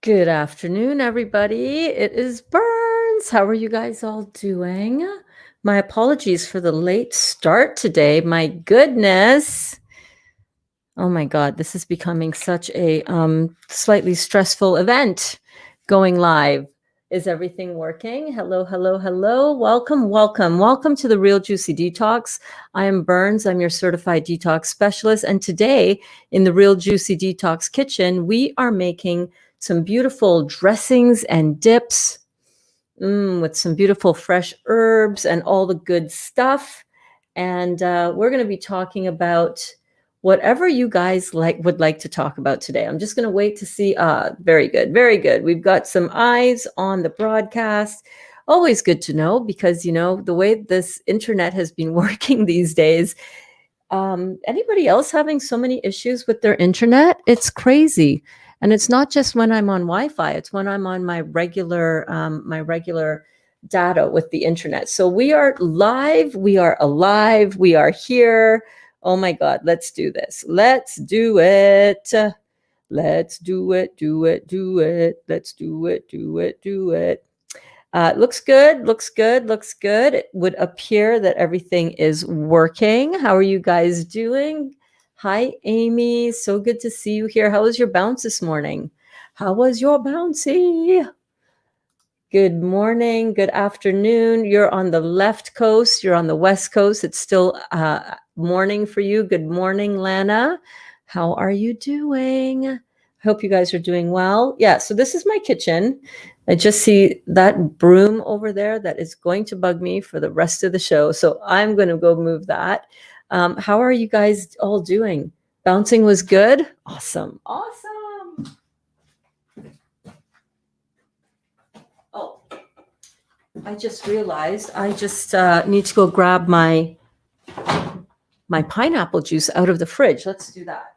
Good afternoon, everybody. It is Burns. How are you guys all doing? My apologies for the late start today. My goodness. Oh my God, this is becoming such a slightly stressful event going live. Is everything working? Hello, hello, hello. Welcome, welcome, welcome to the Real Juicy Detox. I am Burns. I'm your certified detox specialist. And today in the Real Juicy Detox kitchen, we are making some beautiful dressings and dips with some beautiful fresh herbs and all the good stuff. And we're going to be talking about whatever you guys would like to talk about today. I'm just going to wait to see. Very good, very good. We've got some eyes on the broadcast. Always good to know because the way this internet has been working these days. Anybody else having so many issues with their internet? It's crazy. And it's not just when I'm on Wi-Fi, it's when I'm on my regular data with the internet. So we are live, we are alive, we are here. Oh my God, let's do this. Let's do it. Let's do it, do it, do it. Let's do it, do it, do it. Looks good, looks good, looks good. It would appear that everything is working. How are you guys doing? Hi, Amy. So good to see you here. How was your bounce this morning? How was your bouncy? Good morning, good afternoon. You're on the left coast, you're on the west coast. It's still morning for you. Good morning, Lana. How are you doing? Hope you guys are doing well. Yeah, so this is my kitchen. I just see that broom over there that is going to bug me for the rest of the show. So I'm going to go move that. How are you guys all doing? Bouncing was good? Awesome. Awesome. Oh, I just realized I just need to go grab my pineapple juice out of the fridge. Let's do that.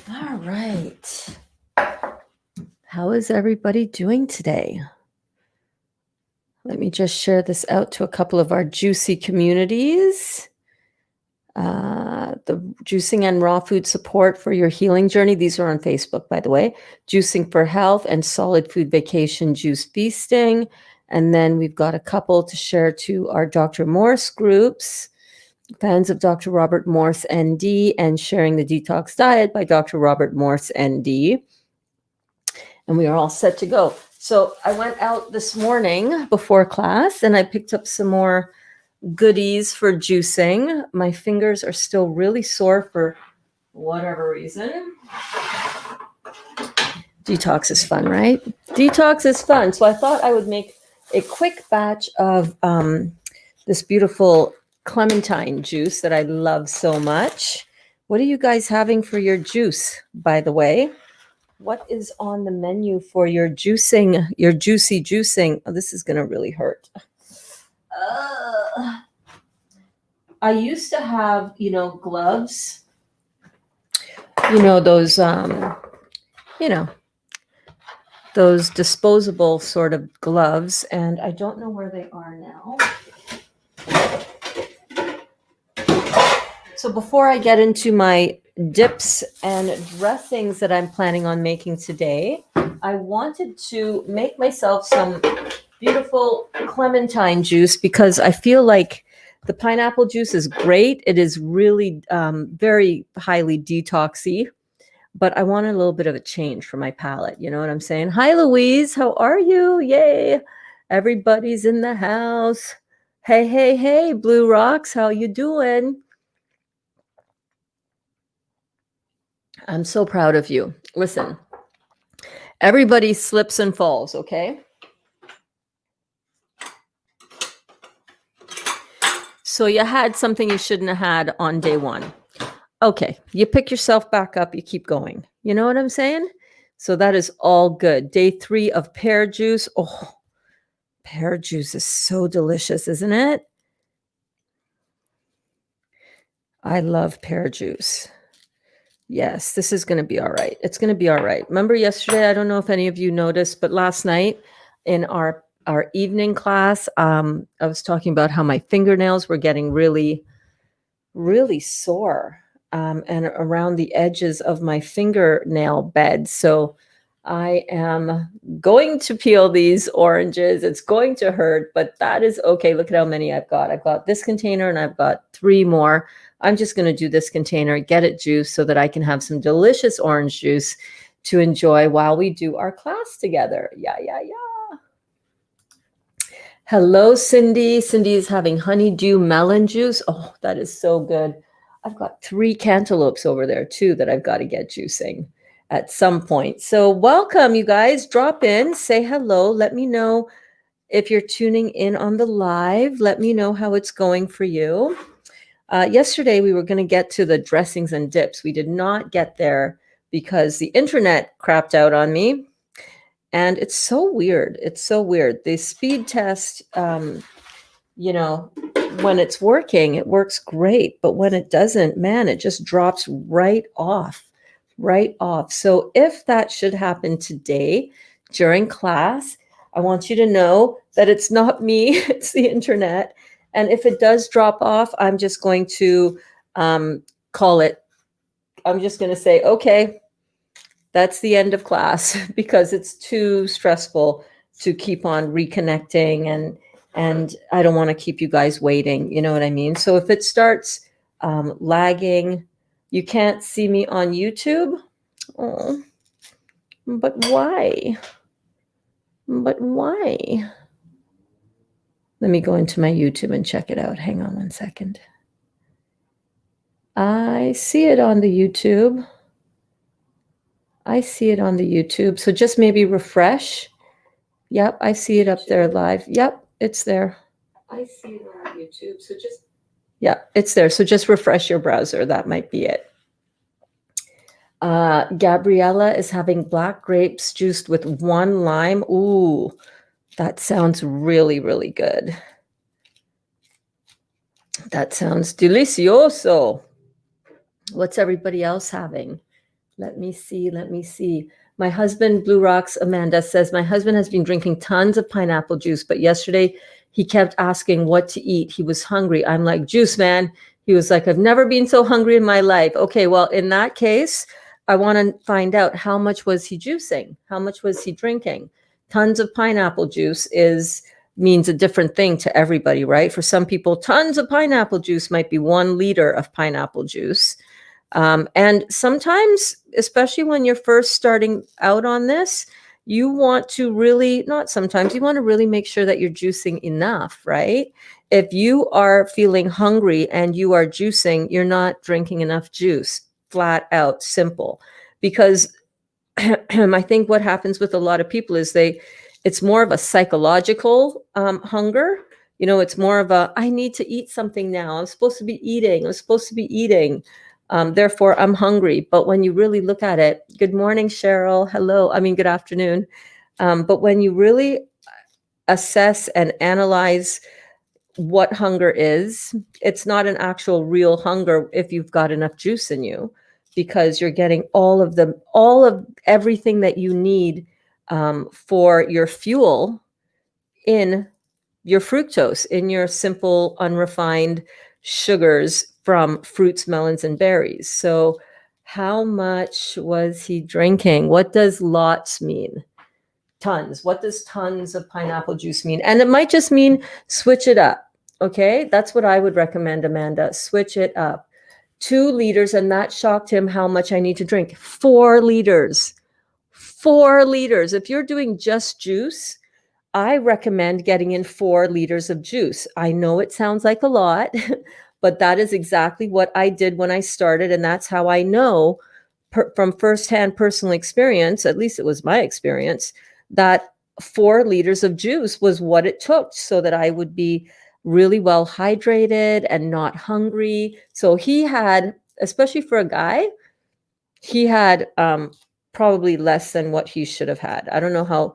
All right. How is everybody doing today? Let me just share this out to a couple of our juicy communities. The juicing and raw food support for your healing journey. These are on Facebook, by the way. Juicing for health and solid food vacation juice feasting. And then we've got a couple to share to our Dr. Morse groups. Fans of Dr. Robert Morse, ND, and Sharing the Detox Diet by Dr. Robert Morse, ND. And we are all set to go. So I went out this morning before class and I picked up some more goodies for juicing. My fingers are still really sore for whatever reason. Detox is fun, right? Detox is fun. So I thought I would make a quick batch of this beautiful clementine juice that I love so much. What are you guys having for your juice, by the way? What is on the menu for your juicing, your juicy juicing? Oh, this is going to really hurt. I used to have, gloves, those, those disposable sort of gloves, and I don't know where they are now. So before I get into my dips and dressings that I'm planning on making today, I wanted to make myself some beautiful clementine juice because I feel like the pineapple juice is great. It is really very highly detoxy, but I want a little bit of a change for my palate. You know what I'm saying? Hi, Louise. How are you? Yay. Everybody's in the house. Hey, hey, hey, Blue Rocks. How you doing? I'm so proud of you. Listen, everybody slips and falls, okay? So you had something you shouldn't have had on day one. Okay, you pick yourself back up, you keep going. You know what I'm saying? So that is all good. Day 3 of pear juice. Oh, pear juice is so delicious, isn't it? I love pear juice. Yes, this is going to be all right. It's going to be all right. Remember yesterday, I don't know if any of you noticed, but last night in our evening class, I was talking about how my fingernails were getting really, really sore, and around the edges of my fingernail bed. So I am going to peel these oranges. It's going to hurt, but that is okay. Look at how many I've got. I've got this container and I've got 3 more. I'm just going to do this container, get it juiced so that I can have some delicious orange juice to enjoy while we do our class together. Yeah, yeah, yeah. Hello, Cindy. Cindy is having honeydew melon juice. Oh, that is so good. I've got 3 cantaloupes over there too that I've got to get juicing at some point. So welcome, you guys. Drop in, say hello. Let me know if you're tuning in on the live. Let me know how it's going for you. Yesterday, we were going to get to the dressings and dips. We did not get there because the internet crapped out on me. And it's so weird. It's so weird. The speed test, you know, when it's working, it works great. But when it doesn't, man, it just drops right off, right off. So if that should happen today during class, I want you to know that it's not me, it's the internet. And if it does drop off, I'm just going to call it. I'm just going to say, okay, that's the end of class because it's too stressful to keep on reconnecting and I don't want to keep you guys waiting. You know what I mean? So if it starts lagging, you can't see me on YouTube. Oh, but why? But why? Let me go into my YouTube and check it out. Hang on one second. I see it on the YouTube. I see it on the YouTube. So just maybe refresh. Yep, I see it up there live. Yep, it's there. I see it on YouTube. So just, yeah, it's there. So just refresh your browser. That might be it. Gabriella is having black grapes juiced with 1 lime. Ooh, that sounds really, really good. That sounds delicioso. What's everybody else having? Let me see. Let me see. My husband, Blue Rocks Amanda, says, my husband has been drinking tons of pineapple juice, but yesterday he kept asking what to eat. He was hungry. I'm like, juice, man. He was like, I've never been so hungry in my life. Okay, well, in that case, I want to find out how much was he juicing? How much was he drinking? Tons of pineapple juice means a different thing to everybody, right? For some people, tons of pineapple juice might be 1 liter of pineapple juice. And sometimes, especially when you're first starting out on this, you want to really, not sometimes, you want to really make sure that you're juicing enough, right? If you are feeling hungry and you are juicing, you're not drinking enough juice, flat out, simple. Because I think what happens with a lot of people is it's more of a psychological hunger. You know, it's more of a, I need to eat something now. I'm supposed to be eating. I'm supposed to be eating. Therefore, I'm hungry. But when you really look at it, good morning, Cheryl. Hello. I mean, good afternoon. But when you really assess and analyze what hunger is, it's not an actual real hunger if you've got enough juice in you, because you're getting all of everything that you need for your fuel in your fructose, in your simple, unrefined sugars from fruits, melons, and berries. So how much was he drinking? What does lots mean? Tons. What does tons of pineapple juice mean? And it might just mean switch it up. Okay, that's what I would recommend, Amanda. Switch it up. 2 liters, and that shocked him how much I need to drink. 4 liters. 4 liters. If you're doing just juice, I recommend getting in 4 liters of juice. I know it sounds like a lot, but that is exactly what I did when I started. And that's how I know from firsthand personal experience, at least it was my experience, that 4 liters of juice was what it took so that I would be really well hydrated and not hungry. So he had, especially for a guy, he had probably less than what he should have had. I don't know how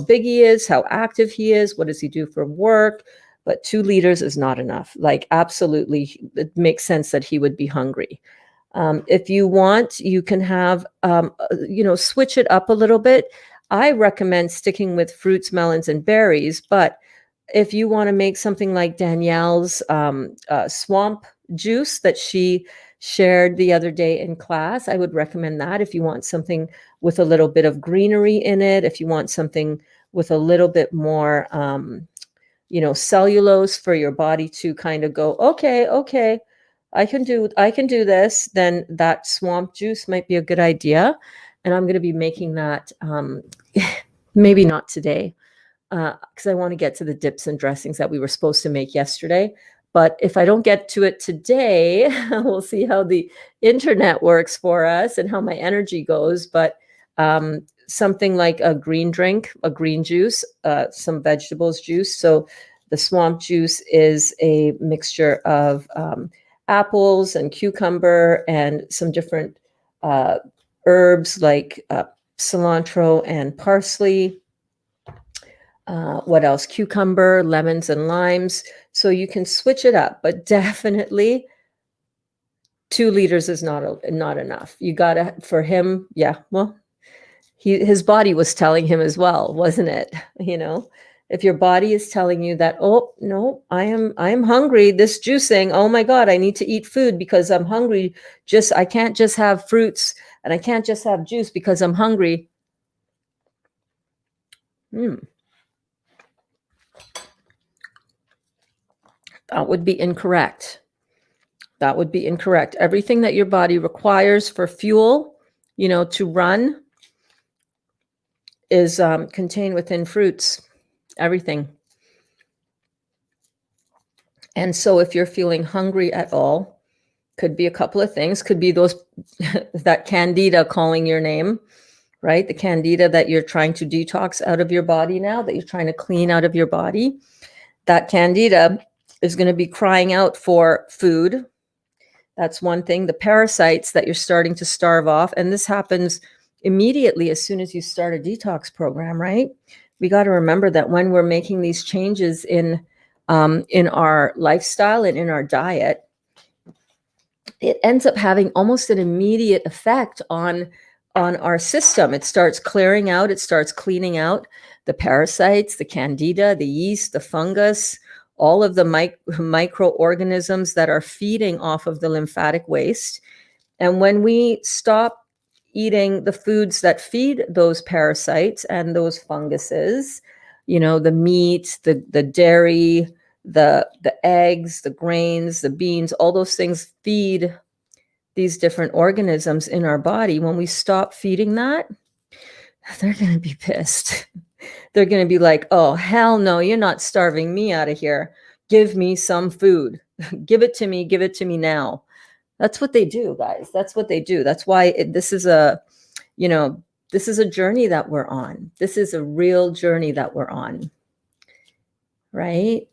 big he is, how active he is, what does he do for work, but 2 liters is not enough. Like, absolutely, it makes sense that he would be hungry. If you want, you can have, switch it up a little bit. I recommend sticking with fruits, melons, and berries. But if you want to make something like Danielle's swamp juice that she shared the other day in class, I would recommend that. If you want something with a little bit of greenery in it, if you want something with a little bit more, cellulose for your body to kind of go, okay, I can do this, then that swamp juice might be a good idea. And I'm going to be making that, maybe not today, because I want to get to the dips and dressings that we were supposed to make yesterday. But if I don't get to it today, we'll see how the internet works for us and how my energy goes. But something like a green drink, a green juice, some vegetables juice. So the swamp juice is a mixture of apples and cucumber and some different herbs like cilantro and parsley. What else? Cucumber, lemons, and limes. So you can switch it up, but definitely 2 liters is not enough. You gotta, for him, yeah. Well, his body was telling him as well, wasn't it? If your body is telling you that, oh no, I am hungry. This juicing, oh my God, I need to eat food because I'm hungry. I can't just have fruits and I can't just have juice because I'm hungry. That would be incorrect. That would be incorrect. Everything that your body requires for fuel, to run is contained within fruits, everything. And so if you're feeling hungry at all, could be a couple of things. Could be those, that candida calling your name, right? The candida that you're trying to detox out of your body now, that you're trying to clean out of your body. That candida is going to be crying out for food. That's one thing. The parasites that you're starting to starve off. And this happens immediately as soon as you start a detox program, right? We got to remember that when we're making these changes in our lifestyle and in our diet, it ends up having almost an immediate effect on our system. It starts clearing out, it starts cleaning out the parasites, the candida, the yeast, the fungus, all of the microorganisms that are feeding off of the lymphatic waste. And when we stop eating the foods that feed those parasites and those funguses, the meat, the dairy, the eggs, the grains, the beans, all those things feed these different organisms in our body. When we stop feeding that, they're going to be pissed. They're going to be like, oh, hell no, you're not starving me out of here. Give me some food. Give it to me now. That's what they do, guys. That's what they do. That's why this is a journey that we're on. This is a real journey that we're on. Right?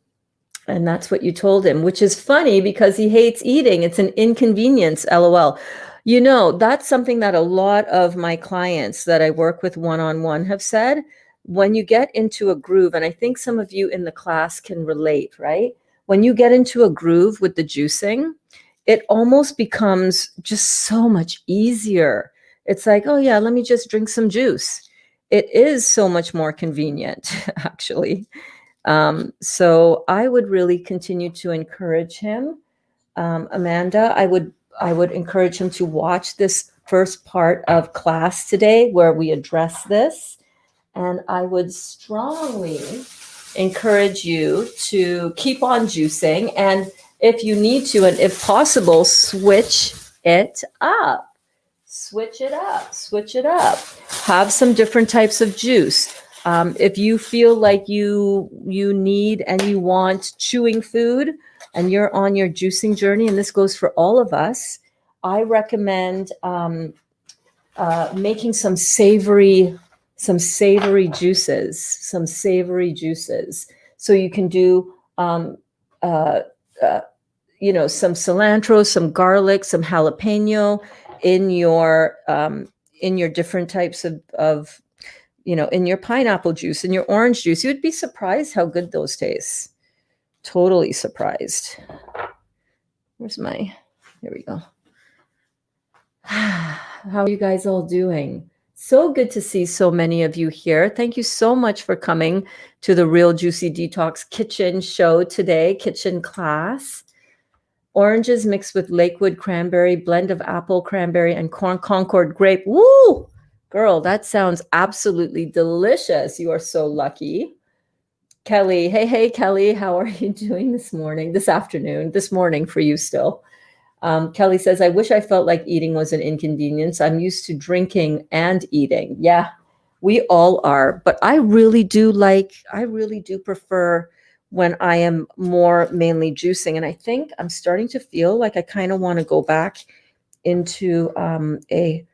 And that's what you told him, which is funny because he hates eating. It's an inconvenience, LOL. That's something that a lot of my clients that I work with one-on-one have said. When you get into a groove, and I think some of you in the class can relate, right? When you get into a groove with the juicing, it almost becomes just so much easier. It's like, oh yeah, let me just drink some juice. It is so much more convenient, actually. So I would really continue to encourage him. Amanda, I would encourage him to watch this first part of class today where we address this. And I would strongly encourage you to keep on juicing. And if you need to, and if possible, switch it up. Switch it up. Have some different types of juice. If you feel like you need and you want chewing food and you're on your juicing journey, and this goes for all of us, I recommend making some savory juices. So you can do some cilantro, some garlic, some jalapeno in your different types of in your pineapple juice, in your orange juice. You'd be surprised how good those taste. Totally surprised. Here we go. How are you guys all doing? So good to see so many of you here. Thank you so much for coming to the Real Juicy Detox kitchen show today, kitchen class. Oranges mixed with Lakewood cranberry, blend of apple, cranberry, and Concord grape. Woo! Girl, that sounds absolutely delicious. You are so lucky. Kelly, hey, Kelly, how are you doing this morning, this afternoon, this morning for you still? Kelly says, I wish I felt like eating was an inconvenience. I'm used to drinking and eating. Yeah, we all are. But I really do prefer when I am more mainly juicing. And I think I'm starting to feel like I kind of want to go back into a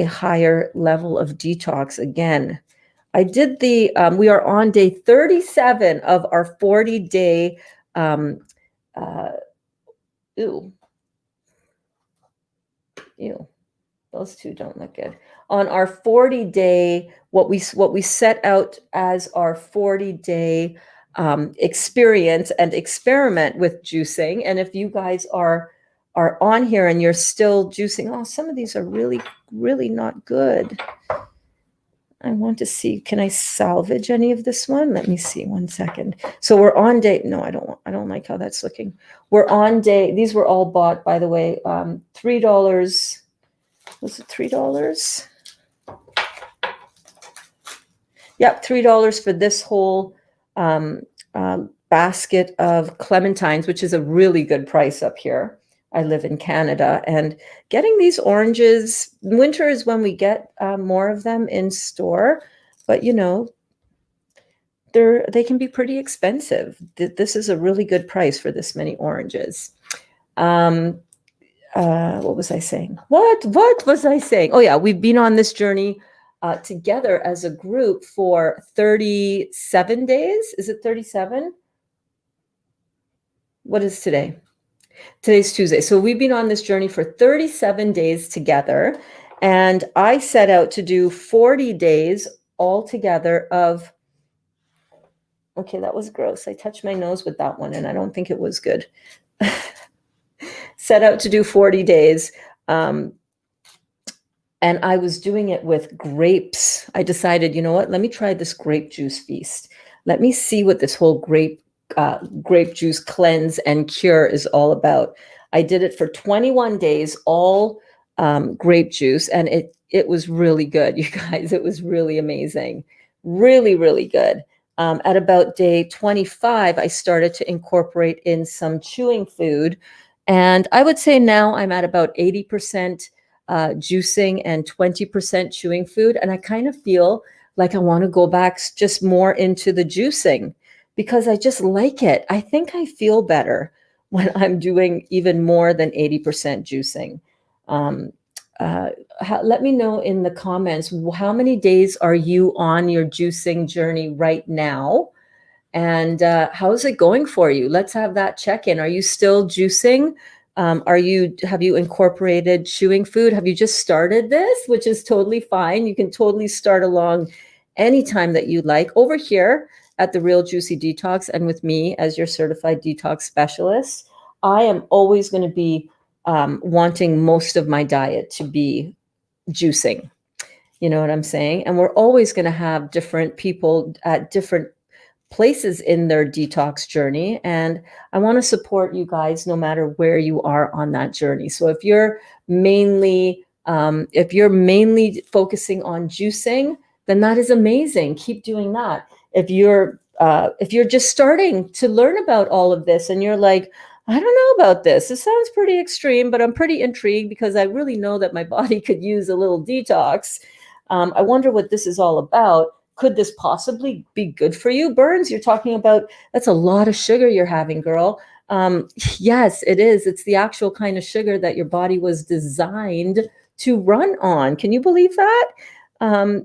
higher level of detox again. I did we are on day 37 of our 40-day, ew, those two don't look good. On our 40-day, what we set out as our 40-day experience and experiment with juicing. And if you guys are on here and you're still juicing, oh, some of these are really, really not good. I want to see, can I salvage any of this one? Let me see 1 second. So we're on day, no, I don't like how that's looking. We're on day, these were all bought, by the way, $3. Was it $3? Yep, $3 for this whole basket of clementines, which is a really good price up here. I live in Canada, and getting these oranges, winter is when we get more of them in store, but they can be pretty expensive. This is a really good price for this many oranges. What was I saying? What was I saying? Oh yeah, we've been on this journey together as a group for 37 days. Is it 37? What is today? Today's Tuesday. So we've been on this journey for 37 days together. And I set out to do 40 days altogether of, okay, that was gross. I touched my nose with that one and I don't think it was good. Set out to do 40 days. And I was doing it with grapes. I decided, you know what, let me try this grape juice feast. Let me see what this whole grape juice cleanse and cure is all about. I did it for 21 days, all grape juice, and it was really good, you guys. It was really amazing. Really, really good. At about day 25, I started to incorporate in some chewing food. And I would say now I'm at about 80% juicing and 20% chewing food. And I kind of feel like I want to go back just more into the juicing because I just like it. I think I feel better when I'm doing even more than 80% juicing. Let me know in the comments, how many days are you on your juicing journey right now? And how's it going for you? Let's have that check-in. Are you still juicing? Have you incorporated chewing food? Have you just started this, which is totally fine. You can totally start along anytime that you like. Over here at the Real Juicy Detox and with me as your certified detox specialist, I am always going to be wanting most of my diet to be juicing. You know what I'm saying? And we're always going to have different people at different places in their detox journey. And I want to support you guys no matter where you are on that journey. So if you're mainly focusing on juicing, then that is amazing. Keep doing that. If you're just starting to learn about all of this and you're like, I don't know about this. It sounds pretty extreme, but I'm pretty intrigued because I really know that my body could use a little detox. I wonder what this is all about. Could this possibly be good for you? Burns, you're talking about, that's a lot of sugar you're having, girl. Yes, it is. It's the actual kind of sugar that your body was designed to run on. Can you believe that?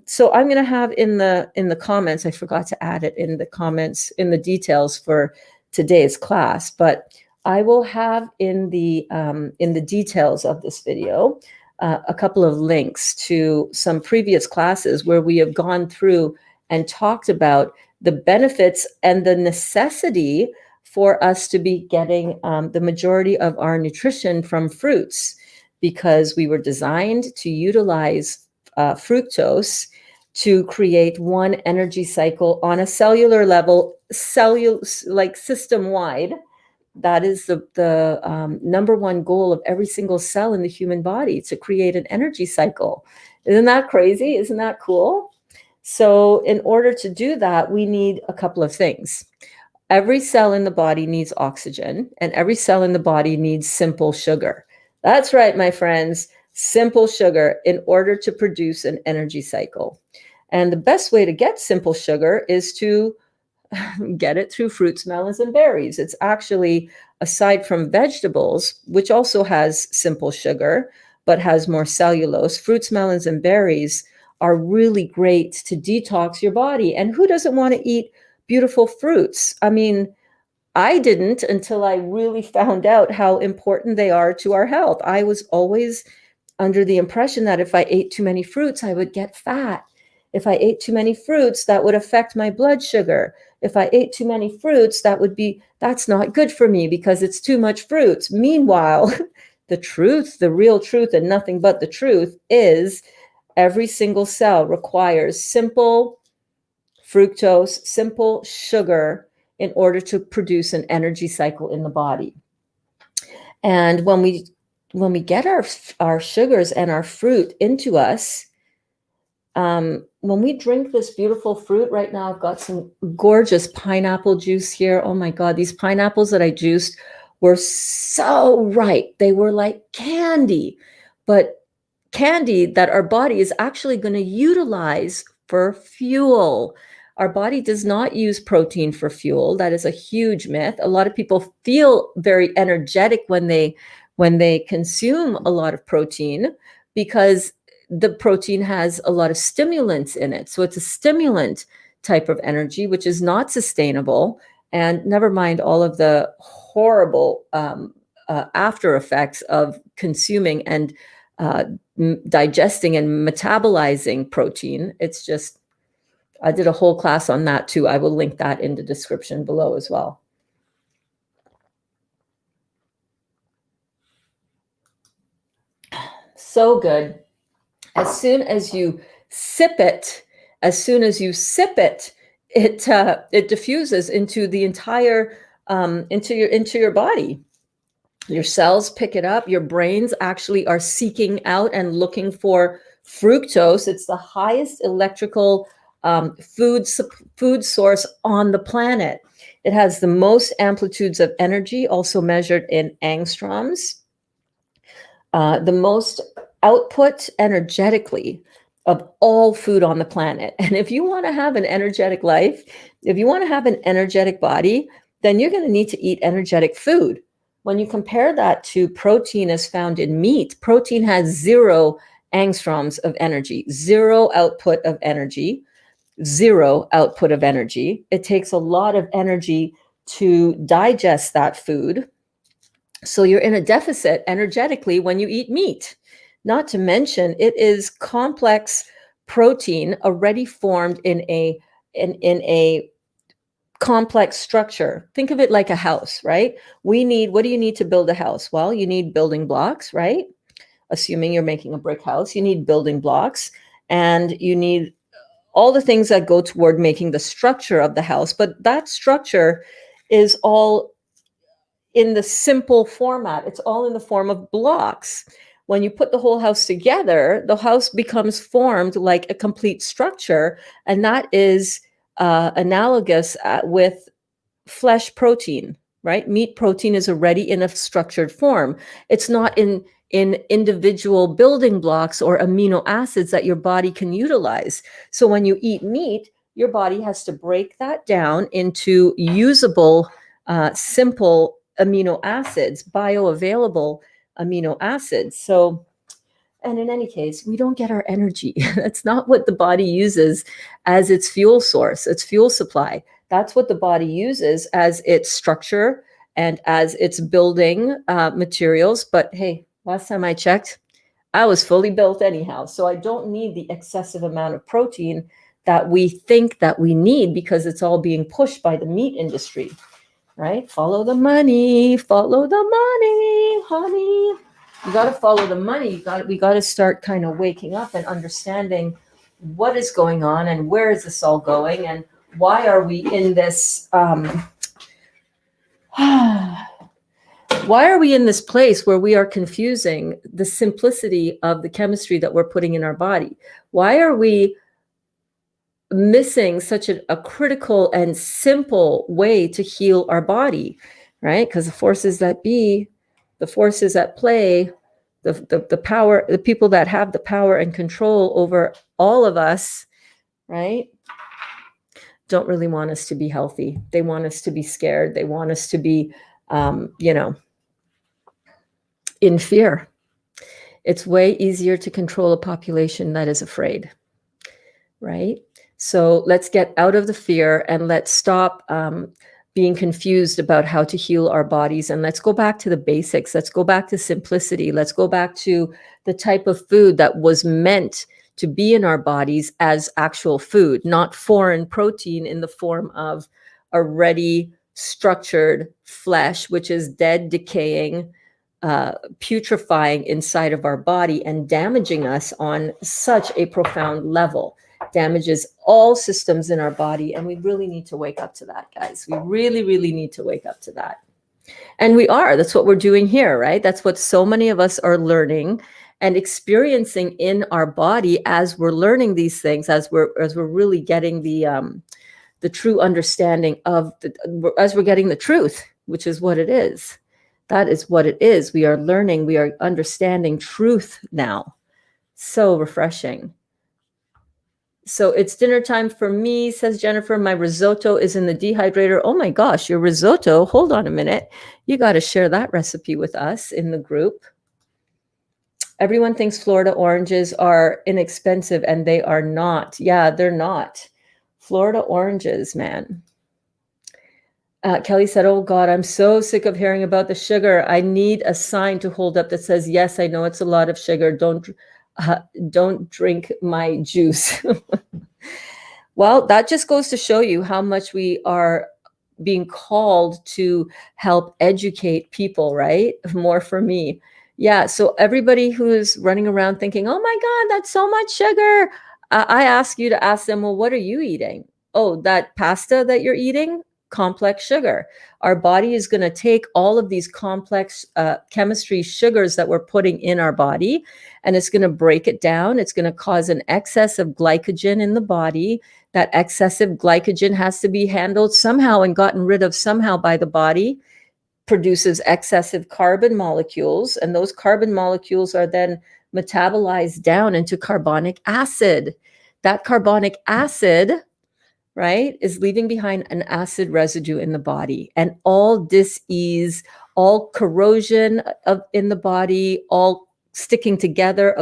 So I'm going to have in the comments, I forgot to add it in the comments, in the details for today's class, but I will have in the details of this video a couple of links to some previous classes where we have gone through and talked about the benefits and the necessity for us to be getting the majority of our nutrition from fruits. because we were designed to utilize fructose to create one energy cycle on a cellular level, like system wide. That is the number one goal of every single cell in the human body, to create an energy cycle. Isn't that crazy? Isn't that cool? So in order to do that, we need a couple of things. Every cell in the body needs oxygen, and every cell in the body needs simple sugar. That's right, my friends, simple sugar in order to produce an energy cycle. And the best way to get simple sugar is to get it through fruits, melons, and berries. It's actually, aside from vegetables, which also has simple sugar, but has more cellulose, fruits, melons, and berries are really great to detox your body. And who doesn't want to eat beautiful fruits? I mean, I didn't until I really found out how important they are to our health. I was always under the impression that if I ate too many fruits, I would get fat. If I ate too many fruits, that would affect my blood sugar. If I ate too many fruits, that's not good for me because it's too much fruits. Meanwhile, the truth, the real truth, and nothing but the truth is every single cell requires simple fructose, simple sugar in order to produce an energy cycle in the body. And when we get our sugars and our fruit into us, when we drink this beautiful fruit, right now I've got some gorgeous pineapple juice here. Oh my God, these pineapples that I juiced were so ripe. They were like candy, but candy that our body is actually going to utilize for fuel. Our body does not use protein for fuel. That is a huge myth. A lot of people feel very energetic when they consume a lot of protein because the protein has a lot of stimulants in it. So it's a stimulant type of energy, which is not sustainable. And never mind all of the horrible after effects of consuming and digesting and metabolizing protein. It's just, I did a whole class on that too. I will link that in the description below as well. So good. As soon as you sip it, it diffuses into the entire into your body. Your cells pick it up. Your brains actually are seeking out and looking for fructose. It's the highest electrical food source on the planet. It has the most amplitudes of energy, also measured in angstroms. The most output energetically of all food on the planet. And if you want to have an energetic life, if you want to have an energetic body, then you're going to need to eat energetic food. When you compare that to protein as found in meat, protein has 0 angstroms of energy, 0 output of energy, 0 output of energy. It takes a lot of energy to digest that food. So you're in a deficit energetically when you eat meat. Not to mention, it is complex protein already formed in a complex structure. Think of it like a house, right? What do you need to build a house? Well, you need building blocks, right? Assuming you're making a brick house, you need building blocks and you need all the things that go toward making the structure of the house. But that structure is all in the simple format. It's all in the form of blocks. When you put the whole house together, the house becomes formed like a complete structure. And that is analogous with flesh protein, right? Meat protein is already in a structured form. It's not in individual building blocks or amino acids that your body can utilize. So when you eat meat, your body has to break that down into usable, simple amino acids, bioavailable amino acids. So, and in any case, we don't get our energy. That's not what the body uses as its fuel source, its fuel supply. That's what the body uses as its structure and as its building materials. But hey, last time I checked, I was fully built anyhow. So I don't need the excessive amount of protein that we think that we need because it's all being pushed by the meat industry, right? Follow the money, honey. You got to follow the money. We got to start kind of waking up and understanding what is going on and where is this all going and why are we in this why are we in this place where we are confusing the simplicity of the chemistry that we're putting in our body? Why are we missing such a critical and simple way to heal our body, right? Because the forces that be, the forces at play, the power, the people that have the power and control over all of us, right, don't really want us to be healthy. They want us to be scared. They want us to be, in fear. It's way easier to control a population that is afraid, right? So let's get out of the fear and let's stop being confused about how to heal our bodies. And let's go back to the basics. Let's go back to simplicity. Let's go back to the type of food that was meant to be in our bodies as actual food, not foreign protein in the form of a ready, structured flesh, which is dead, decaying, putrefying inside of our body and damaging us on such a profound level. Damages all systems in our body. And we really need to wake up to that, guys. We really, really need to wake up to that. And we are. That's what we're doing here, right? That's what so many of us are learning and experiencing in our body as we're learning these things, as we're really getting the true understanding of as we're getting the truth, which is what it is. That is what it is. We are learning, we are understanding truth now. So refreshing. So it's dinner time for me, says Jennifer. My risotto is in the dehydrator. Oh my gosh, your risotto. Hold on a minute. You got to share that recipe with us in the group. Everyone thinks Florida oranges are inexpensive and they are not. Yeah, they're not. Florida oranges, man. Kelly said, oh God, I'm so sick of hearing about the sugar. I need a sign to hold up that says, yes, I know it's a lot of sugar. Don't drink my juice. Well, that just goes to show you how much we are being called to help educate people, right? More for me. Yeah. So everybody who's running around thinking, oh my God, that's so much sugar. I ask you to ask them, well, what are you eating? Oh, that pasta that you're eating? Complex sugar. Our body is going to take all of these complex chemistry sugars that we're putting in our body, and it's going to break it down. It's going to cause an excess of glycogen in the body. That excessive glycogen has to be handled somehow and gotten rid of somehow by the body, produces excessive carbon molecules, and those carbon molecules are then metabolized down into carbonic acid. That carbonic acid, right, is leaving behind an acid residue in the body, and all dis-ease, all corrosion in the body, all sticking together,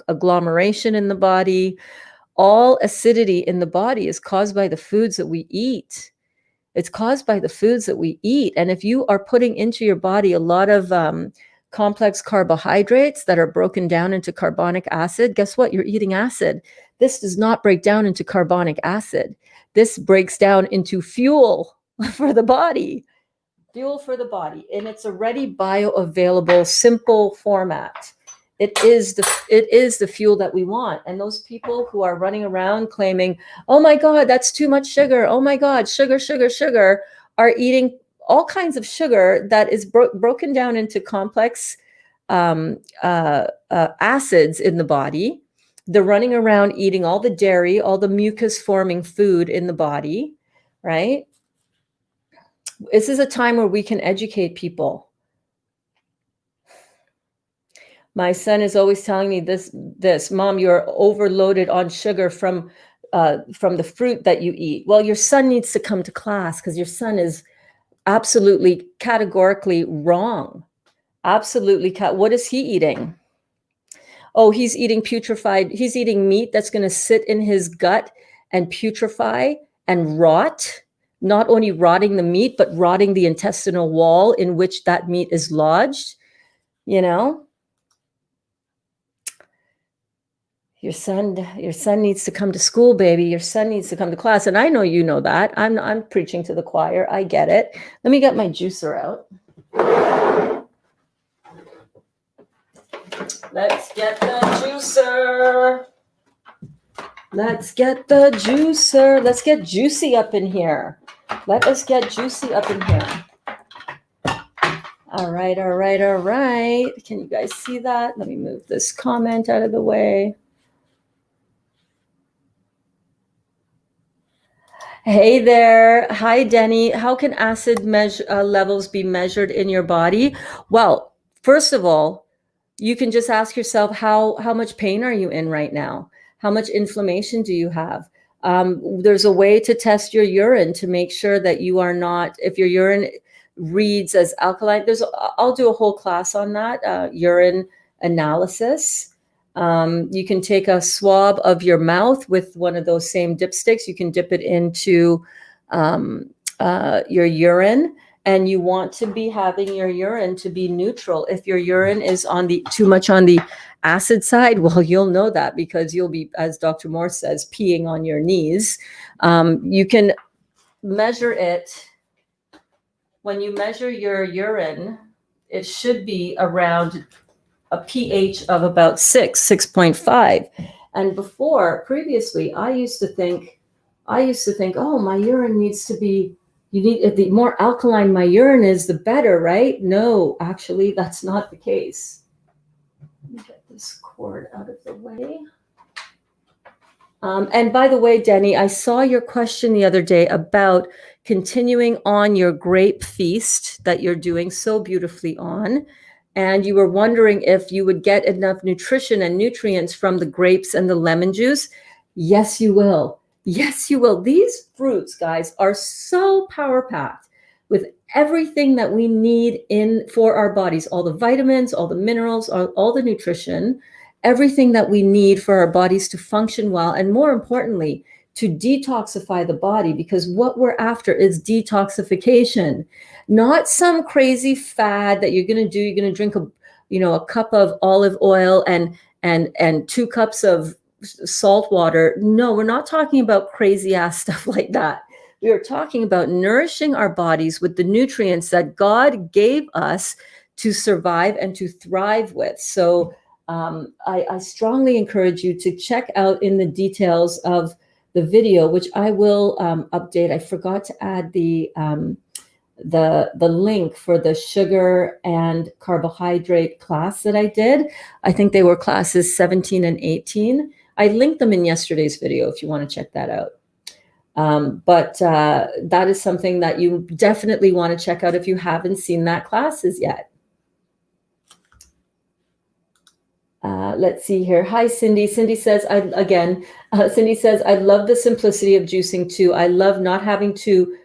agglomeration in the body, all acidity in the body is caused by the foods that we eat. It's caused by the foods that we eat. And if you are putting into your body a lot of complex carbohydrates that are broken down into carbonic acid, guess what? You're eating acid. This does not break down into carbonic acid. This breaks down into fuel for the body. Fuel for the body. And it's a ready, bioavailable, simple format. It is the fuel that we want. And those people who are running around claiming, oh my God, that's too much sugar. Oh my God, sugar, sugar, sugar, are eating all kinds of sugar that is broken down into complex acids in the body. They're running around eating all the dairy, all the mucus forming food in the body, right? This is a time where we can educate people. My son is always telling me this, Mom, you're overloaded on sugar from the fruit that you eat. Well, your son needs to come to class because your son is absolutely categorically wrong. Absolutely. What is he eating? Oh, he's eating he's eating meat that's going to sit in his gut and putrefy and rot, not only rotting the meat, but rotting the intestinal wall in which that meat is lodged, you know? Your son needs to come to school, baby. Your son needs to come to class. And I know you know that. I'm preaching to the choir. I get it. Let me get my juicer out. Let's get the juicer. Let's get the juicer. Let's get juicy up in here. Let us get juicy up in here. All right, all right, all right. Can you guys see that? Let me move this comment out of the way. Hey there. Hi, Denny. How can acid levels be measured in your body? Well, first of all, you can just ask yourself, how much pain are you in right now? How much inflammation do you have? There's a way to test your urine to make sure that you are not, if your urine reads as alkaline, I'll do a whole class on that, urine analysis. You can take a swab of your mouth with one of those same dipsticks. You can dip it into your urine, and you want to be having your urine to be neutral. If your urine is too much on the acid side, well, you'll know that because you'll be, as Dr. Moore says, peeing on your knees. You can measure it. When you measure your urine, it should be around a pH of about 6.5. And previously, I used to think, oh, my urine needs to be, the more alkaline my urine is, the better, right? No, actually, that's not the case. Let me get this cord out of the way. And by the way, Denny, I saw your question the other day about continuing on your grape feast that you're doing so beautifully on. And you were wondering if you would get enough nutrition and nutrients from the grapes and the lemon juice. Yes, you will. Yes, you will. These fruits, guys, are so power-packed with everything that we need for our bodies, all the vitamins, all the minerals, all the nutrition, everything that we need for our bodies to function well, and more importantly, to detoxify the body, because what we're after is detoxification, not some crazy fad that you're going to do. You're going to drink a cup of olive oil and 2 cups of salt water. No, we're not talking about crazy ass stuff like that. We are talking about nourishing our bodies with the nutrients that God gave us to survive and to thrive with. So I strongly encourage you to check out in the details of the video, which I will update. I forgot to add the link for the sugar and carbohydrate class that I did. I think they were classes 17 and 18. I linked them in yesterday's video if you want to check that out. But that is something that you definitely want to check out if you haven't seen that classes yet. Let's see here. Hi, Cindy. Cindy says, Cindy says, I love the simplicity of juicing too. I love not having to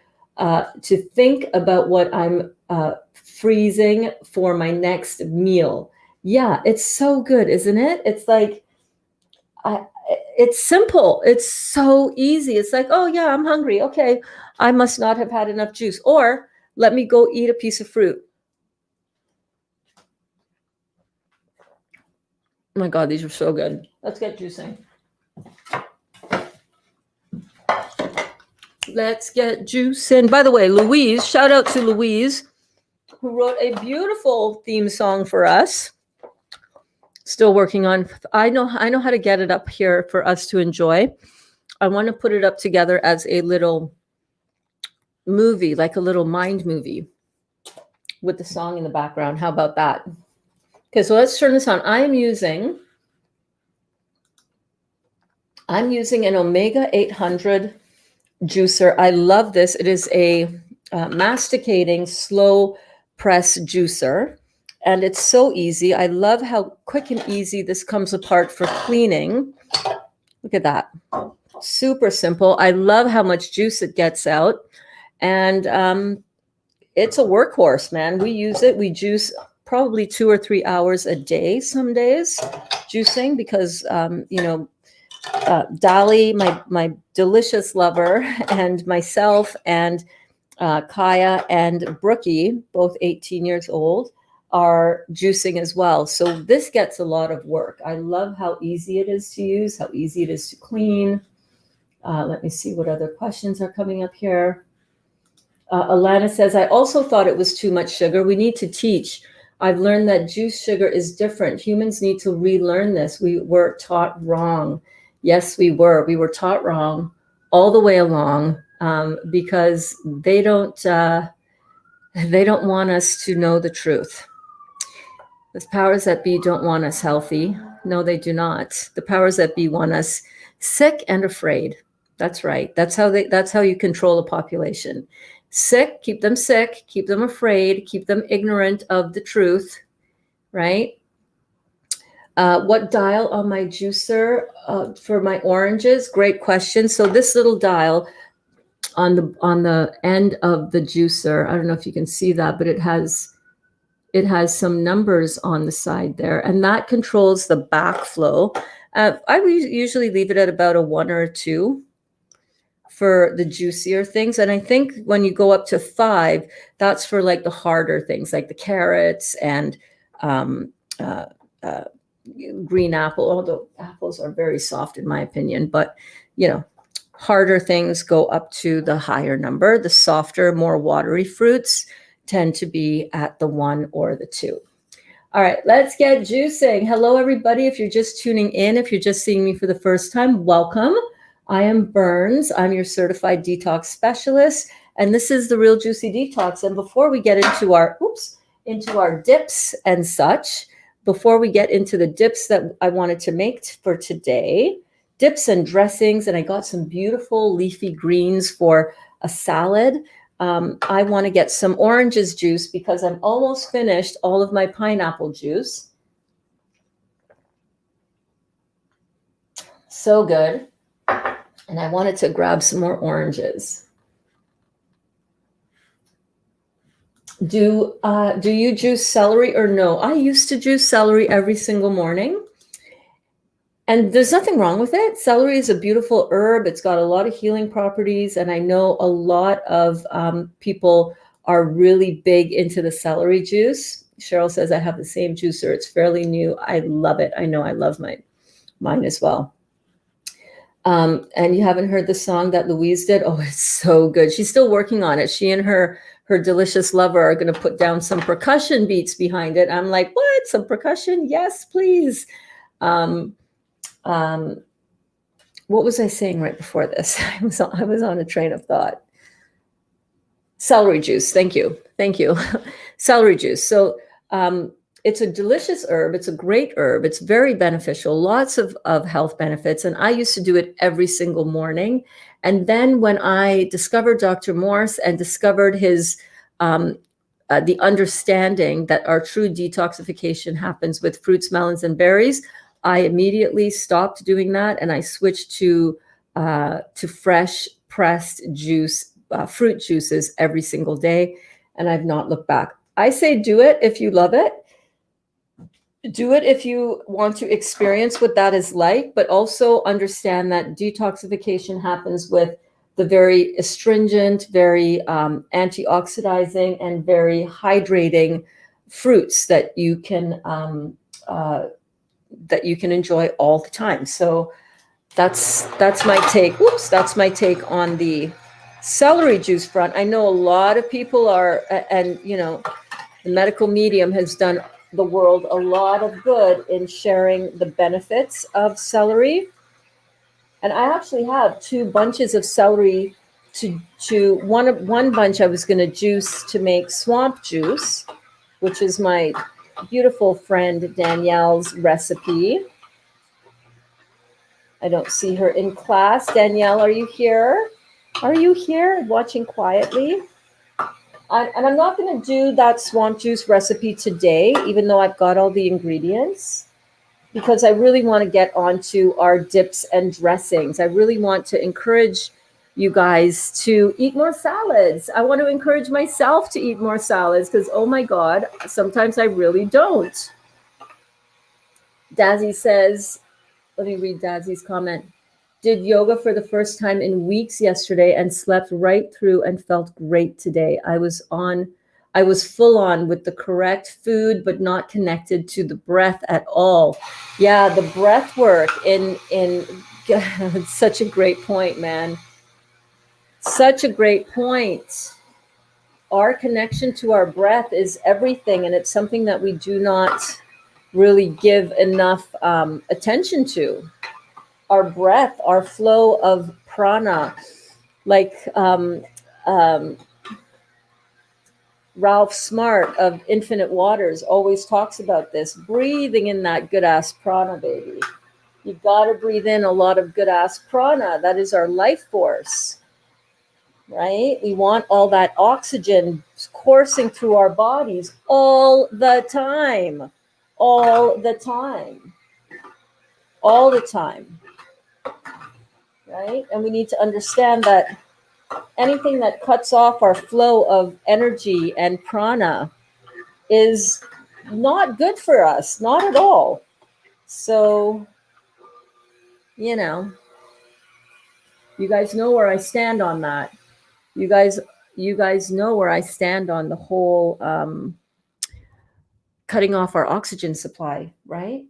think about what I'm freezing for my next meal. Yeah, it's so good, isn't it? It's like, it's simple. It's so easy. It's like, oh yeah, I'm hungry. Okay, I must not have had enough juice. Or let me go eat a piece of fruit. Oh my God, these are so good. Let's get juicing. Let's get juicing. By the way, Louise, shout out to Louise, who wrote a beautiful theme song for us. Still working on. I know how to get it up here for us to enjoy. I want to put it up together as a little movie, like a little mind movie with the song in the background. How about that? Okay, so let's turn this on. I'm using an Omega 800 juicer. I love this. It is a masticating, slow press juicer, and it's so easy. I love how quick and easy this comes apart for cleaning. Look at that. Super simple. I love how much juice it gets out, and it's a workhorse, man. We use it. We juice probably 2 or 3 hours a day some days juicing because Dolly, my delicious lover, and myself, and Kaya and Brookie, both 18 years old, are juicing as well. So this gets a lot of work. I love how easy it is to use, how easy it is to clean. Let me see what other questions are coming up here. Alana says, I also thought it was too much sugar. We need to teach I've learned that juice sugar is different. Humans need to relearn this. We were taught wrong. Yes, we were. We were taught wrong all the way along, because they don't want us to know the truth. The powers that be don't want us healthy. No, they do not. The powers that be want us sick and afraid. That's right. That's how you control a population. Sick, keep them sick, keep them afraid, keep them ignorant of the truth, right? What dial on my juicer for my oranges? Great question. So this little dial on the end of the juicer, I don't know if you can see that, but it has some numbers on the side there, and that controls the backflow. I usually leave it at about a 1 or a 2 for the juicier things. And I think when you go up to 5, that's for like the harder things, like the carrots and green apple, although apples are very soft in my opinion, but harder things go up to the higher number. The softer, more watery fruits tend to be at the 1 or the 2. All right, let's get juicing. Hello, everybody. If you're just tuning in, if you're just seeing me for the first time, welcome. I am Burns. I'm your certified detox specialist, and this is the Real Juicy Detox. And before we get into our dips and such, before we get into the dips that I wanted to make for today, dips and dressings, and I got some beautiful leafy greens for a salad. I want to get some oranges juice because I'm almost finished all of my pineapple juice. So good. And I wanted to grab some more oranges. Do you juice celery or no? I used to juice celery every single morning. And there's nothing wrong with it. Celery is a beautiful herb. It's got a lot of healing properties. And I know a lot of people are really big into the celery juice. Cheryl says, I have the same juicer. It's fairly new. I love it. I know I love mine as well. And you haven't heard the song that Louise did? Oh, it's so good. She's still working on it. She and her delicious lover are going to put down some percussion beats behind it. I'm like, what? Some percussion? Yes, please. What was I saying right before this? I was on a train of thought. Celery juice. Thank you. Celery juice. So it's a delicious herb. It's a great herb. It's very beneficial. Lots of health benefits. And I used to do it every single morning. And then when I discovered Dr. Morse and discovered his the understanding that our true detoxification happens with fruits, melons, and berries, I immediately stopped doing that, and I switched to fresh pressed juice, fruit juices every single day, and I've not looked back. I say do it if you love it. Do it if you want to experience what that is like, but also understand that detoxification happens with the very astringent, very antioxidizing, and very hydrating fruits that you can enjoy all the time. So that's my take. That's my take on the celery juice front. I know a lot of people are, and the medical medium has done the world a lot of good in sharing the benefits of celery. And I actually have 2 bunches of celery one bunch I was going to juice to make swamp juice, which is my beautiful friend Danielle's recipe. I don't see her in class. Danielle, are you here? Are you here watching quietly? And I'm not going to do that swamp juice recipe today, even though I've got all the ingredients, because I really want to get onto our dips and dressings. I really want to encourage you guys to eat more salads. I want to encourage myself to eat more salads because, oh my God, sometimes I really don't. Dazzy says, let me read Dazzy's comment. Did yoga for the first time in weeks yesterday and slept right through and felt great today. I was full on with the correct food, but not connected to the breath at all. Yeah, the breath work it's such a great point, man. Such a great point. our connection to our breath is everything, and it's something that we do not really give enough attention to. Our breath, our flow of prana, like Ralph Smart of Infinite Waters always talks about this, breathing in that good ass prana, baby. You've got to breathe in a lot of good ass prana. That is our life force, right? We want all that oxygen coursing through our bodies all the time, all the time, all the time, right? And we need to understand that anything that cuts off our flow of energy and prana is not good for us, not at all. So, you guys know where I stand on that. You guys know where I stand on the whole cutting off our oxygen supply, right?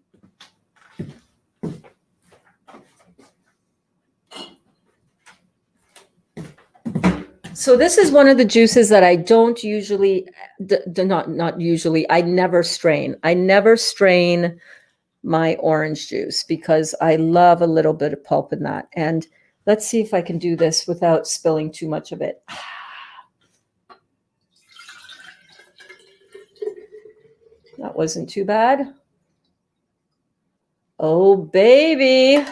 So this is one of the juices that I don't usually, not usually, I never strain. I never strain my orange juice because I love a little bit of pulp in that. And let's see if I can do this without spilling too much of it. That wasn't too bad. Oh, baby.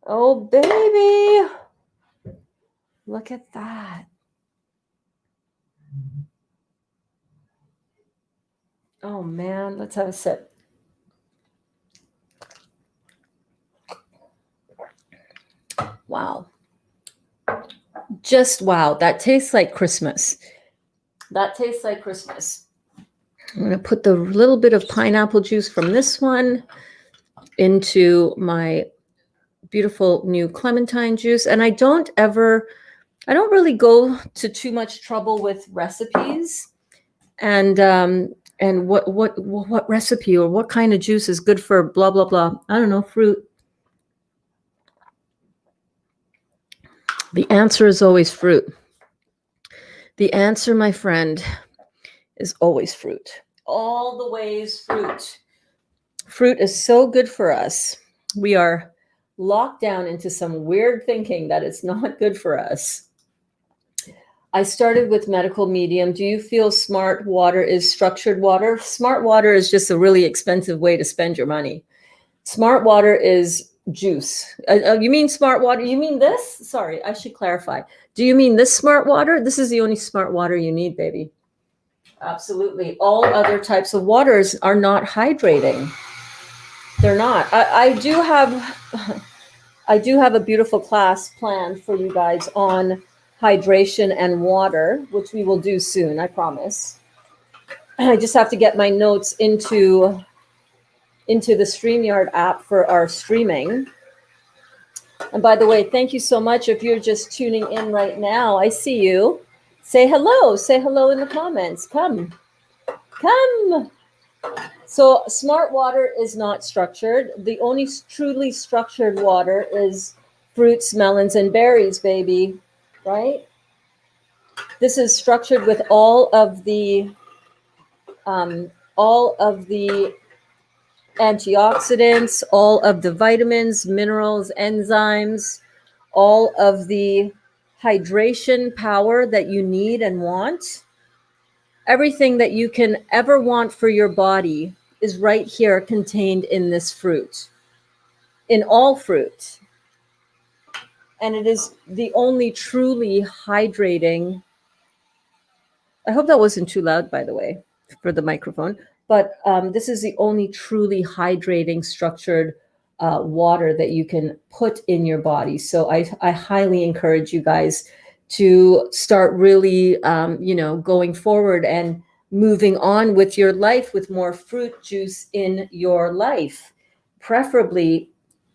Oh, baby. Look at that. Oh, man. Let's have a sip. Wow. Just wow. That tastes like Christmas. That tastes like Christmas. I'm going to put the little bit of pineapple juice from this one into my beautiful new clementine juice. And I don't really go to too much trouble with recipes and what recipe or what kind of juice is good for blah, blah, blah. I don't know, fruit. The answer is always fruit. The answer, my friend, is always fruit. All the ways fruit. Fruit is so good for us. We are locked down into some weird thinking that it's not good for us. I started with medical medium. Do you feel smart water is structured water? Smart water is just a really expensive way to spend your money. Smart water is juice. You mean smart water? You mean this? Sorry, I should clarify. Do you mean this smart water? This is the only smart water you need, baby. Absolutely. All other types of waters are not hydrating. They're not. I do have a beautiful class planned for you guys on hydration and water, which we will do soon, I promise. I just have to get my notes into the StreamYard app for our streaming. And by the way, thank you so much. If you're just tuning in right now, I see you. Say hello. Say hello in the comments. Come. So smart water is not structured. The only truly structured water is fruits, melons, and berries, baby. Right? This is structured with all of the antioxidants, all of the vitamins, minerals, enzymes, all of the hydration power that you need and want. Everything that you can ever want for your body is right here contained in this fruit, in all fruit. And it is the only truly hydrating. I hope that wasn't too loud, by the way, for the microphone. But this is the only truly hydrating structured water that you can put in your body. So I highly encourage you guys to start really, going forward and moving on with your life with more fruit juice in your life, preferably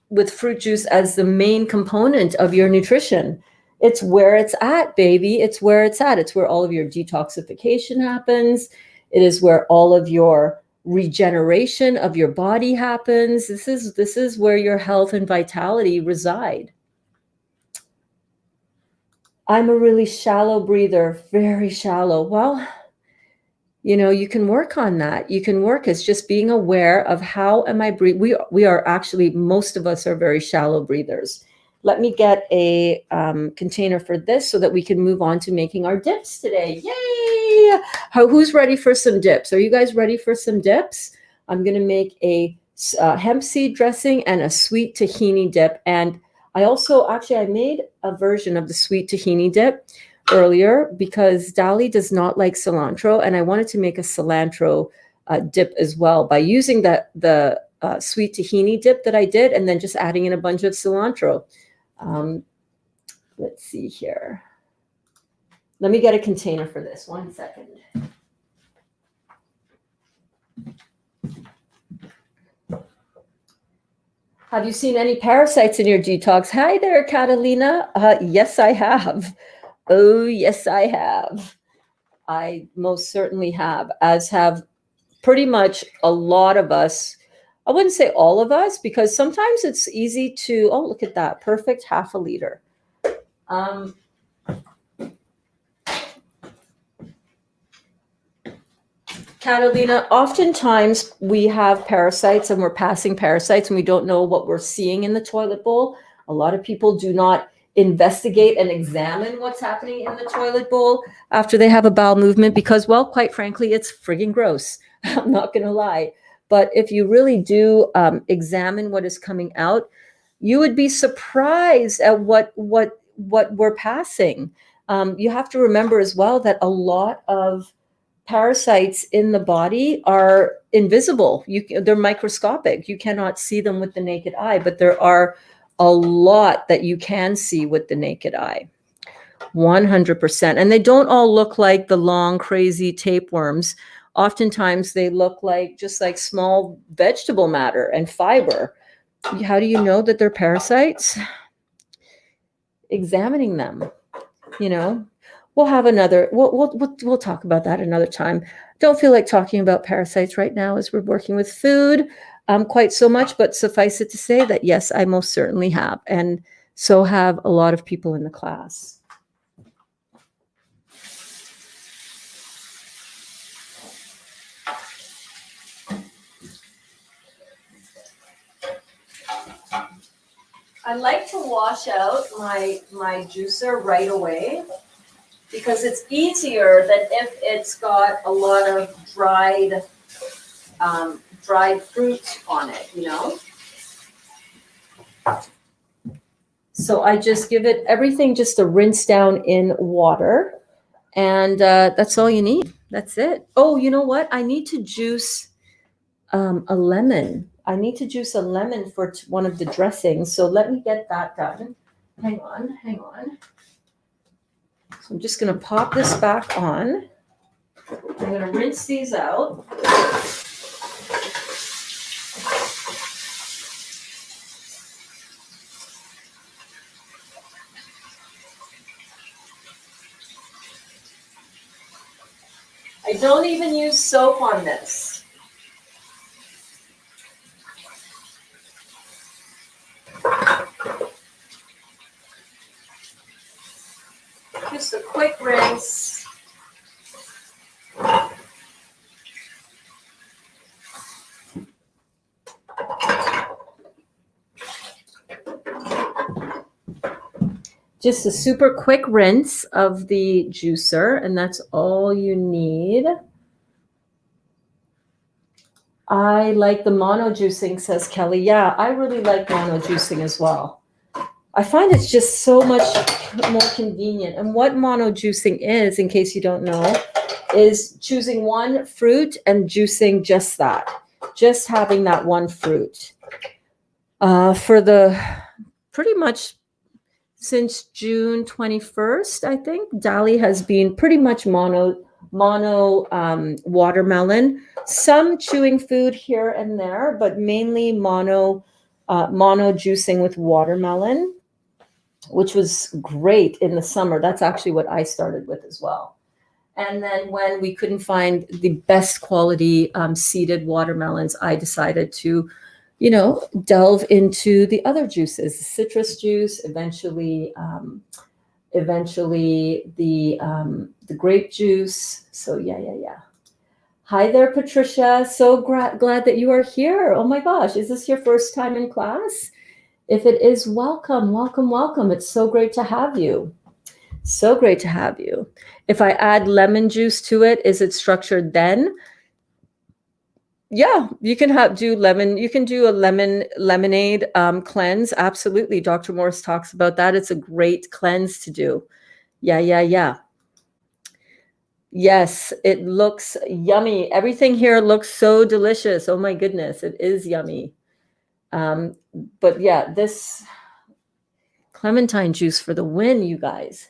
with fruit juice as the main component of your nutrition. It's where it's at, baby. It's where it's at. It's where all of your detoxification happens. It is where all of your regeneration of your body happens. This is where your health and vitality reside. I'm a really shallow breather, very shallow. Well, you can work on that. You can work as just being aware of how am I breathing. We are actually, most of us are very shallow breathers. Let me get a container for this so that we can move on to making our dips today. Yay! Who's ready for some dips? Are you guys ready for some dips? I'm going to make a hemp seed dressing and a sweet tahini dip. And I made a version of the sweet tahini dip earlier because Dali does not like cilantro, and I wanted to make a cilantro dip as well by using the sweet tahini dip that I did, and then just adding in a bunch of cilantro. Let's see here. Let me get a container for this. 1 second. Have you seen any parasites in your detox? Hi there, Catalina. Yes, I have. Oh, yes, I have. I most certainly have, as have pretty much a lot of us. I wouldn't say all of us, because sometimes it's easy to, oh, look at that, perfect half a liter. Catalina, oftentimes we have parasites and we're passing parasites and we don't know what we're seeing in the toilet bowl. A lot of people do not investigate and examine what's happening in the toilet bowl after they have a bowel movement because, well, quite frankly, it's frigging gross. I'm not going to lie. But if you really do examine what is coming out, you would be surprised at what we're passing. You have to remember as well that a lot of parasites in the body are invisible. They're microscopic. You cannot see them with the naked eye, but there are a lot that you can see with the naked eye. 100%. And they don't all look like the long, crazy tapeworms. Oftentimes they look like just like small vegetable matter and fiber. How do you know that they're parasites? Examining them, We'll have another. We'll talk about that another time. Don't feel like talking about parasites right now as we're working with food quite so much, but suffice it to say that yes, I most certainly have, and so have a lot of people in the class. I like to wash out my juicer right away, because it's easier than if it's got a lot of dried fruit on it, So I just give everything just a rinse down in water, and that's all you need. That's it. Oh, you know what? I need to juice a lemon. I need to juice a lemon for one of the dressings. So let me get that done. Hang on. So I'm just going to pop this back on. I'm going to rinse these out. I don't even use soap on this. Just a quick rinse. Just a super quick rinse of the juicer, and that's all you need. I like the mono juicing, says Kelly. Yeah, I really like mono juicing as well. I find it's just so much more convenient. And what mono juicing is, in case you don't know, is choosing one fruit and juicing just that. Just having that one fruit. For the pretty much since June 21st, I think, Dali has been pretty much mono watermelon. Some chewing food here and there, but mainly mono juicing with watermelon, which was great in the summer. That's actually what I started with as well. And then when we couldn't find the best quality seeded watermelons, I decided to, delve into the other juices, citrus juice, eventually eventually the grape juice. So yeah. Hi there, Patricia. So glad that you are here. Oh my gosh, is this your first time in class? If it is, welcome, welcome, welcome. It's so great to have you. So great to have you. If I add lemon juice to it, is it structured then? Yeah, you can do lemon. You can do a lemonade cleanse. Absolutely. Dr. Morse talks about that. It's a great cleanse to do. Yeah. Yes, it looks yummy. Everything here looks so delicious. Oh my goodness, it is yummy. But yeah, this clementine juice for the win, you guys.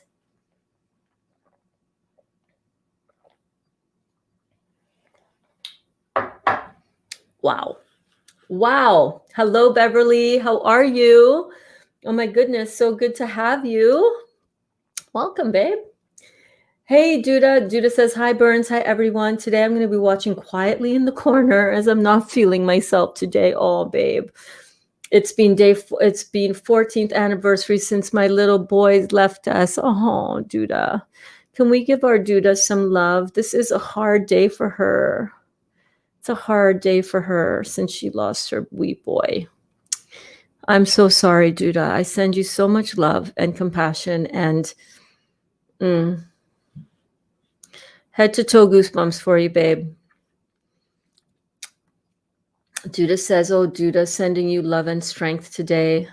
Wow. Hello, Beverly. How are you? Oh my goodness, so good to have you. Welcome, babe. Hey, Duda. Duda says, hi, Burns. Hi, everyone. Today I'm going to be watching quietly in the corner as I'm not feeling myself today. Oh, babe. It's been 14th anniversary since my little boys left us. Oh, Duda. Can we give our Duda some love? This is a hard day for her. It's a hard day for her since she lost her wee boy. I'm so sorry, Duda. I send you so much love and compassion and head to toe goosebumps for you, babe. Duda says, oh, Duda, sending you love and strength today.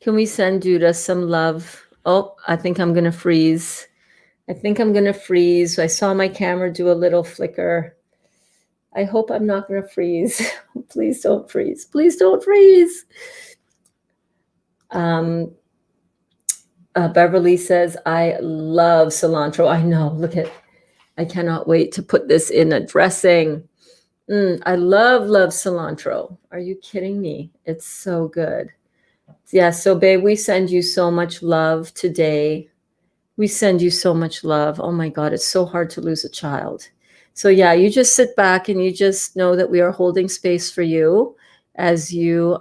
Can we send Duda some love? Oh, I think I'm going to freeze. I saw my camera do a little flicker. I hope I'm not going to freeze. Please don't freeze. Please don't freeze. Beverly says, I love cilantro. I know. Look at, I cannot wait to put this in a dressing. I love cilantro. Are you kidding me? It's so good. Yeah, so babe, we send you so much love today. We send you so much love. Oh my God, it's so hard to lose a child. So yeah, you just sit back and you just know that we are holding space for you as you,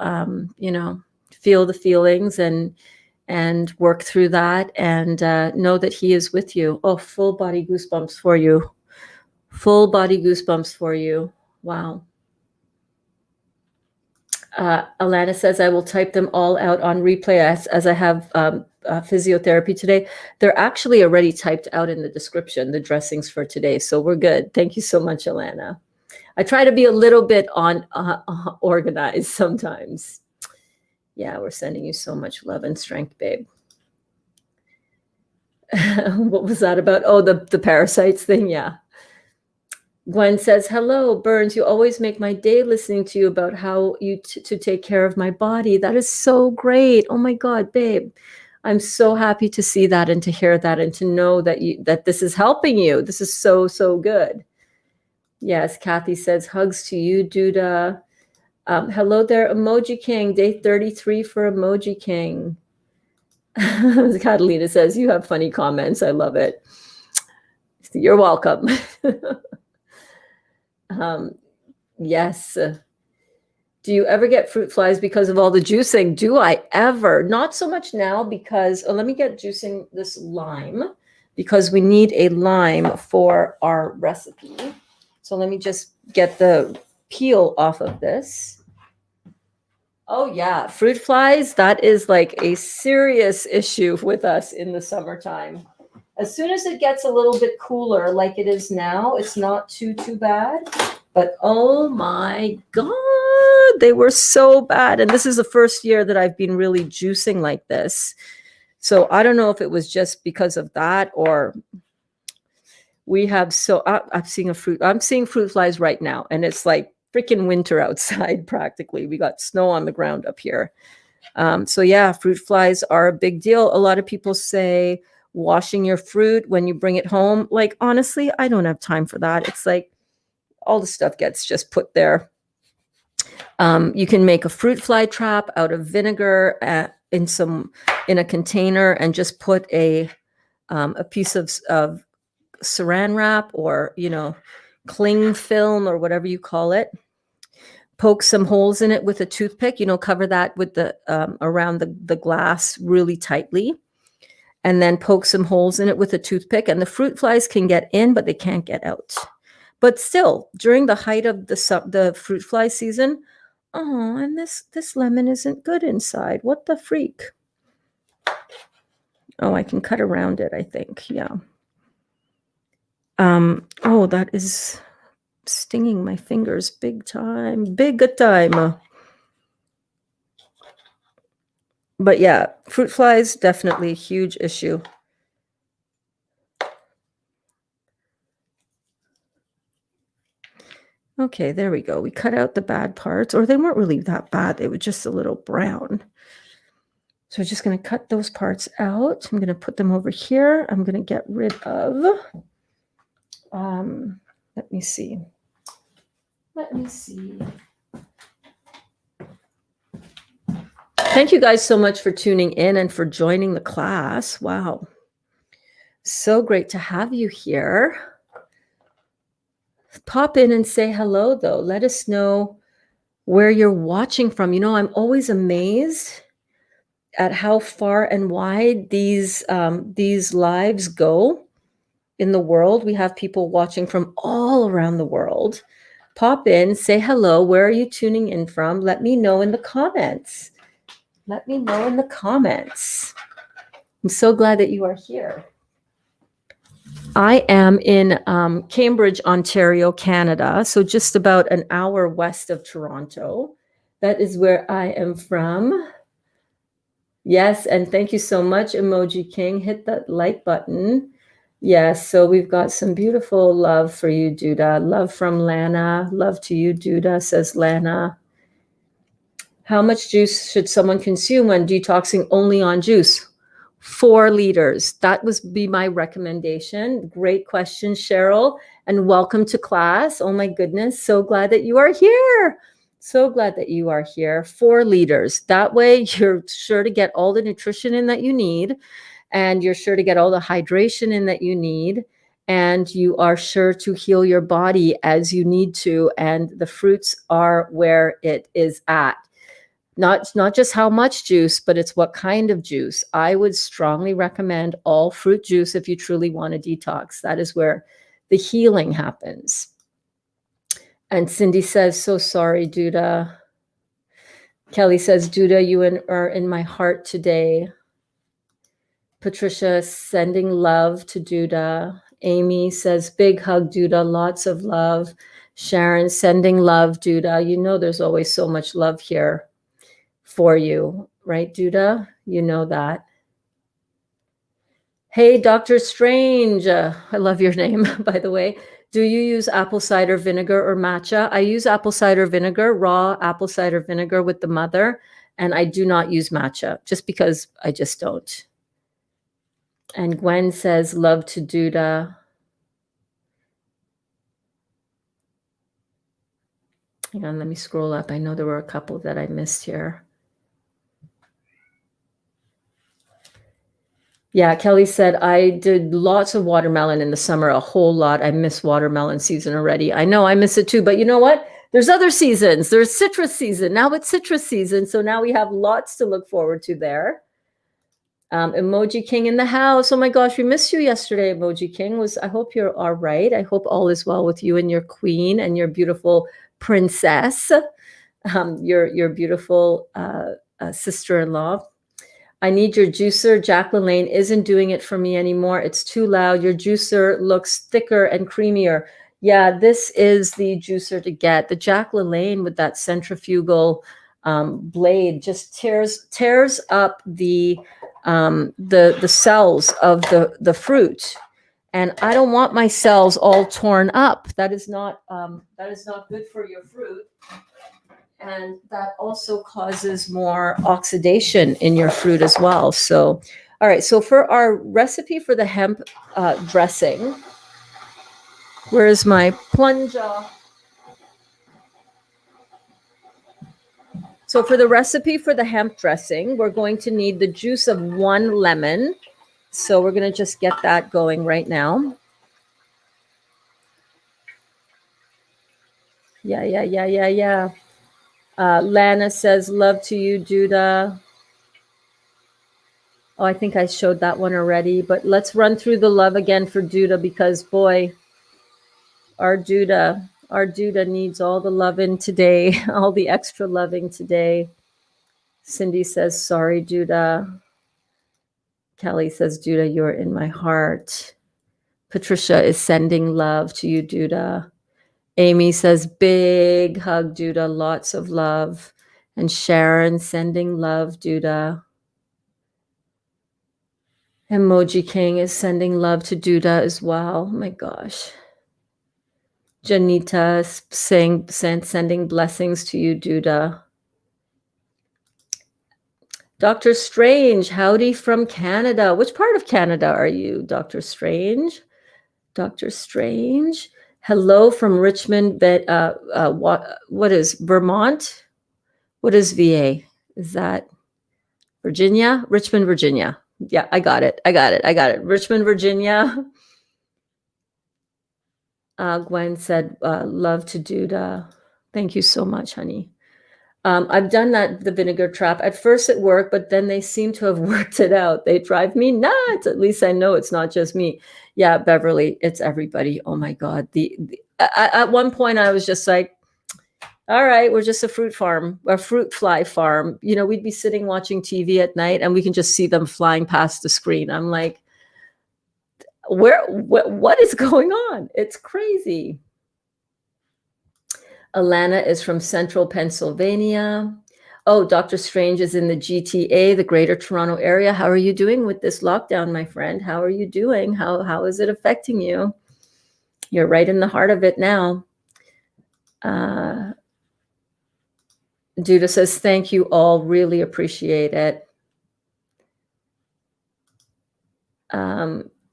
feel the feelings and work through that and know that he is with you. Oh, full body goosebumps for you. Full body goosebumps for you. Wow. Alana says, I will type them all out on replay as I have physiotherapy today. They're actually already typed out in the description, the dressings for today. So we're good. Thank you so much, Alana. I try to be a little bit organized sometimes. Yeah, we're sending you so much love and strength, babe. What was that about? Oh, the parasites thing. Yeah. Gwen says, hello, Burns. You always make my day listening to you about how you to take care of my body. That is so great. Oh my God, babe. I'm so happy to see that and to hear that and to know that this is helping you. This is so, so good. Yes, Kathy says, hugs to you, Duda. Hello there, Emoji King. Day 33 for Emoji King. Catalina says, you have funny comments. I love it. You're welcome. Yes. Do you ever get fruit flies because of all the juicing? Do I ever? Not so much now because, let me get juicing this lime because we need a lime for our recipe. So let me just get the peel off of this. Oh yeah, fruit flies, that is like a serious issue with us in the summertime. As soon as it gets a little bit cooler like it is now, it's not too bad. But oh my God, they were so bad. And this is the first year that I've been really juicing like this. So I don't know if it was just because of that or we have I'm seeing fruit flies right now. And it's like freaking winter outside practically. We got snow on the ground up here. So yeah, fruit flies are a big deal. A lot of people say washing your fruit when you bring it home. Like, honestly, I don't have time for that. It's like all the stuff gets just put there. You can make a fruit fly trap out of vinegar in a container and just put a piece of saran wrap or, cling film or whatever you call it. Poke some holes in it with a toothpick, cover that with the around the glass really tightly, and then poke some holes in it with a toothpick, and the fruit flies can get in, but they can't get out. But still, during the height of the fruit fly season, oh, and this lemon isn't good inside. What the freak? Oh, I can cut around it, I think. Yeah. Oh, that is stinging my fingers big time. Big time. But yeah, fruit flies, definitely a huge issue. Okay, there we go. We cut out the bad parts, or they weren't really that bad. They were just a little brown. So we're just going to cut those parts out. I'm going to put them over here. I'm going to get rid of, let me see. Thank you guys so much for tuning in and for joining the class. Wow. So great to have you here. Pop in and say hello, though. Let us know where you're watching from. I'm always amazed at how far and wide these lives go in the world. We have people watching from all around the world. Pop in, say hello. Where are you tuning in from? Let me know in the comments. I'm so glad that you are here. I am in Cambridge, Ontario, Canada, so just about an hour west of Toronto. That is where I am from. Yes, and thank you so much, Emoji King. Hit that like button. Yes, so we've got some beautiful love for you, Duda. Love from Lana. Love to you, Duda, says Lana. How much juice should someone consume when detoxing only on juice? 4 liters. That would be my recommendation. Great question, Cheryl. And welcome to class. Oh my goodness. So glad that you are here. 4 liters. That way you're sure to get all the nutrition in that you need. And you're sure to get all the hydration in that you need. And you are sure to heal your body as you need to. And the fruits are where it is at. Not just how much juice, but it's what kind of juice. I would strongly recommend all fruit juice if you truly want to detox. That is where the healing happens. And Cindy says, so sorry, Duda. Kelly says, Duda, you are in my heart today. Patricia, sending love to Duda. Amy says, big hug, Duda, lots of love. Sharon, sending love, Duda. There's always so much love here for you, right, Duda? You know that. Hey, Dr. Strange. I love your name, by the way. Do you use apple cider vinegar or matcha? I use apple cider vinegar, raw apple cider vinegar with the mother, and I do not use matcha just because I just don't. And Gwen says, love to Duda. Hang on, let me scroll up. I know there were a couple that I missed here. Yeah, Kelly said, I did lots of watermelon in the summer, a whole lot. I miss watermelon season already. I know, I miss it too. But you know what? There's other seasons. There's citrus season. Now it's citrus season. So now we have lots to look forward to there. Emoji King in the house. Oh my gosh, we missed you yesterday, Emoji King. I hope you're all right. I hope all is well with you and your queen and your beautiful princess, your beautiful sister-in-law. I need your juicer. Jacqueline Lane isn't doing it for me anymore. It's too loud. Your juicer looks thicker and creamier. Yeah, this is the juicer to get. The Jacqueline Lane with that centrifugal blade just tears up the cells of the fruit. And I don't want my cells all torn up. That is not good for your fruit. And that also causes more oxidation in your fruit as well. So, all right. So for our recipe for the hemp dressing, where is my plunger? So for the recipe for the hemp dressing, we're going to need the juice of 1 lemon. So we're going to just get that going right now. Yeah. Lana says, love to you, Judah. Oh, I think I showed that one already, but let's run through the love again for Judah because, boy, our Judah needs all the loving today, all the extra loving today. Cindy says, sorry, Judah. Kelly says, Judah, you're in my heart. Patricia is sending love to you, Judah. Amy says, big hug, Judah, lots of love. And Sharon sending love, Judah. Emoji King is sending love to Judah as well. Oh my gosh. Janita sending blessings to you, Judah. Dr. Strange, howdy from Canada. Which part of Canada are you, Dr. Strange? Dr. Strange. Hello from Richmond. What is Vermont? What is VA? Is that Virginia? Richmond, Virginia. Yeah, I got it. Richmond, Virginia. Gwen said, love to Judah. Thank you so much, honey. I've done the vinegar trap. At first it worked, but then they seem to have worked it out. They drive me nuts. At least I know it's not just me. Yeah, Beverly, it's everybody. Oh my God. At one point I was just like, all right, we're just a fruit fly farm. You know, we'd be sitting watching TV at night and we can just see them flying past the screen. I'm like, what is going on? It's crazy. Alana is from central Pennsylvania. Oh, Dr. Strange is in the GTA, the Greater Toronto Area. How are you doing with this lockdown, my friend? How are you doing? How is it affecting you? You're right in the heart of it now. Judah says, thank you all. Really appreciate it.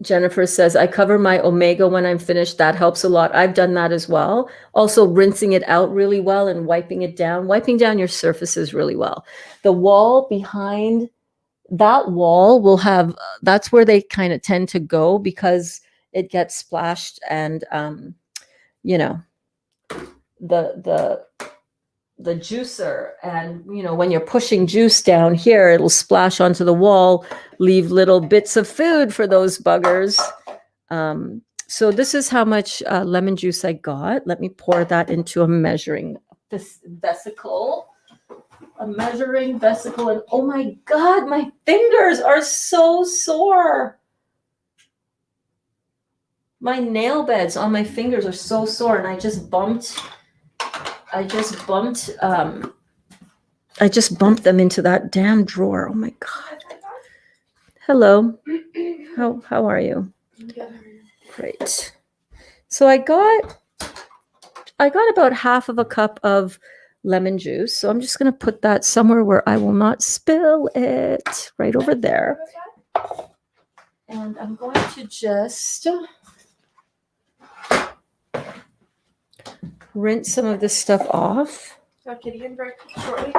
Jennifer says, I cover my omega when I'm finished. That helps a lot. I've done that as well. Also rinsing it out really well and wiping down your surfaces really well. The wall behind that wall will have, that's where they kind of tend to go because it gets splashed and, you know, the juicer, and you know, when you're pushing juice down here, it'll splash onto the wall, leave little bits of food for those buggers. So this is how much lemon juice I got. Let me pour that into a measuring vesicle. And oh my God, my fingers are so sore. My nail beds on my fingers are so sore, and I just bumped them into that damn drawer. Oh my God. Hello. How are you? Great. So I got about half of a cup of lemon juice. So I'm just going to put that somewhere where I will not spill it, right over there. And I'm going to just rinse some of this stuff off. Kitty in very shortly.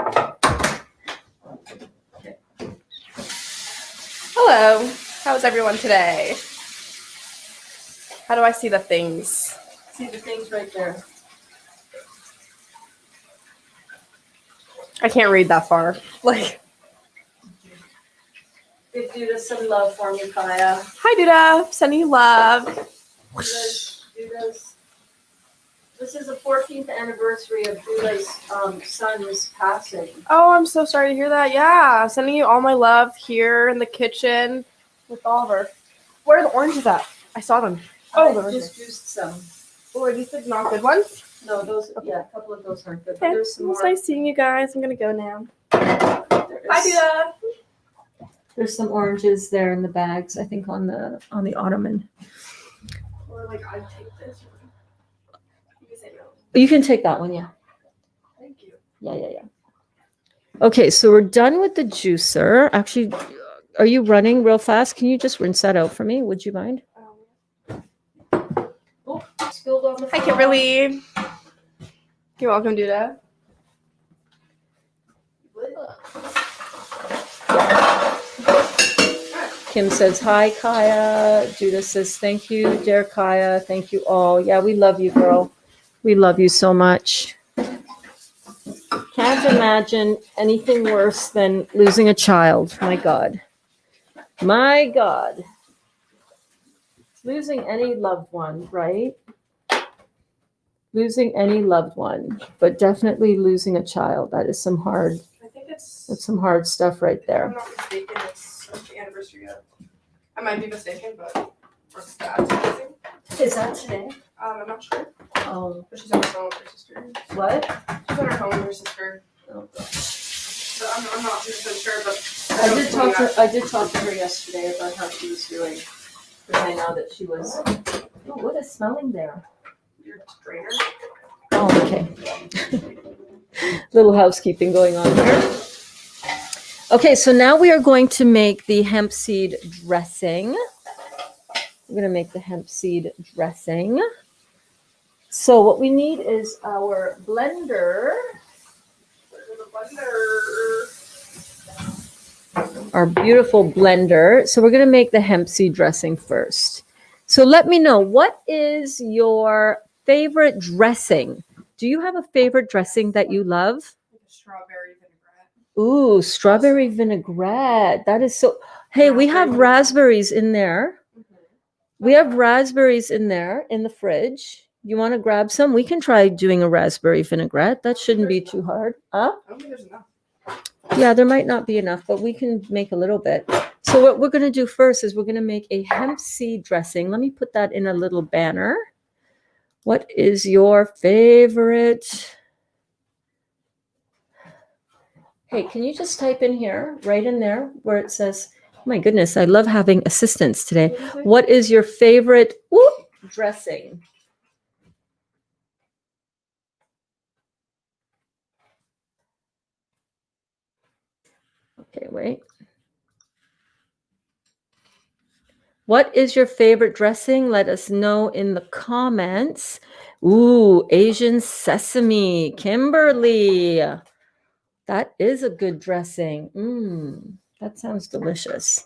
Okay. Hello. How's everyone today? How do I see the things? See the things right there. I can't read that far. Like, Give Judah some love for me, Kaya. hi, Duda. Sending you love. This is the 14th anniversary of Judah's son's passing. Oh, I'm so sorry to hear that. Yeah, sending you all my love here in the kitchen with Oliver. Where are the oranges at? I saw them. Oh, I just juiced some. Oh, are these the not good ones? No, those. Yeah, a couple of those aren't good. Okay. There's some It's more. nice seeing you guys. I'm gonna go now. Bye, Duda. There's some oranges there in the bags. I think on the ottoman. Or like I take this. You can say no. You can take that one, yeah. Thank you. Yeah. Okay, so we're done with the juicer. Actually, are you running real fast? Can you just rinse that out for me? Would you mind? Oh, spilled on the Hi, floor. Kimberly. You're welcome, Duda. Kim says, hi, Kaya. Judah says, thank you, dear Kaya. Thank you all. Yeah, we love you, girl. We love you so much. Can't imagine anything worse than losing a child. My God. My God. Losing any loved one, right? Losing any loved one, but definitely losing a child. That is some hard, I think that's it's, some hard stuff right if I'm there. not mistaken, it's the anniversary of. I might be mistaken, but or dad's amazing. Is that today? I'm not sure. Oh, But she's on her phone with her sister. what? She's on her phone with her sister. Oh, So I'm not 100% sure, but I did talk to her yesterday about how she was doing. Because I know that she was. Oh, what is smelling there? your strainer. Oh, okay. Little housekeeping going on here. Okay, so now we are going to make the hemp seed dressing. We're going to make the hemp seed dressing. So what we need is our blender. Our beautiful blender. So we're going to make the hemp seed dressing first. So let me know, what is your favorite dressing? Do you have a favorite dressing that you love? Strawberry vinaigrette. Ooh, strawberry vinaigrette. That is so. Hey, we have raspberries in there. We have raspberries in there in the fridge. You want to grab some? We can try doing a raspberry vinaigrette. That shouldn't be too hard. Huh? I don't think there's enough. Yeah, there might not be enough, but we can make a little bit. So what we're going to do first is we're going to make a hemp seed dressing. Let me put that in a little banner. What is your favorite? Hey, can you just type in here, right in there, where it says, oh my goodness, I love having assistants today. What is your favorite dressing? Okay, wait. What is your favorite dressing? Let us know in the comments. Ooh, Asian sesame, Kimberly. That is a good dressing. That sounds delicious.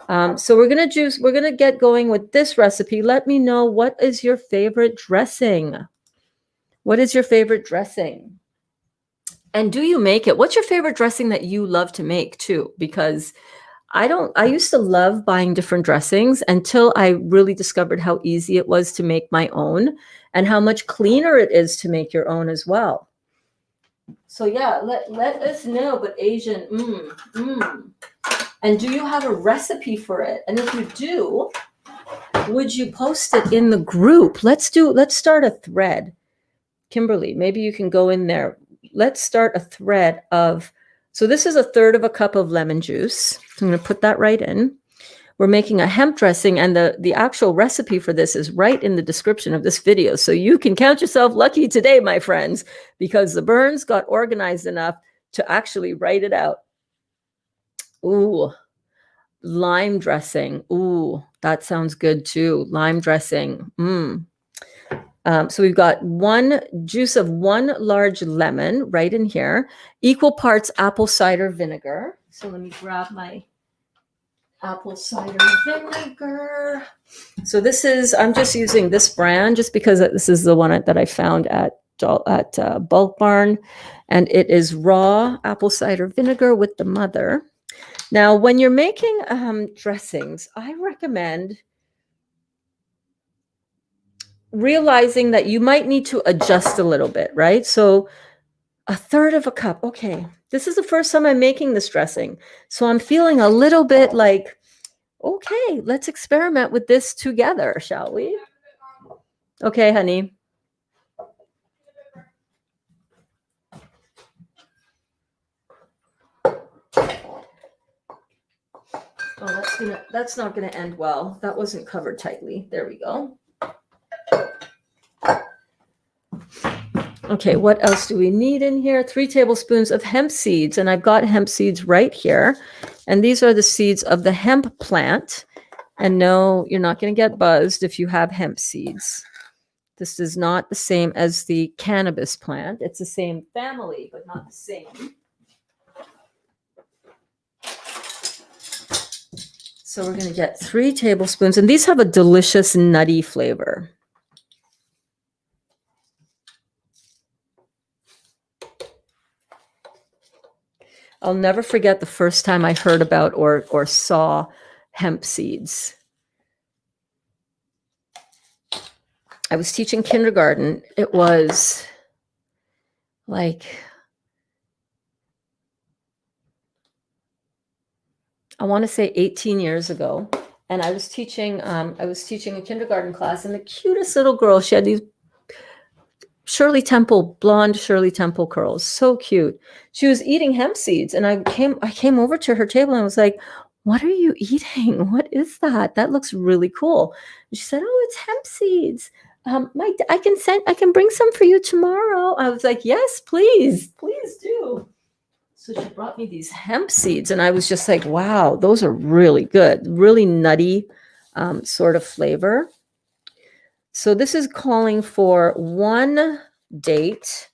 So we're gonna get going with this recipe. Let me know, what is your favorite dressing? What is your favorite dressing? And do you make it? What's your favorite dressing that you love to make too? Because I used to love buying different dressings until I really discovered how easy it was to make my own and how much cleaner it is to make your own as well. So yeah, let us know, but Asian, And do you have a recipe for it? And if you do, would you post it in the group? Let's start a thread. Kimberly, maybe you can go in there. Let's start a thread of, so this is 1/3 cup of lemon juice. So I'm going to put that right in. We're making a hemp dressing, and the actual recipe for this is right in the description of this video. So you can count yourself lucky today, my friends, because the Burns got organized enough to actually write it out. Ooh, lime dressing. Ooh, that sounds good too. Lime dressing. So we've got juice of 1 large lemon right in here, equal parts apple cider vinegar. So let me grab my apple cider vinegar. So I'm just using this brand just because this is the one that I found at Bulk Barn, and it is raw apple cider vinegar with the mother. Now, when you're making dressings, I recommend realizing that you might need to adjust a little bit, right? So 1/3 cup. Okay, this is the first time I'm making this dressing. So I'm feeling a little bit like, okay, let's experiment with this together, shall we? Okay, honey. Oh, that's not gonna end well. That wasn't covered tightly. There we go. Okay, what else do we need in here? 3 tablespoons of hemp seeds, and I've got hemp seeds right here. And these are the seeds of the hemp plant. And no, you're not going to get buzzed if you have hemp seeds. This is not the same as the cannabis plant. It's the same family, but not the same. So we're going to get 3 tablespoons, and these have a delicious nutty flavor. I'll never forget the first time I heard about or saw hemp seeds. I was teaching kindergarten. It was like, I want to say 18 years ago. And I was teaching a kindergarten class, and the cutest little girl, she had these blonde Shirley Temple curls. So cute. She was eating hemp seeds, and I came over to her table and I was like, "What are you eating? What is that? That looks really cool." And she said, "Oh, it's hemp seeds. I can bring some for you tomorrow." I was like, "Yes, please do." So she brought me these hemp seeds, and I was just like, "Wow, those are really good, really nutty sort of flavor." So this is calling for 1 date.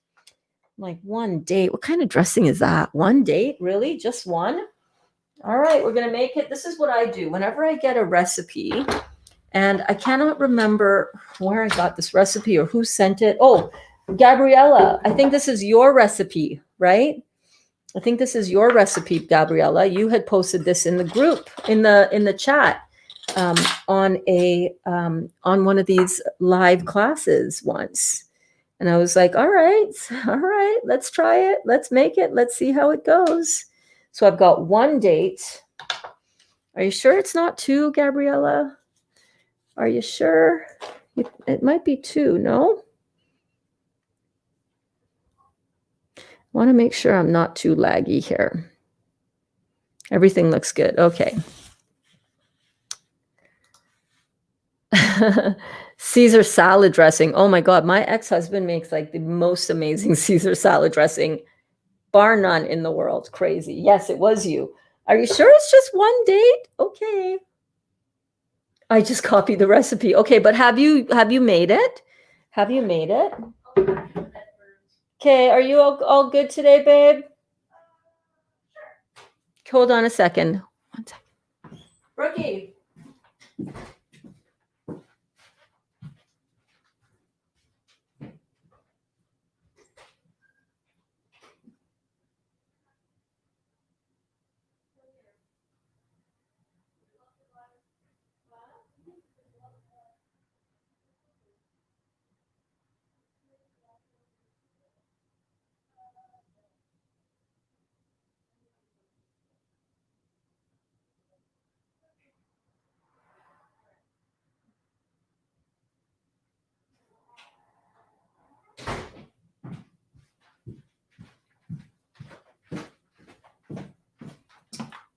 Like 1 date. What kind of dressing is that? 1 date? Really? Just one? All right, we're going to make it. This is what I do. Whenever I get a recipe, and I cannot remember where I got this recipe or who sent it. Oh, Gabriella, I think this is your recipe, right? I think this is your recipe, Gabriella. You had posted this in the group, in the chat, on one of these live classes once. And I was like, all right, let's try it. Let's make it. Let's see how it goes. So I've got 1 date. Are you sure it's not 2, Gabriella? Are you sure? It might be 2, no? I want to make sure I'm not too laggy here. Everything looks good. Okay. Caesar salad dressing. Oh my God. My ex-husband makes like the most amazing Caesar salad dressing, bar none in the world. Crazy. Yes, it was you. Are you sure it's just 1 date? Okay. I just copied the recipe. Okay, but have you made it? Have you made it? Okay, are you all good today, babe? Hold on a second. 1 second. Brookie.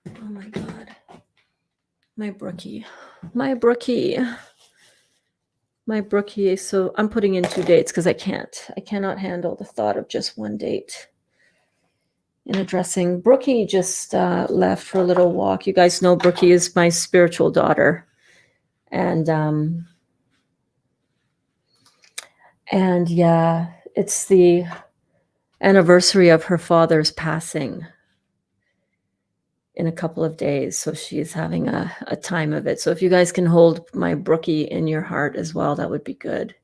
Oh my God. My Brookie. So I'm putting in 2 dates because I cannot handle the thought of just 1 date in a dressing. Brookie just left for a little walk. You guys know Brookie is my spiritual daughter. And yeah, it's the anniversary of her father's passing in a couple of days. So she's having a time of it. So if you guys can hold my Brookie in your heart as well, that would be good.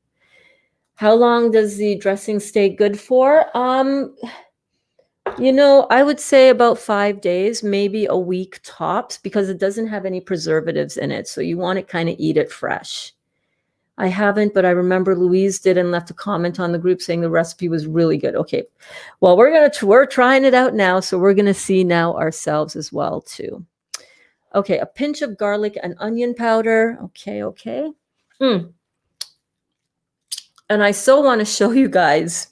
How long does the dressing stay good for? I would say about 5 days, maybe a week tops, because it doesn't have any preservatives in it. So you want to kind of eat it fresh. I haven't, but I remember Louise did and left a comment on the group saying the recipe was really good. Okay. Well, we're trying it out now. So we're going to see now ourselves as well too. Okay. A pinch of garlic and onion powder. Okay. And I so want to show you guys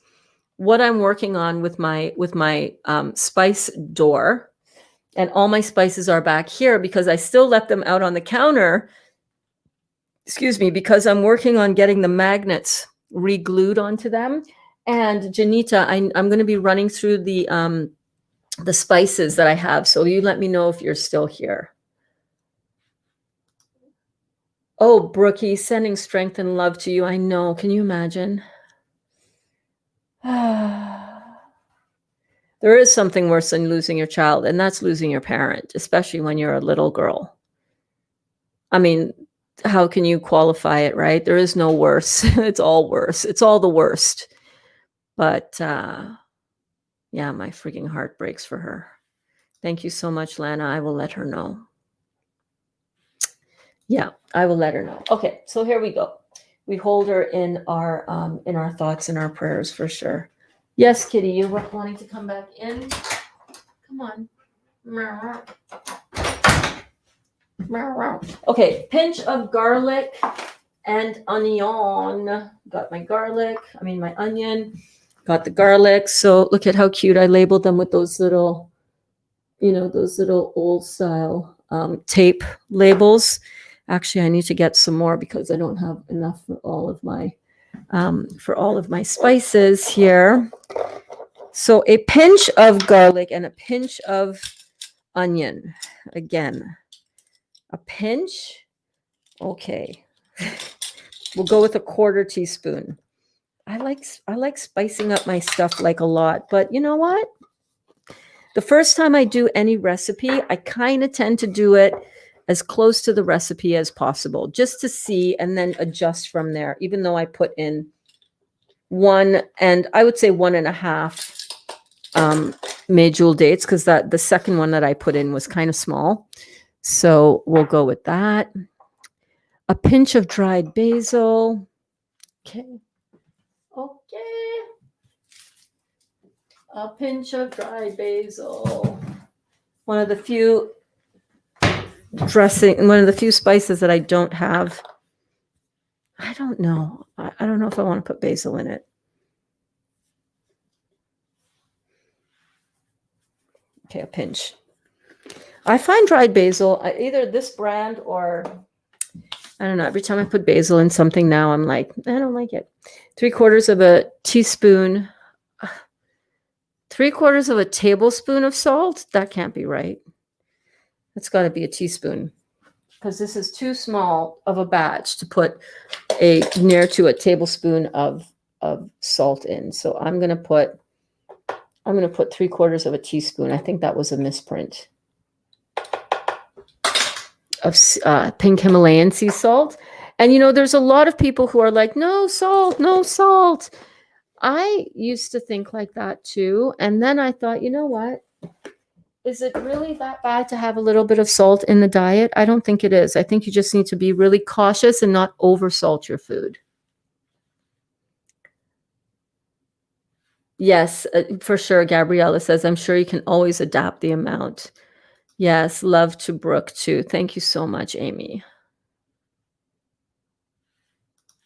what I'm working on with my spice door. And all my spices are back here because I still left them out on the counter. Excuse me, because I'm working on getting the magnets re-glued onto them. And Janita, I'm going to be running through the spices that I have. So you let me know if you're still here. Oh, Brookie, sending strength and love to you. I know. Can you imagine? There is something worse than losing your child, and that's losing your parent, especially when you're a little girl. I mean, how can you qualify it, right? There is no worse. It's all worse. It's all the worst. But yeah, my freaking heart breaks for her. Thank you so much, Lana. I will let her know. Yeah, I will let her know. Okay, so here we go. We hold her in our thoughts and our prayers for sure. Yes, Kitty, you were wanting to come back in. Come on. Okay, pinch of garlic and onion. Got my garlic. My onion. Got the garlic. So look at how cute I labeled them with those little, those little old style tape labels. Actually, I need to get some more because I don't have enough for all of my spices here. So a pinch of garlic and a pinch of onion. Again, a pinch. Okay. We'll go with a 1/4 teaspoon. I like spicing up my stuff like a lot, but you know what? The first time I do any recipe, I kind of tend to do it as close to the recipe as possible, just to see and then adjust from there, even though I put in 1 and I would say 1.5 Medjool dates, because the second one that I put in was kind of small. So we'll go with that. A pinch of dried basil. Okay. A pinch of dried basil. One of the few spices that I don't have. I don't know. I don't know if I want to put basil in it. Okay, a pinch. I find dried basil, either this brand or, I don't know, every time I put basil in something now, I'm like, I don't like it. 3/4 teaspoon. 3/4 tablespoon of salt. That can't be right. That's got to be a teaspoon, because this is too small of a batch to put near to a tablespoon of salt in. So I'm gonna put 3/4 teaspoon. I think that was a misprint of pink Himalayan sea salt. And there's a lot of people who are like, no salt, no salt. I used to think like that too. And then I thought, you know what? Is it really that bad to have a little bit of salt in the diet? I don't think it is. I think you just need to be really cautious and not oversalt your food. Yes, for sure. Gabriella says, I'm sure you can always adapt the amount. Yes, love to Brooke too. Thank you so much, Amy.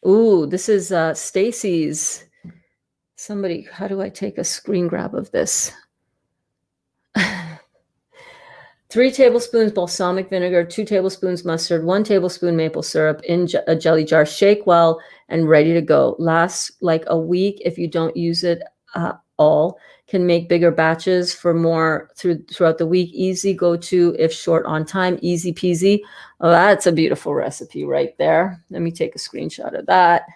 Ooh, this is Stacy's. Somebody, how do I take a screen grab of this? 3 tablespoons balsamic vinegar, 2 tablespoons mustard, 1 tablespoon maple syrup in a jelly jar. Shake well and ready to go. Lasts like a week if you don't use it all. Can make bigger batches for more throughout the week. Easy go-to if short on time. Easy peasy. Oh, that's a beautiful recipe right there. Let me take a screenshot of that.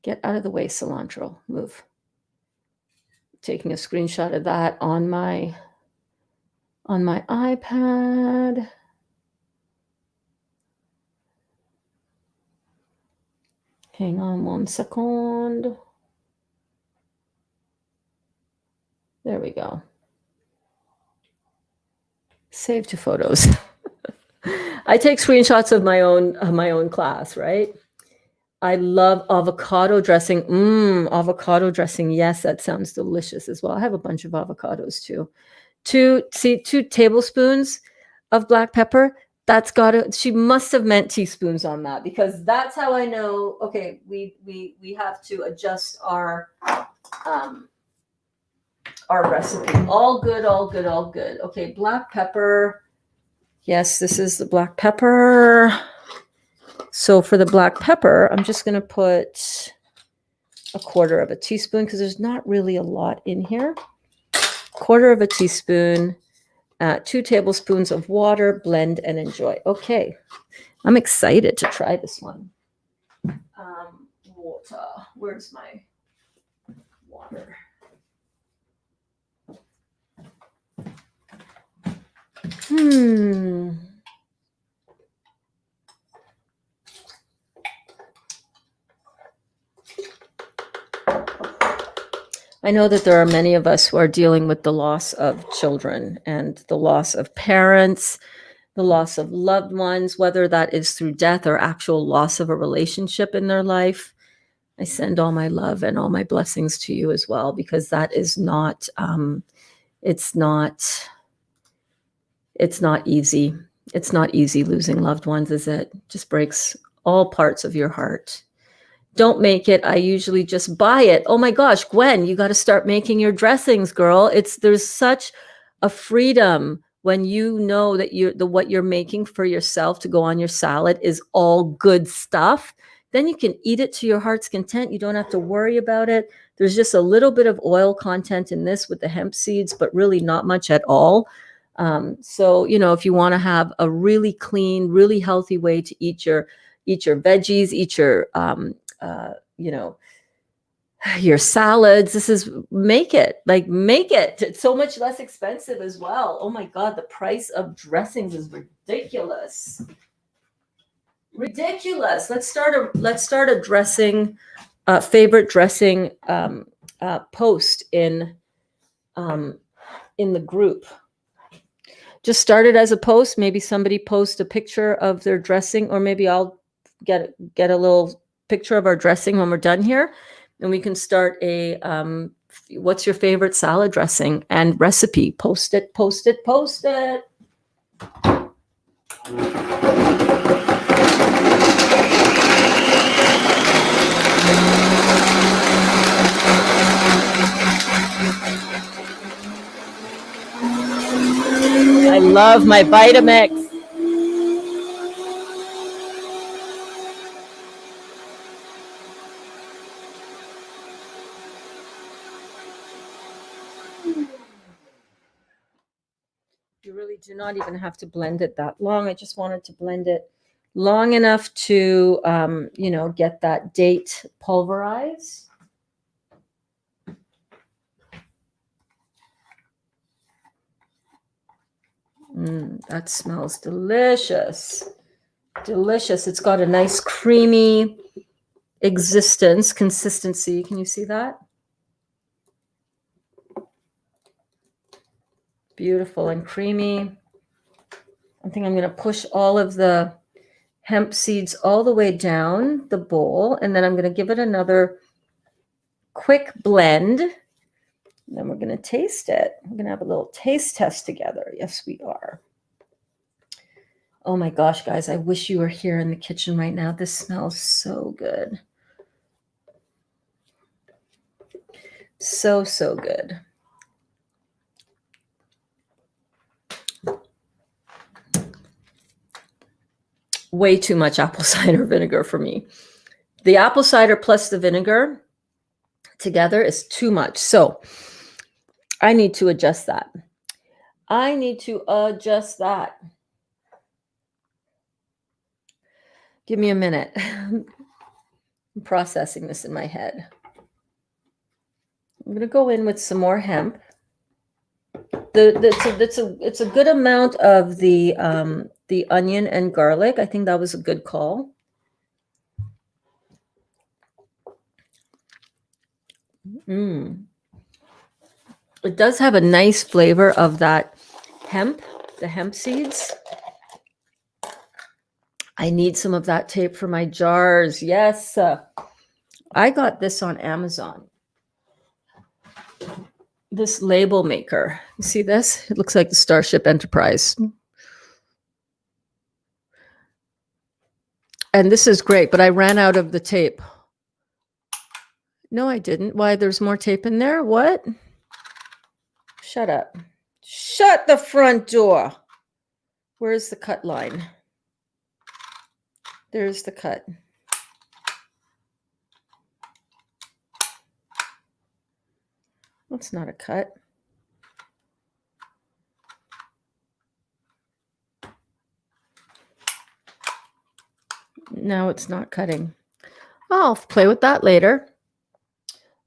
Get out of the way, cilantro. Move. Taking a screenshot of that on my iPad. Hang on 1 second. There we go. Save to photos. I take screenshots of my own class, right? I love avocado dressing. Avocado dressing. Yes, that sounds delicious as well. I have a bunch of avocados too. 2 tablespoons of black pepper. She must have meant teaspoons on that, because that's how I know, okay, we have to adjust our recipe. All good. Okay, black pepper. Yes, this is the black pepper. So for the black pepper, I'm just going to put a 1/4 teaspoon, because there's not really a lot in here. 1/4 teaspoon, 2 tablespoons of water, blend and enjoy. Okay, I'm excited to try this one. Water. Where's my water? I I know that there are many of us who are dealing with the loss of children and the loss of parents, the loss of loved ones, whether that is through death or actual loss of a relationship in their life. I send all my love and all my blessings to you as well, because that is not, it's not easy. It's not easy losing loved ones, is it? Just breaks all parts of your heart. Don't make it. I usually just buy it. Oh my gosh, Gwen, you got to start making your dressings, girl. There's such a freedom when you know that what you're making for yourself to go on your salad is all good stuff. Then you can eat it to your heart's content. You don't have to worry about it. There's just a little bit of oil content in this with the hemp seeds, but really not much at all. So, if you want to have a really clean, really healthy way to eat your veggies, eat your, your salads, make it. It's so much less expensive as well. Oh my God, the price of dressings is ridiculous. Ridiculous. Let's start a dressing, favorite dressing post in the group. Just start it as a post. Maybe somebody post a picture of their dressing, or maybe I'll get a little picture of our dressing when we're done here, and we can start a what's your favorite salad dressing and recipe. Post it. I love my Vitamix. You really do not even have to blend it that long. I just wanted to blend it long enough to, get that date pulverized. That smells delicious. Delicious. It's got a nice creamy consistency. Can you see that? Beautiful and creamy. I think I'm going to push all of the hemp seeds all the way down the bowl, and then I'm going to give it another quick blend. And then we're going to taste it. We're going to have a little taste test together. Yes, we are. Oh my gosh, guys, I wish you were here in the kitchen right now. This smells so good. So, so good. Way too much apple cider vinegar for me. The apple cider plus the vinegar together is too much. So I need to adjust that. Give me a minute. I'm processing this in my head. I'm going to go in with some more hemp. It's a good amount of the onion and garlic. I think that was a good call. It does have a nice flavor of that hemp, the hemp seeds. I need some of that tape for my jars. Yes. I got this on Amazon. This label maker. You see this? It looks like the Starship Enterprise. And this is great, but I ran out of the tape. No, I didn't. Why? There's more tape in there? What? Shut up. Shut the front door. Where's the cut line? There's the cut. That's not a cut. No, it's not cutting. I'll play with that later.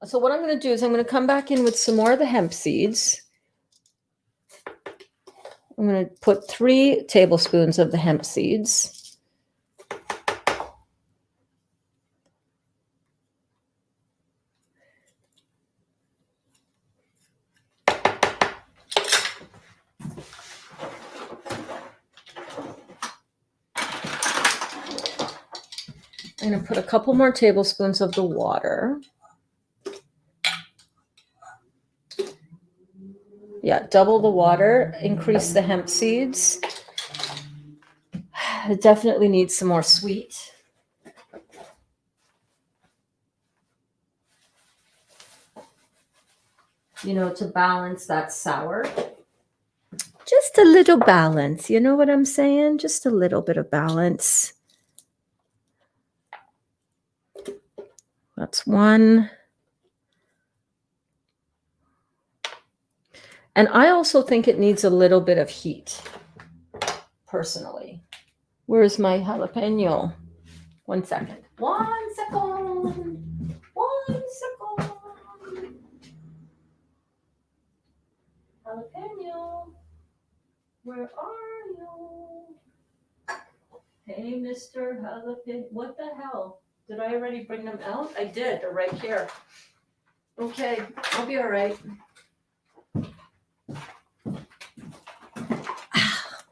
So what I'm going to do is I'm going to come back in with some more of the hemp seeds. I'm going to put 3 tablespoons of the hemp seeds. I'm going to put a couple more tablespoons of the water. Yeah, double the water, increase the hemp seeds. It definitely needs some more sweet. You know, to balance that sour. Just a little balance. You know what I'm saying? Just a little bit of balance. That's one. And I also think it needs a little bit of heat, personally. Where's my jalapeno? 1 second. 1 second. 1 second. Jalapeno. Where are you? Hey, Mr. Jalapeno. What the hell? Did I already bring them out? I did. They're right here. Okay, I'll be all right.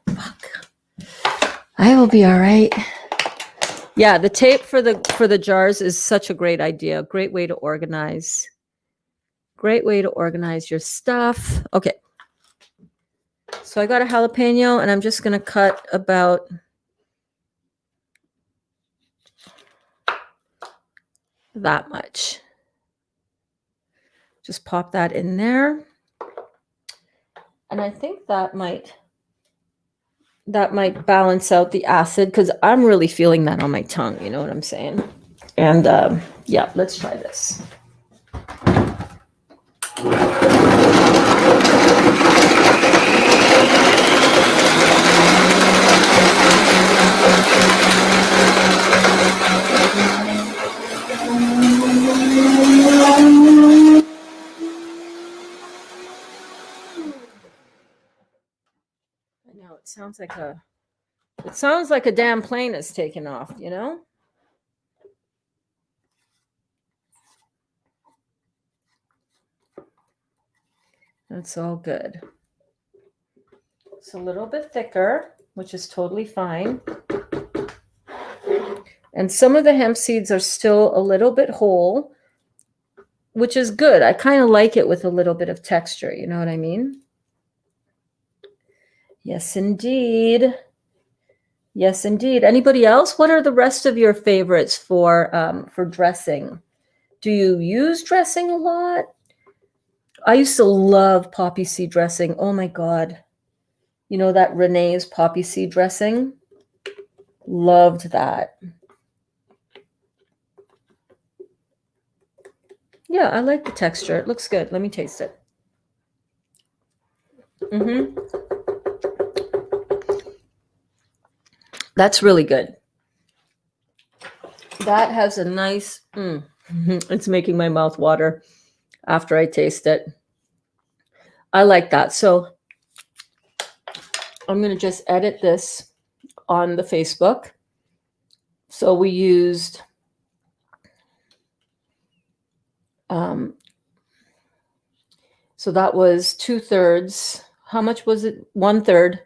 Fuck. I will be all right. Yeah, the tape for the jars is such a great idea. Great way to organize. Great way to organize your stuff. Okay. So I got a jalapeno and I'm just going to cut about that much. Just pop that in there. And I think that might balance out the acid because I'm really feeling that on my tongue. You know what I'm saying? And yeah, let's try this. I know it sounds like a damn plane is taking off, you know? That's all good. It's a little bit thicker, which is totally fine. And some of the hemp seeds are still a little bit whole, which is good. I kind of like it with a little bit of texture. You know what I mean? Yes, indeed. Yes, indeed. Anybody else? What are the rest of your favorites for dressing? Do you use dressing a lot? I used to love poppy seed dressing. Oh my God. You know that Renee's poppy seed dressing? Loved that. Yeah, I like the texture. It looks good. Let me taste it. That's really good. That has a nice, it's making my mouth water after I taste it. I like that. So I'm going to just edit this on the Facebook. So we used so that was 2/3. How much was it? 1/3.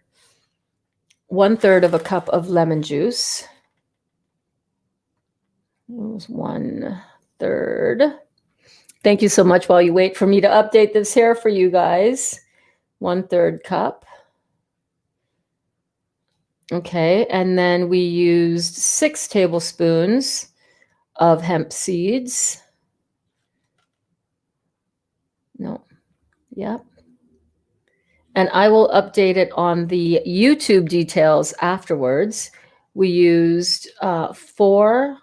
1/3 of a cup of lemon juice. It was 1/3. Thank you so much while you wait for me to update this here for you guys. 1/3 cup. Okay, and then we used 6 tablespoons of hemp seeds. No, yep. And I will update it on the YouTube details afterwards. We used 4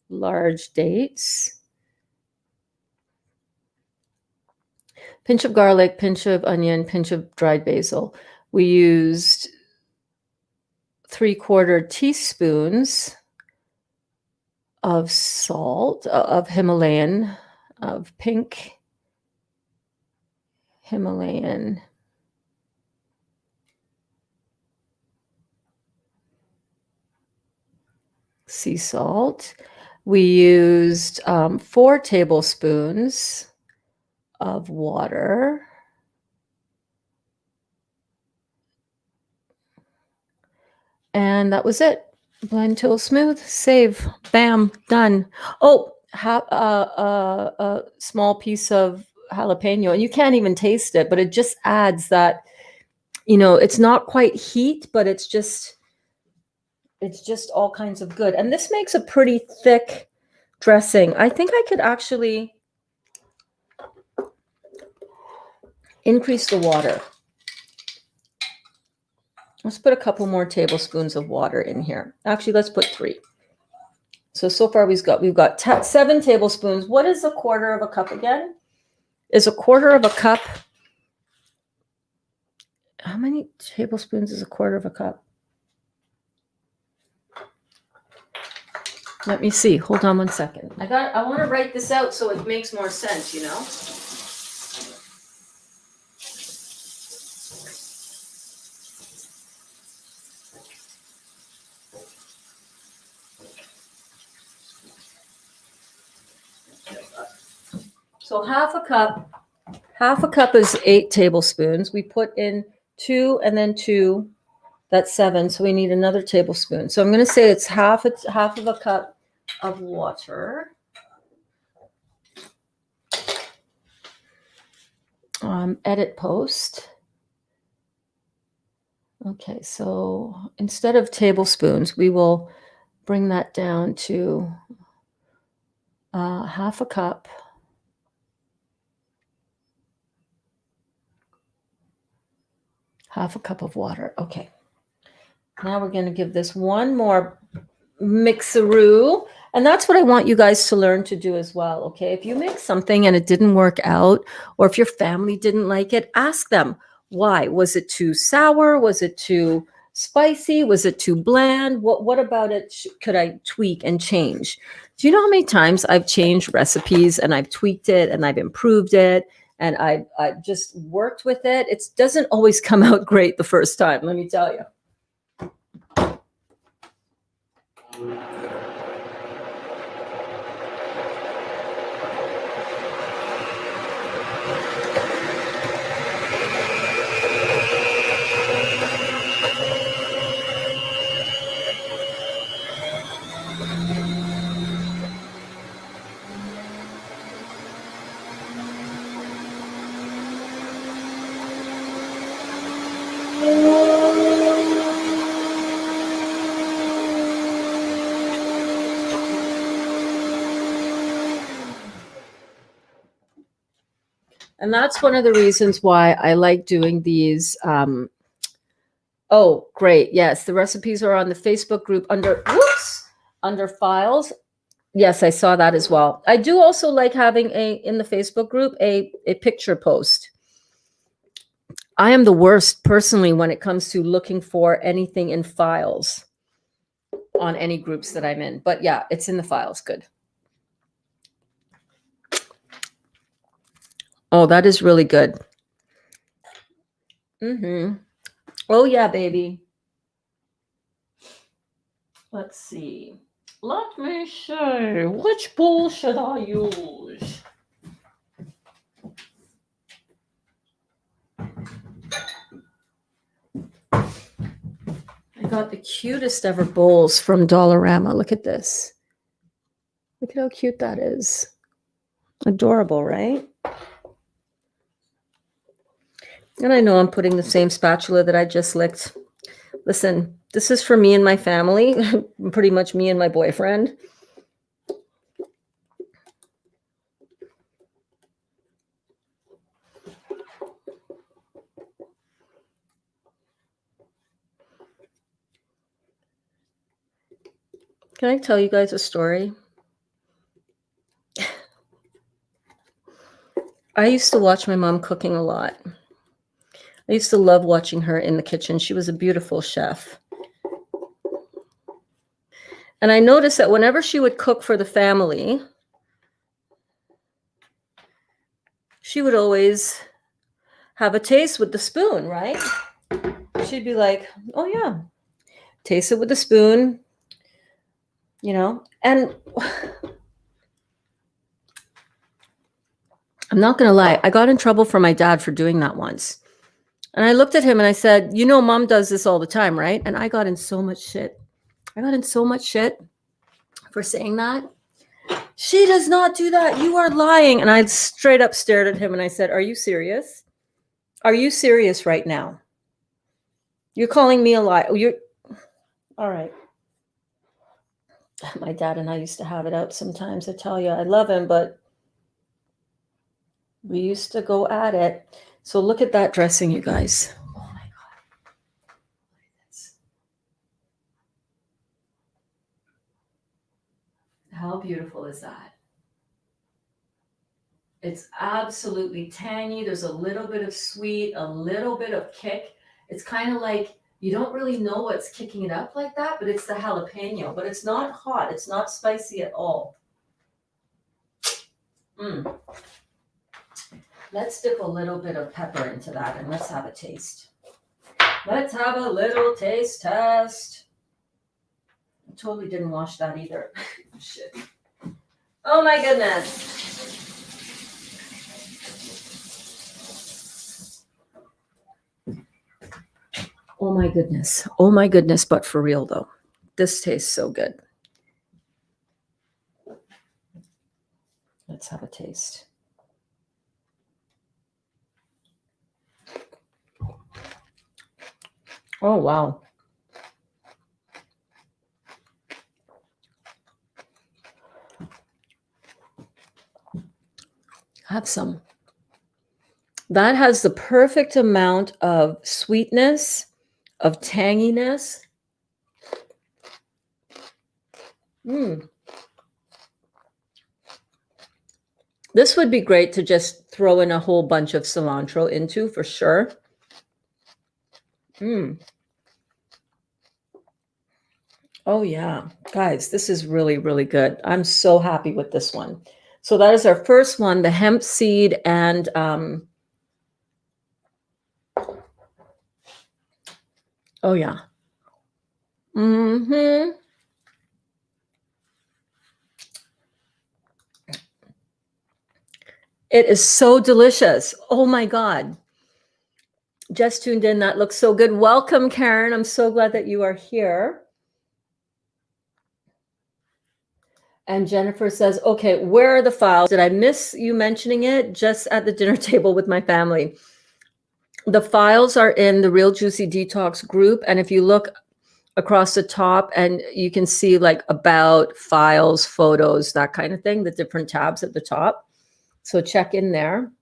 large dates, pinch of garlic, pinch of onion, pinch of dried basil. We used 3/4 teaspoons of salt, of Himalayan, of Pink Himalayan. Sea salt. We used 4 tablespoons of water. And that was it. Blend till smooth. Save. Bam. Done. Oh, a small piece of jalapeno, and you can't even taste it, but it just adds that. It's not quite heat, but it's just all kinds of good. And this makes a pretty thick dressing. I think I could actually increase the water. Let's put a couple more tablespoons of water in here. Actually, let's put 3. So far we've got 7 tablespoons. What is a quarter of a cup again? Is a quarter of a cup? How many tablespoons is a quarter of a cup? Let me see. Hold on one second. I want to write this out so it makes more sense, So half a cup is 8 tablespoons. We put in 2 and then 2, that's 7. So we need another tablespoon. So I'm going to say it's half of a cup of water. Edit post. Okay, so instead of tablespoons, we will bring that down to half a cup. Half a cup of water. Okay. Now we're going to give this one more mixeroo. And that's what I want you guys to learn to do as well. Okay. If you make something and it didn't work out, or if your family didn't like it, ask them why. Was it too sour? Was it too spicy? Was it too bland? What about it could I tweak and change? Do you know how many times I've changed recipes and I've tweaked it and I've improved it? And I've just worked with it. It doesn't always come out great the first time, let me tell you. And that's one of the reasons why I like doing these. Oh, great. Yes, the recipes are on the Facebook group under files. Yes, I saw that as well. I do also like having in the Facebook group a picture post. I am the worst personally when it comes to looking for anything in files on any groups that I'm in. But yeah, it's in the files. Good. Oh, that is really good. Oh, yeah, baby. Let's see. Let me see. Which bowl should I use? I got the cutest ever bowls from Dollarama. Look at this. Look at how cute that is. Adorable, right? And I know I'm putting the same spatula that I just licked. Listen, this is for me and my family, pretty much me and my boyfriend. Can I tell you guys a story? I used to watch my mom cooking a lot. I used to love watching her in the kitchen. She was a beautiful chef. And I noticed that whenever she would cook for the family, she would always have a taste with the spoon, right? She'd be like, oh yeah, taste it with the spoon, and I'm not going to lie. I got in trouble from my dad for doing that once. And I looked at him and I said, mom does this all the time, right? And I got in so much shit. I got in so much shit for saying that. She does not do that. You are lying. And I straight up stared at him and I said, are you serious? Are you serious right now? You're calling me a lie. You're all right. My dad and I used to have it out sometimes. I tell you, I love him, but we used to go at it. So look at that dressing, you guys. Oh my God. Look at this. How beautiful is that? It's absolutely tangy. There's a little bit of sweet, a little bit of kick. It's kind of like you don't really know what's kicking it up like that, but it's the jalapeno. But it's not hot. It's not spicy at all. Let's dip a little bit of pepper into that and let's have a taste. Let's have a little taste test. I totally didn't wash that either. Shit. Oh my goodness. Oh my goodness. Oh my goodness, but for real though. This tastes so good. Let's have a taste. Oh, wow. Have some. That has the perfect amount of sweetness, of tanginess. This would be great to just throw in a whole bunch of cilantro into for sure. Oh yeah, guys, this is really, really good. I'm so happy with this one. So that is our first one, the hemp seed and oh yeah. It is so delicious. Oh my God. Just tuned in. That looks so good. Welcome, Karen. I'm so glad that you are here. And Jennifer says, okay, where are the files? Did I miss you mentioning it? Just at the dinner table with my family. The files are in the Real Juicy Detox group. And if you look across the top and you can see like about, files, photos, that kind of thing, the different tabs at the top. So check in there.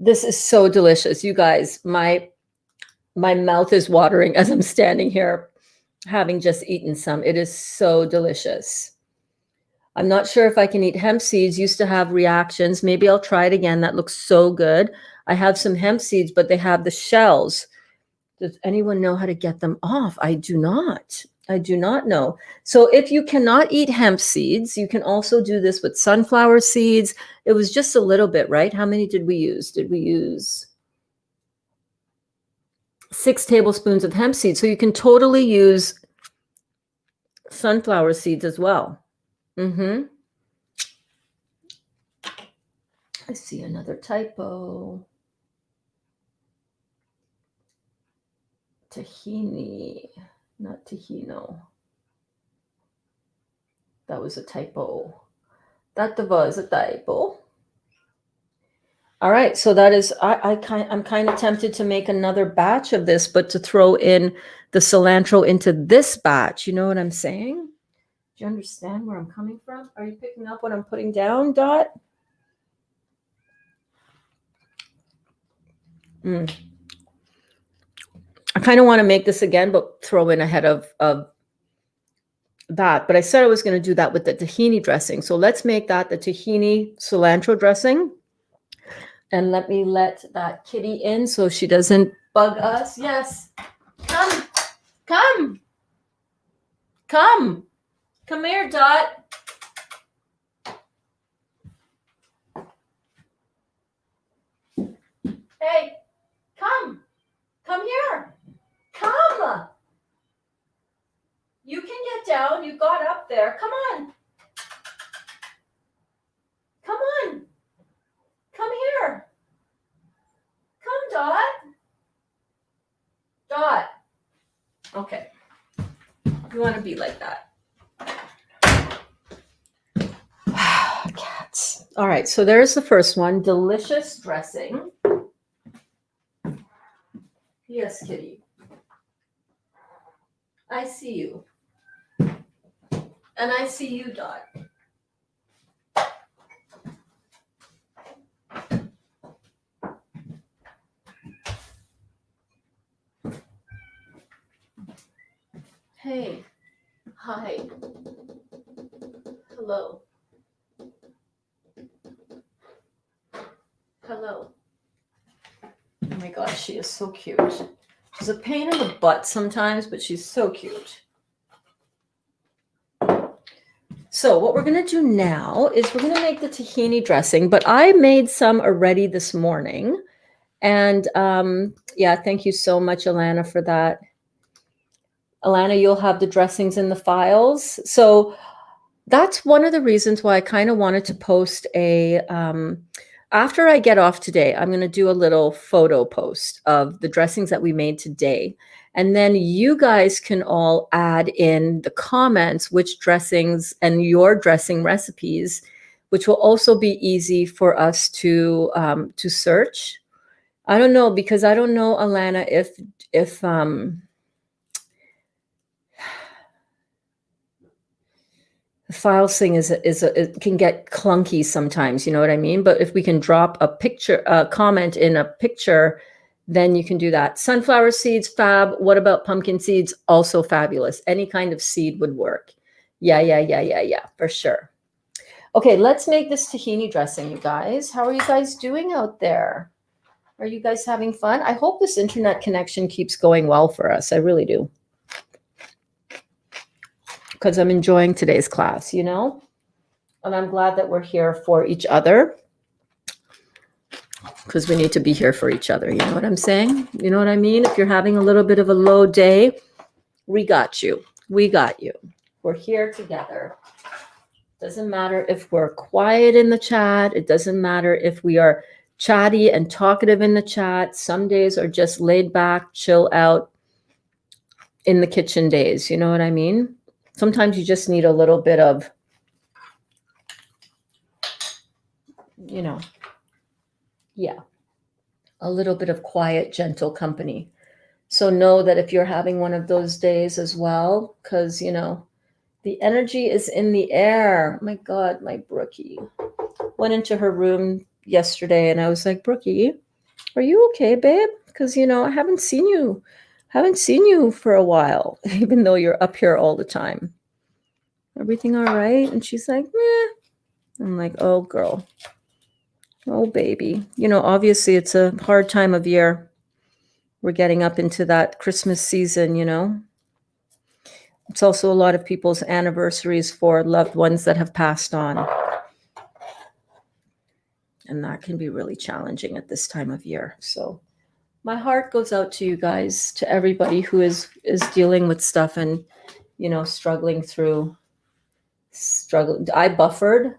This is so delicious. You guys, my mouth is watering as I'm standing here having just eaten some. It is so delicious. I'm not sure if I can eat hemp seeds. Used to have reactions. Maybe I'll try it again. That looks so good. I have some hemp seeds, but they have the shells. Does anyone know how to get them off? I do not. I do not know. So if you cannot eat hemp seeds, you can also do this with sunflower seeds. It was just a little bit, right? How many did we use? Did we use 6 tablespoons of hemp seeds? So you can totally use sunflower seeds as well. I see another typo. Tahini, not tahino. That was a typo. That was a typo. All right, so that is, I'm kind of tempted to make another batch of this, but to throw in the cilantro into this batch. You know what I'm saying? Do you understand where I'm coming from? Are you picking up what I'm putting down, Dot? I kind of want to make this again, but throw in ahead of that. But I said I was going to do that with the tahini dressing. So let's make that the tahini cilantro dressing. And let me let that kitty in so she doesn't bug us. Yes. Come. Come. Come. Come here, Dot. Hey. Come. Come here. Come. You can get down. You got up there. Come on. Come on. Come here. Come, Dot. Dot. Okay. You want to be like that. Cats. All right, so there's the first one. Delicious dressing. Yes, kitty. I see you. And I see you, Dot. Hey. Hi. Hello. Hello. Oh my gosh, she is so cute. She's a pain in the butt sometimes, but she's so cute. So what we're going to do now is we're going to make the tahini dressing, but I made some already this morning. And yeah, thank you so much, Alana, for that. Alana, you'll have the dressings in the files. So that's one of the reasons why I kind of wanted to post a, after I get off today, I'm going to do a little photo post of the dressings that we made today. And then you guys can all add in the comments which dressings and your dressing recipes, which will also be easy for us to search. I don't know, because I don't know, Alana, if the files thing it can get clunky sometimes, you know what I mean? But if we can drop a picture, a comment in a picture, then you can do that. Sunflower seeds, fab. What about pumpkin seeds? Also fabulous. Any kind of seed would work. Yeah, for sure. Okay, let's make this tahini dressing, you guys. How are you guys doing out there? Are you guys having fun? I hope this internet connection keeps going well for us. I really do. Because I'm enjoying today's class, you know? And I'm glad that we're here for each other. Because we need to be here for each other. You know what I'm saying? You know what I mean? If you're having a little bit of a low day, we got you. We got you. We're here together. Doesn't matter if we're quiet in the chat. It doesn't matter if we are chatty and talkative in the chat. Some days are just laid back, chill out in the kitchen days. You know what I mean? Sometimes you just need a little bit of, you know, yeah, a little bit of quiet, gentle company. So know that if you're having one of those days as well, because, you know, the energy is in the air. My God, my Brookie went into her room yesterday and I was like, Brookie, are you okay, babe? Because, you know, I haven't seen you for a while, even though you're up here all the time. Everything all right? And she's like, meh. I'm like, oh, girl. Oh, baby. You know, obviously it's a hard time of year. We're getting up into that Christmas season, you know. It's also a lot of people's anniversaries for loved ones that have passed on. And that can be really challenging at this time of year. So my heart goes out to you guys, to everybody who is dealing with stuff and, you know, struggling. I buffered.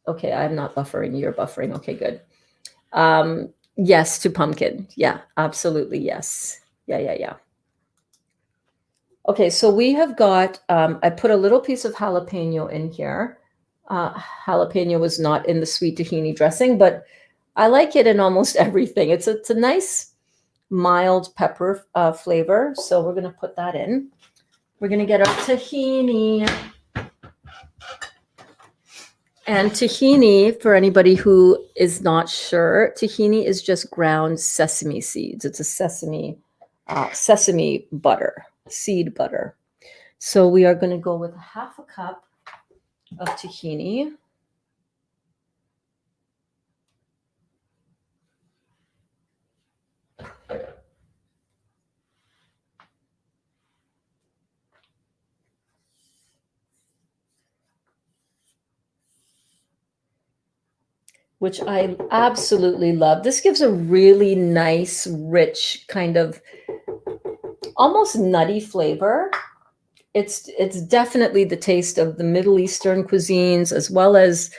Okay, I'm not buffering. You're buffering. Okay, good. Yes to pumpkin. Yeah, absolutely. Yes. Yeah. Okay, so we have got, I put a little piece of jalapeno in here. Jalapeno was not in the sweet tahini dressing, but I like it in almost everything. It's a nice mild pepper flavor. So we're going to put that in. We're going to get our tahini. And tahini, for anybody who is not sure, tahini is just ground sesame seeds. It's a sesame butter, seed butter. So we are going to go with half a cup of tahini. Which I absolutely love. This gives a really nice, rich, kind of almost nutty flavor. It's definitely the taste of the Middle Eastern cuisines, as well as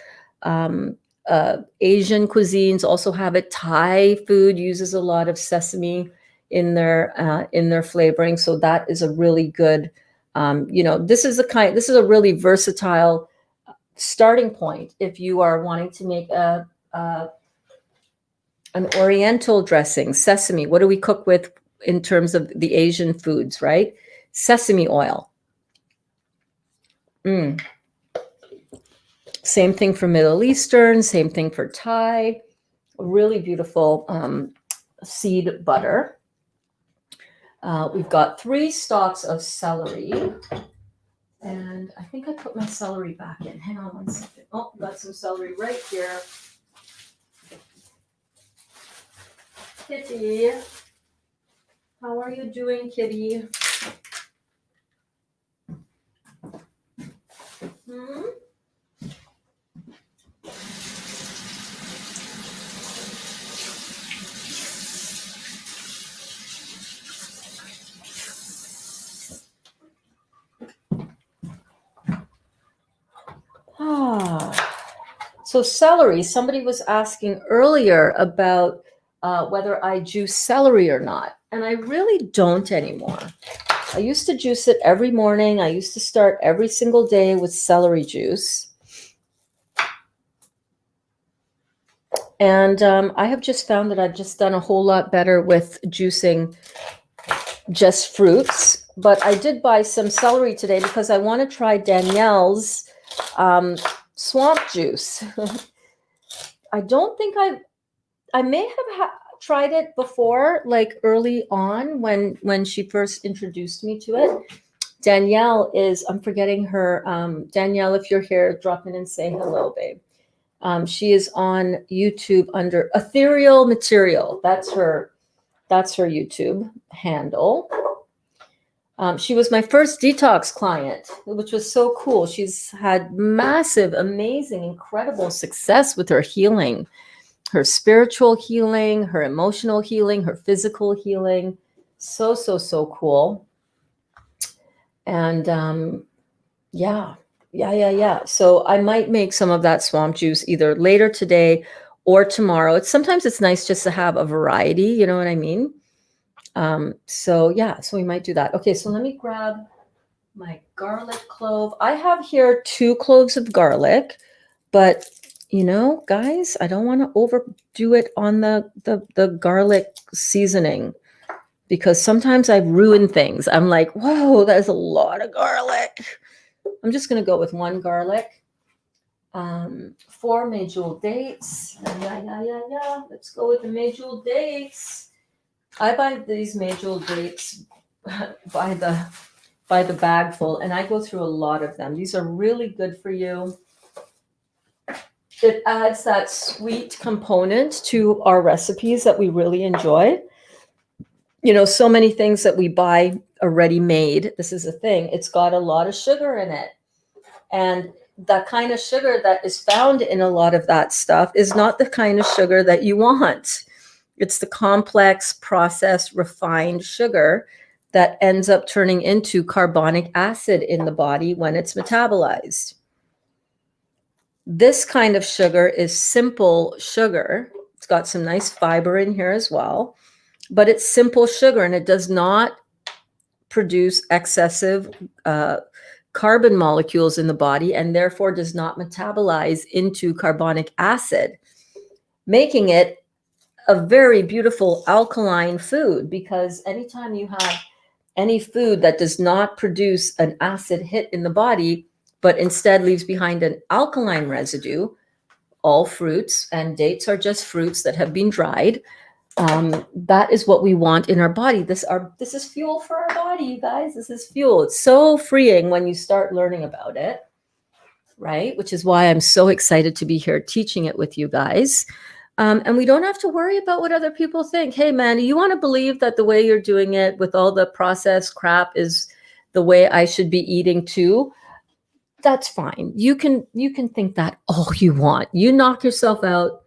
Asian cuisines also have it. Thai food uses a lot of sesame in their flavoring. So that is a really good, this is a really versatile starting point if you are wanting to make an oriental dressing. Sesame, what do we cook with in terms of the Asian foods, right? Sesame oil. Same thing for Middle Eastern, same thing for Thai. Really beautiful seed butter. We've got 3 stalks of celery. And I think I put my celery back in. Hang on one second. Oh, got some celery right here. Kitty, how are you doing, Kitty? So celery, somebody was asking earlier about whether I juice celery or not. And I really don't anymore. I used to juice it every morning. I used to start every single day with celery juice. And I have just found that I've just done a whole lot better with juicing just fruits. But I did buy some celery today because I want to try Danielle's swamp juice. I don't think I may have tried it before, like early on when she first introduced me to it. Danielle is, I'm forgetting her. Danielle, if you're here, drop in and say hello, babe. She is on YouTube under Ethereal Material. That's her YouTube handle. She was my first detox client, which was so cool. She's had massive, amazing, incredible success with her healing, her spiritual healing, her emotional healing, her physical healing. So cool. And yeah. So I might make some of that swamp juice either later today or tomorrow. Sometimes it's nice just to have a variety, you know what I mean? So we might do that. Okay, so let me grab my garlic clove. I have here 2 cloves of garlic, but guys, I don't want to overdo it on the garlic seasoning because sometimes I ruin things. I'm like, whoa, that's a lot of garlic. I'm just going to go with 1 garlic. 4 Medjool dates. Yeah. Let's go with the Medjool dates. I buy these Medjool dates by the bagful, and I go through a lot of them. These are really good for you. It adds that sweet component to our recipes that we really enjoy. So many things that we buy already made. This is a thing. It's got a lot of sugar in it. And the kind of sugar that is found in a lot of that stuff is not the kind of sugar that you want. It's the complex, processed, refined sugar that ends up turning into carbonic acid in the body when it's metabolized. This kind of sugar is simple sugar. It's got some nice fiber in here as well, but it's simple sugar and it does not produce excessive carbon molecules in the body and therefore does not metabolize into carbonic acid, making it a very beautiful alkaline food, because anytime you have any food that does not produce an acid hit in the body, but instead leaves behind an alkaline residue, all fruits, and dates are just fruits that have been dried, that is what we want in our body. This is fuel for our body, you guys. This is fuel. It's so freeing when you start learning about it, right? Which is why I'm so excited to be here teaching it with you guys. And we don't have to worry about what other people think. Hey, man, you want to believe that the way you're doing it with all the processed crap is the way I should be eating too? That's fine. You can think that all you want. You knock yourself out.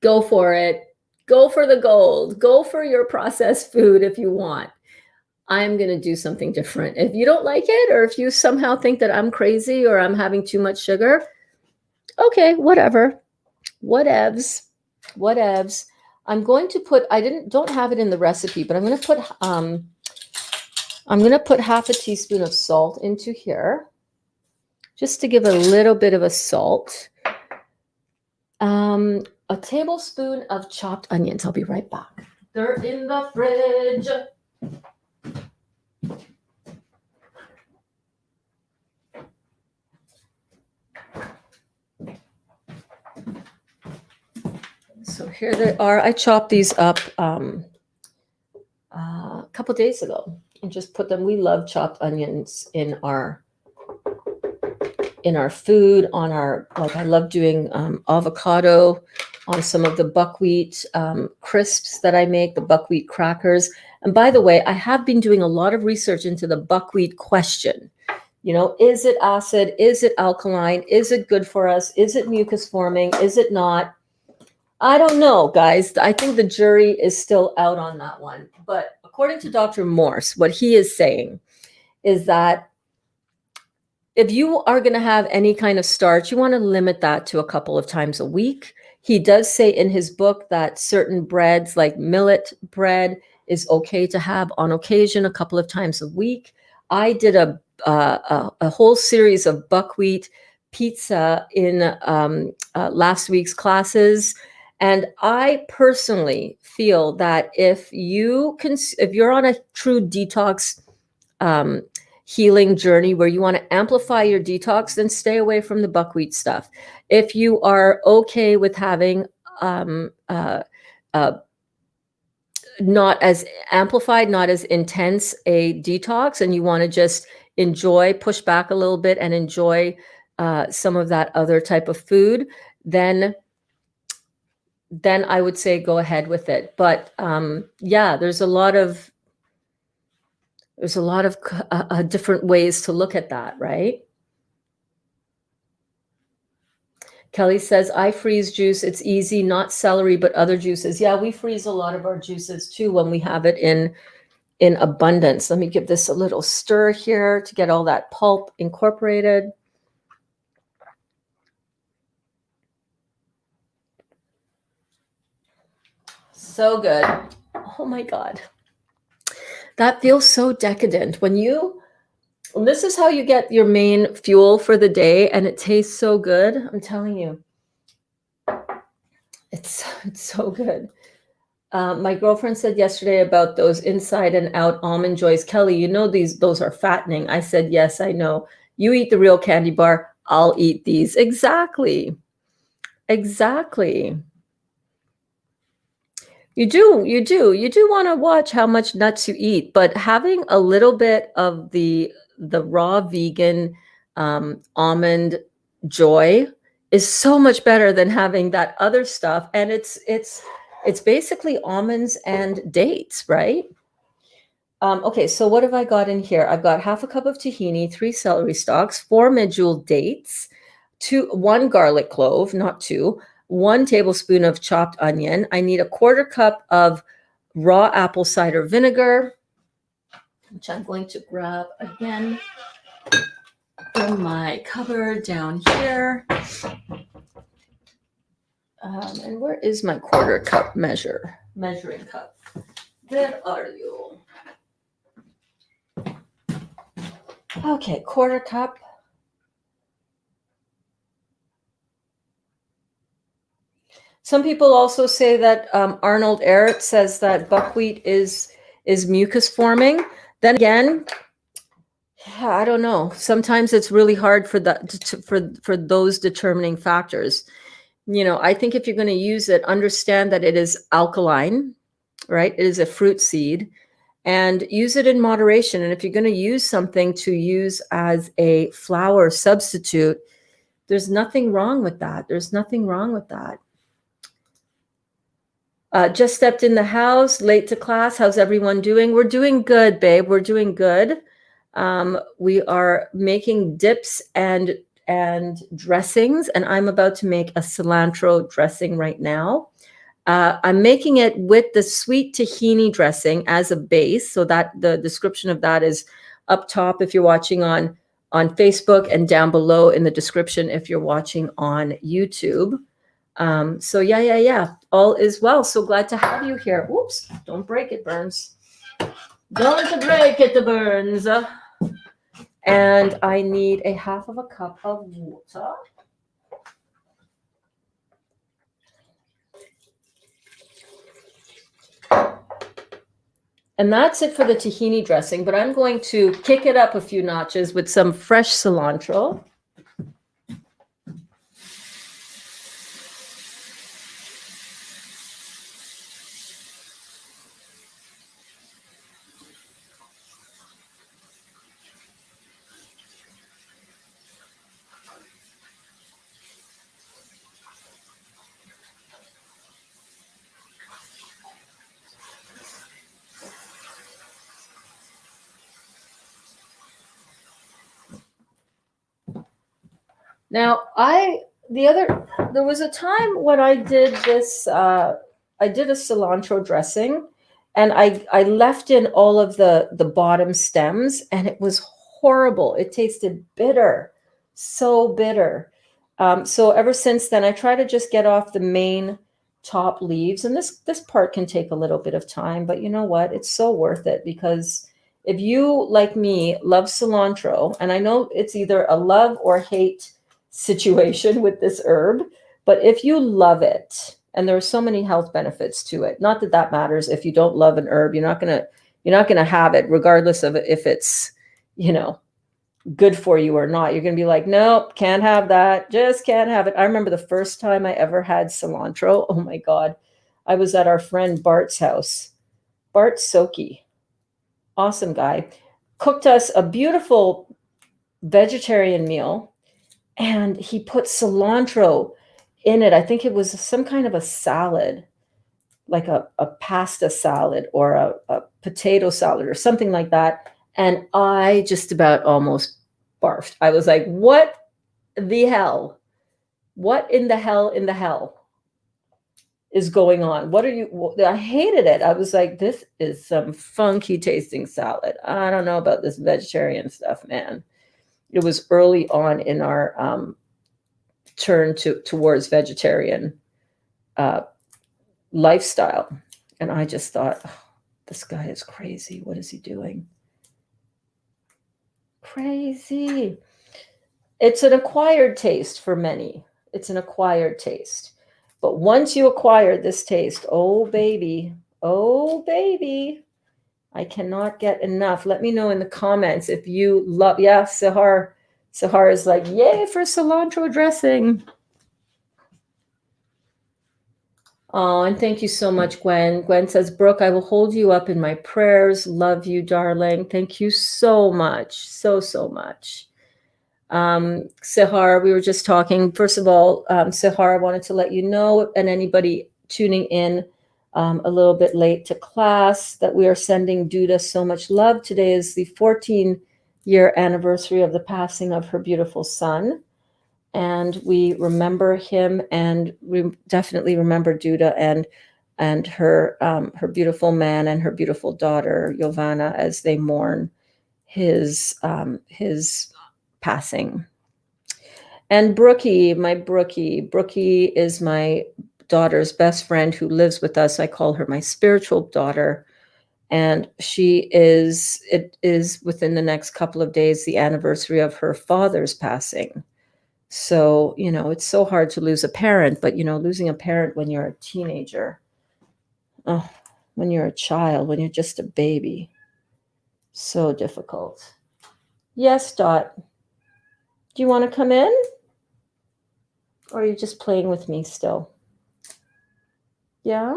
Go for it. Go for the gold. Go for your processed food if you want. I'm going to do something different. If you don't like it, or if you somehow think that I'm crazy or I'm having too much sugar, okay, whatever. Whatevs. I'm going to put, don't have it in the recipe, but I'm going to put half a teaspoon of salt into here, just to give a little bit of a salt. A tablespoon of chopped onions. I'll be right back. They're in the fridge. So here they are. I chopped these up a couple days ago and just put them. We love chopped onions in our food, on our, like I love doing avocado on some of the buckwheat crisps that I make, the buckwheat crackers. And by the way, I have been doing a lot of research into the buckwheat question. You know, is it acid? Is it alkaline? Is it good for us? Is it mucus forming? Is it not? I don't know, guys. I think the jury is still out on that one. But according to Dr. Morse, what he is saying is that if you are going to have any kind of starch, you want to limit that to a couple of times a week. He does say in his book that certain breads, like millet bread, is okay to have on occasion a couple of times a week. I did a whole series of buckwheat pizza in last week's classes. And I personally feel that if you're on a true detox healing journey where you want to amplify your detox, then stay away from the buckwheat stuff. If you are okay with having not as amplified, not as intense a detox, and you want to just push back a little bit and enjoy some of that other type of food, then I would say go ahead with it. But yeah, there's a lot of different ways to look at that, right? Kelly says, I freeze juice. It's easy, not celery, but other juices. Yeah, we freeze a lot of our juices too when we have it in abundance. Let me give this a little stir here to get all that pulp incorporated. So good. Oh my God. That feels so decadent. This is how you get your main fuel for the day, and it tastes so good. I'm telling you, it's so good. My girlfriend said yesterday about those inside and out almond joys. Kelly, you know those are fattening. I said, yes, I know. You eat the real candy bar, I'll eat these. Exactly. You do want to watch how much nuts you eat, but having a little bit of the raw vegan almond joy is so much better than having that other stuff. And it's basically almonds and dates, right? Okay, so what have I got in here? I've got half a cup of tahini, 3 celery stalks, 4 Medjool dates, 1 garlic clove, not 2, 1 tablespoon of chopped onion. I need a 1/4 cup of raw apple cider vinegar, which I'm going to grab again from my cupboard down here. And where is my 1/4 cup measuring cup? Where are you? Okay, 1/4 cup. Some people also say that Arnold Ehret says that buckwheat is mucus forming. Then again, yeah, I don't know. Sometimes it's really hard for those determining factors. You know, I think if you're going to use it, understand that it is alkaline, right? It is a fruit seed, and use it in moderation. And if you're going to use something to use as a flour substitute, there's nothing wrong with that. Just stepped in the house, late to class. How's everyone doing? We're doing good, babe. We're doing good. We are making dips and dressings, and I'm about to make a cilantro dressing right now. I'm making it with the sweet tahini dressing as a base, so that the description of that is up top if you're watching on Facebook, and down below in the description if you're watching on YouTube. So yeah. All is well. So glad to have you here. Oops, don't break it, Burns. Don't break it, the Burns. And I need a half of a cup of water. And that's it for the tahini dressing, but I'm going to kick it up a few notches with some fresh cilantro. Now, there was a time when I did this, I did a cilantro dressing, and I left in all of the bottom stems, and it was horrible. It tasted bitter, so bitter. So ever since then, I try to just get off the main top leaves, and this part can take a little bit of time, but you know what? It's so worth it, because if you, like me, love cilantro, and I know it's either a love or hate situation with this herb, but if you love it, and there are so many health benefits to it, not that that matters. If you don't love an herb, you're not gonna have it, regardless of if it's, good for you or not. You're gonna be like, nope, can't have that, just can't have it. I remember the first time I ever had cilantro. Oh my God, I was at our friend Bart's house. Bart Soki, awesome guy, cooked us a beautiful vegetarian meal, and he put cilantro in it. I think it was some kind of a salad, like a pasta salad or a potato salad or something like that. And I just about almost barfed. I was like, what the hell? What in the hell is going on? What are you? I hated it. I was like, this is some funky tasting salad. I don't know about this vegetarian stuff, man. It was early on in our turn towards vegetarian lifestyle, and I just thought, oh, this guy is crazy. What is he doing? Crazy. It's an acquired taste for many. It's an acquired taste. But once you acquire this taste, oh baby, I cannot get enough. Let me know in the comments if you love. Yeah, Sahar is like, yay for cilantro dressing. Oh, and thank you so much, Gwen. Gwen says, Brooke, I will hold you up in my prayers. Love you, darling. Thank you so much. So much. Sahar, we were just talking. First of all, Sahar, I wanted to let you know, and anybody tuning in a little bit late to class, that we are sending Duda so much love. Today is the 14-year anniversary of the passing of her beautiful son. And we remember him, and we definitely remember Duda and her beautiful man and her beautiful daughter Giovanna as they mourn his passing. And Brookie is my daughter's best friend who lives with us. I call her my spiritual daughter, and it is within the next couple of days the anniversary of her father's passing. So, it's so hard to lose a parent, but, losing a parent when you're a teenager, when you're a child, when you're just a baby, so difficult. Yes, Dot. Do you want to come in? Or are you just playing with me still? Yeah?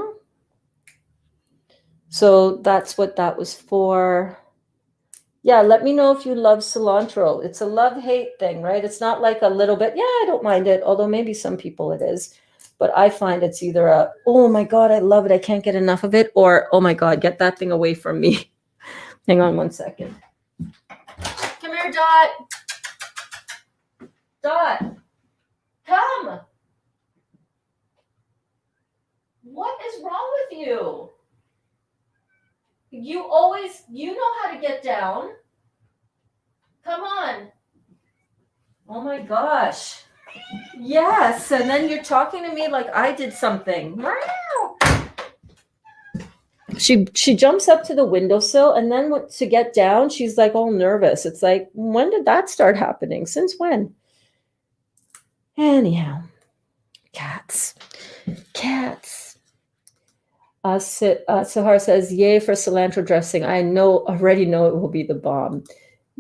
So that's what that was for. Yeah, let me know if you love cilantro. It's a love-hate thing, right? It's not like a little bit, yeah, I don't mind it, although maybe some people it is. But I find it's either a, oh my God, I love it, I can't get enough of it, or, oh my God, get that thing away from me. Hang on one second. Come here, Dot. Dot, come. What is wrong with you? You know how to get down. Come on. Oh my gosh. Yes, and then you're talking to me like I did something. She jumps up to the windowsill, and then to get down, she's like all nervous. It's like, when did that start happening? Since when? Anyhow, cats. Sahar says, "Yay for cilantro dressing! Already know it will be the bomb."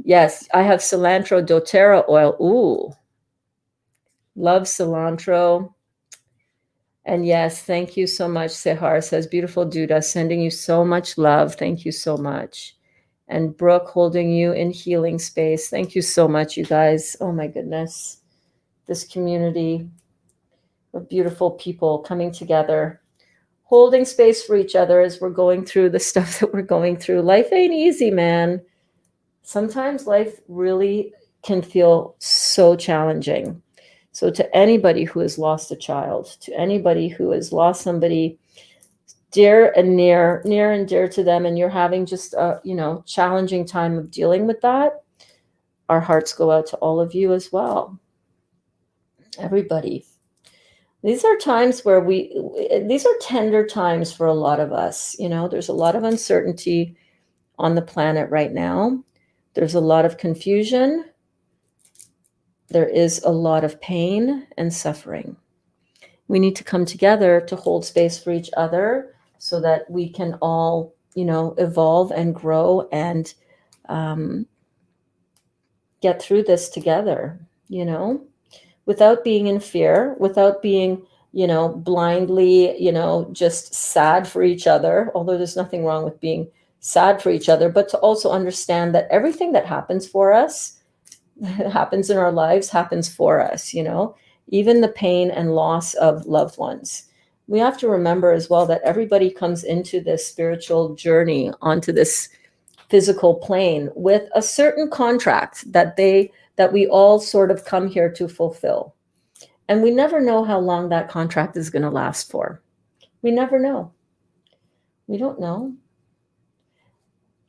Yes, I have cilantro doTERRA oil. Ooh, love cilantro. And yes, thank you so much. Sehar says, "Beautiful Duda, sending you so much love. Thank you so much." And Brooke, holding you in healing space. Thank you so much, you guys. Oh my goodness. This community of beautiful people coming together, holding space for each other as we're going through the stuff that we're going through. Life ain't easy, man. Sometimes life really can feel so challenging. So to anybody who has lost a child, to anybody who has lost somebody dear and near and dear to them, and you're having just a challenging time of dealing with that, our hearts go out to all of you as well. Everybody. These are times where these are tender times for a lot of us. There's a lot of uncertainty on the planet right now. There's a lot of confusion. There is a lot of pain and suffering. We need to come together to hold space for each other so that we can all, evolve and grow and get through this together, without being in fear, without being, blindly, just sad for each other, although there's nothing wrong with being sad for each other, but to also understand that everything that happens for us, happens in our lives, happens for us, even the pain and loss of loved ones. We have to remember as well that everybody comes into this spiritual journey onto this physical plane with a certain contract that we all sort of come here to fulfill. And we never know how long that contract is going to last for. We never know. We don't know.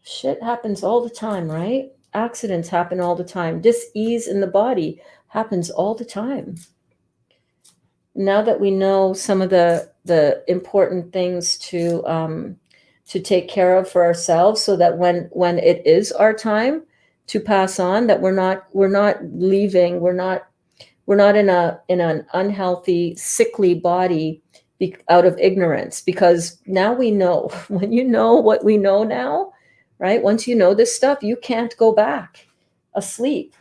Shit happens all the time, right? Accidents happen all the time. Dis-ease in the body happens all the time. Now that we know some of the important things to take care of for ourselves, so that when it is our time to pass on, that we're not leaving, we're not in an unhealthy, sickly body out of ignorance. Because now we know. When you know what we know now, right? Once you know this stuff, you can't go back asleep.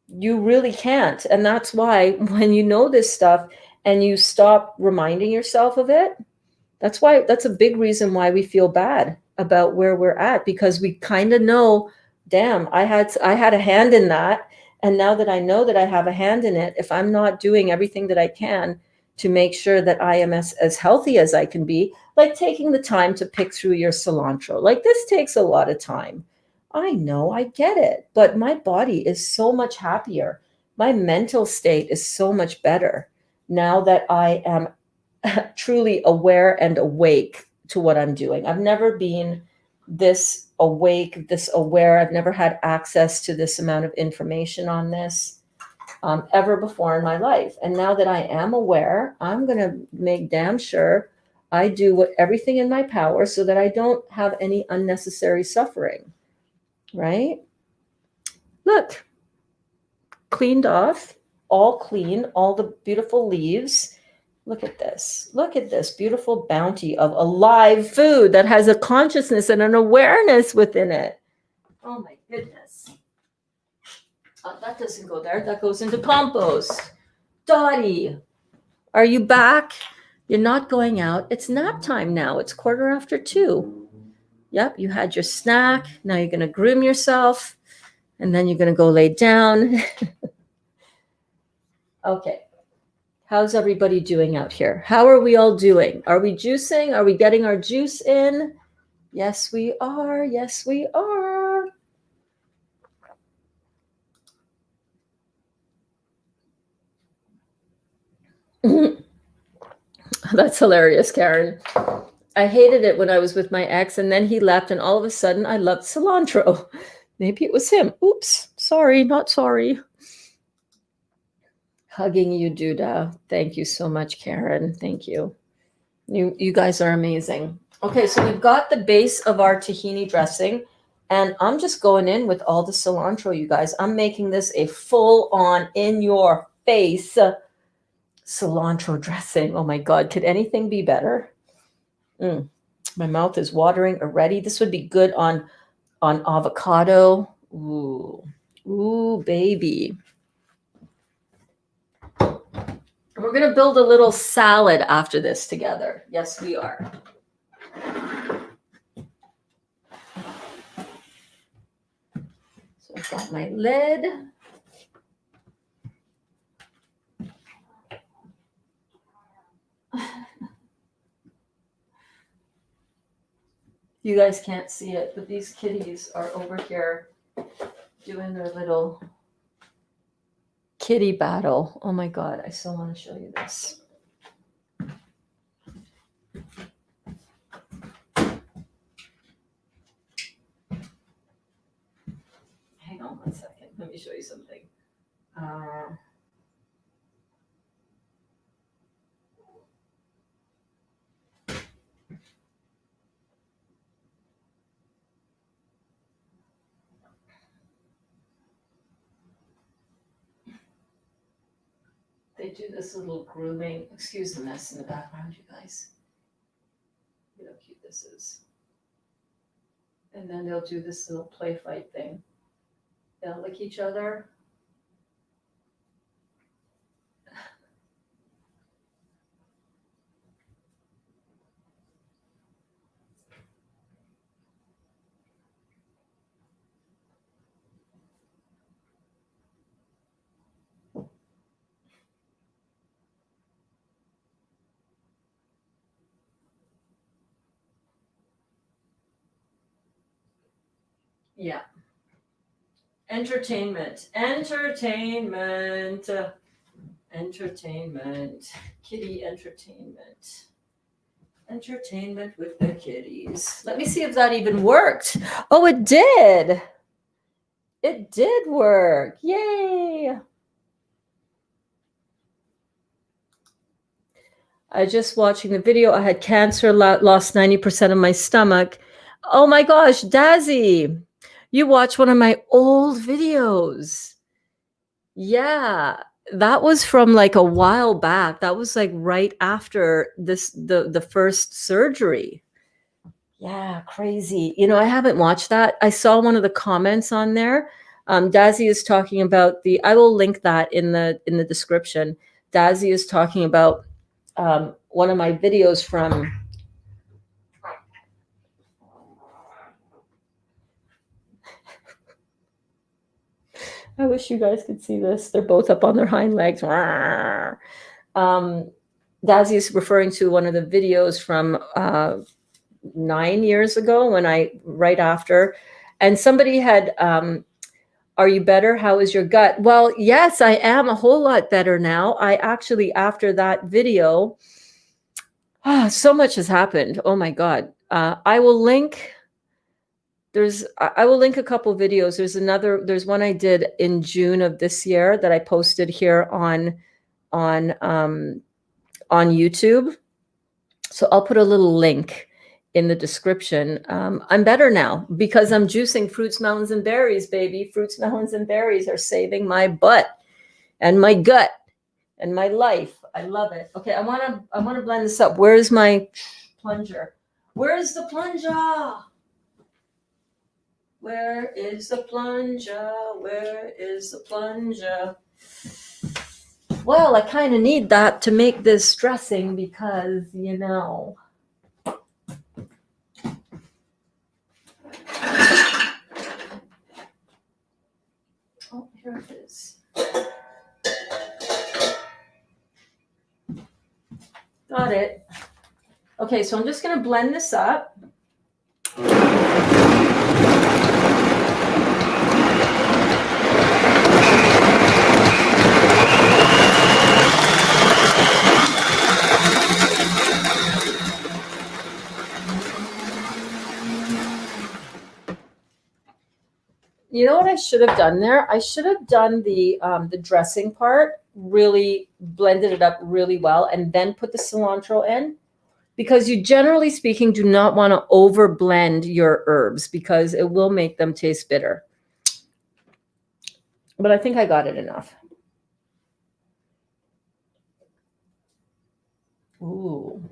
You really can't. And that's why when you know this stuff and you stop reminding yourself of it, that's a big reason why we feel bad about where we're at, because we kind of know, damn, I had a hand in that. And now that I know that I have a hand in it, if I'm not doing everything that I can to make sure that I am as healthy as I can be, like taking the time to pick through your cilantro, like this takes a lot of time. I know, I get it, but my body is so much happier. My mental state is so much better now that I am truly aware and awake to what I'm doing. I've never been this awake, this aware. I've never had access to this amount of information on this ever before in my life. And now that I am aware, I'm going to make damn sure I do everything in my power so that I don't have any unnecessary suffering. Right? Look, cleaned off, all clean, all the beautiful leaves. Look at this. Look at this beautiful bounty of alive food that has a consciousness and an awareness within it. Oh my goodness. That doesn't go there. That goes into compost. Dottie, are you back? You're not going out. It's nap time now. It's 2:15. Yep, you had your snack. Now you're going to groom yourself, and then you're going to go lay down. Okay. How's everybody doing out here? How are we all doing? Are we juicing? Are we getting our juice in? Yes, we are. Yes, we are. That's hilarious, Karen. I hated it when I was with my ex, and then he left, and all of a sudden I loved cilantro. Maybe it was him. Oops. Sorry, not sorry. Hugging you, Duda. Thank you so much, Karen. Thank you. You guys are amazing. Okay, so we've got the base of our tahini dressing, and I'm just going in with all the cilantro, you guys. I'm making this a full-on, in-your-face cilantro dressing. Oh my God, could anything be better? My mouth is watering already. This would be good on avocado. Ooh, baby. We're going to build a little salad after this together. Yes, we are. So I've got my lid. You guys can't see it, but these kitties are over here doing their little kitty battle. Oh my God, I so want to show you this. Hang on one second. Let me show you something. They do this little grooming. Excuse the mess in the background, you guys. Look how cute this is. And then they'll do this little play fight thing. They'll lick each other. Yeah. Entertainment. Entertainment. Entertainment. Kitty entertainment. Entertainment with the kitties. Let me see if that even worked. Oh, it did. It did work. Yay. I just watching the video. I had cancer, lost 90% of my stomach. Oh my gosh, Dazzy, you watched one of my old videos. Yeah, that was from like a while back. That was like right after the first surgery. Yeah, crazy. You know, I haven't watched that. I saw one of the comments on there. Dazzy is talking about I will link that in the description. Dazzy is talking about one of my videos from I wish you guys could see this. They're both up on their hind legs. Dazzy is referring to one of the videos from 9 years ago right after. And somebody had, are you better? How is your gut? Well, yes, I am a whole lot better now. I actually, after that video, so much has happened. Oh my God. I will link a couple videos. There's one I did in June of this year that I posted here on YouTube. So I'll put a little link in the description. I'm better now because I'm juicing fruits, melons, and berries, baby. Fruits, melons, and berries are saving my butt and my gut and my life. I love it. Okay, I wanna blend this up. Where's my plunger? Where's the plunger? Where is the plunger? Where is the plunger? Well, I kind of need that to make this dressing because, you know. Oh, here it is. Got it. Okay, so I'm just going to blend this up. You know what I should have done there? I should have done the dressing part really blended it up really well and then put the cilantro in, because you, generally speaking, do not want to over blend your herbs because it will make them taste bitter. But I think I got it enough. Ooh.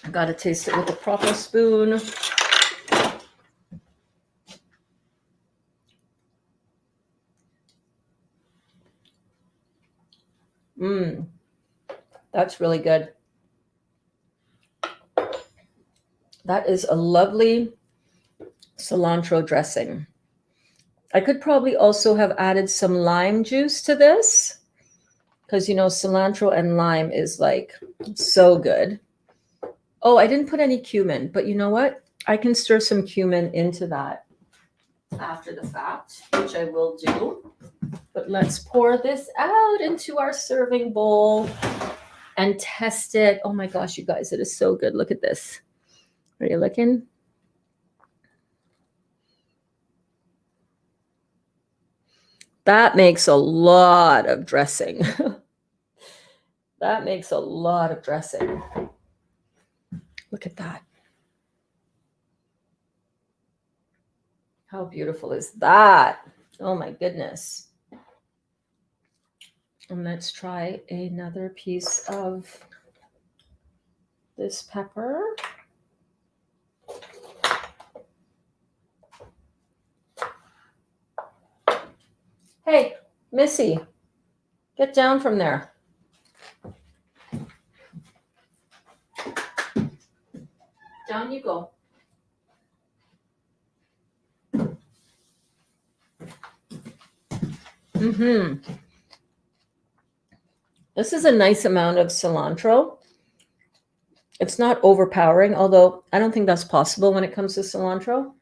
I gotta taste it with a proper spoon. Mmm. That's really good. That is a lovely cilantro dressing. I could probably also have added some lime juice to this because, you know, cilantro and lime is like so good. Oh, I didn't put any cumin, but you know what? I can stir some cumin into that after the fact, which I will do. But let's pour this out into our serving bowl and test it. Oh my gosh, you guys, it is so good. Look at this. Are you looking? That makes a lot of dressing. That makes a lot of dressing. Look at that. How beautiful is that? Oh my goodness. And let's try another piece of this pepper. Hey, Missy, get down from there. Down you go. This is a nice amount of cilantro. It's not overpowering, although I don't think that's possible when it comes to cilantro.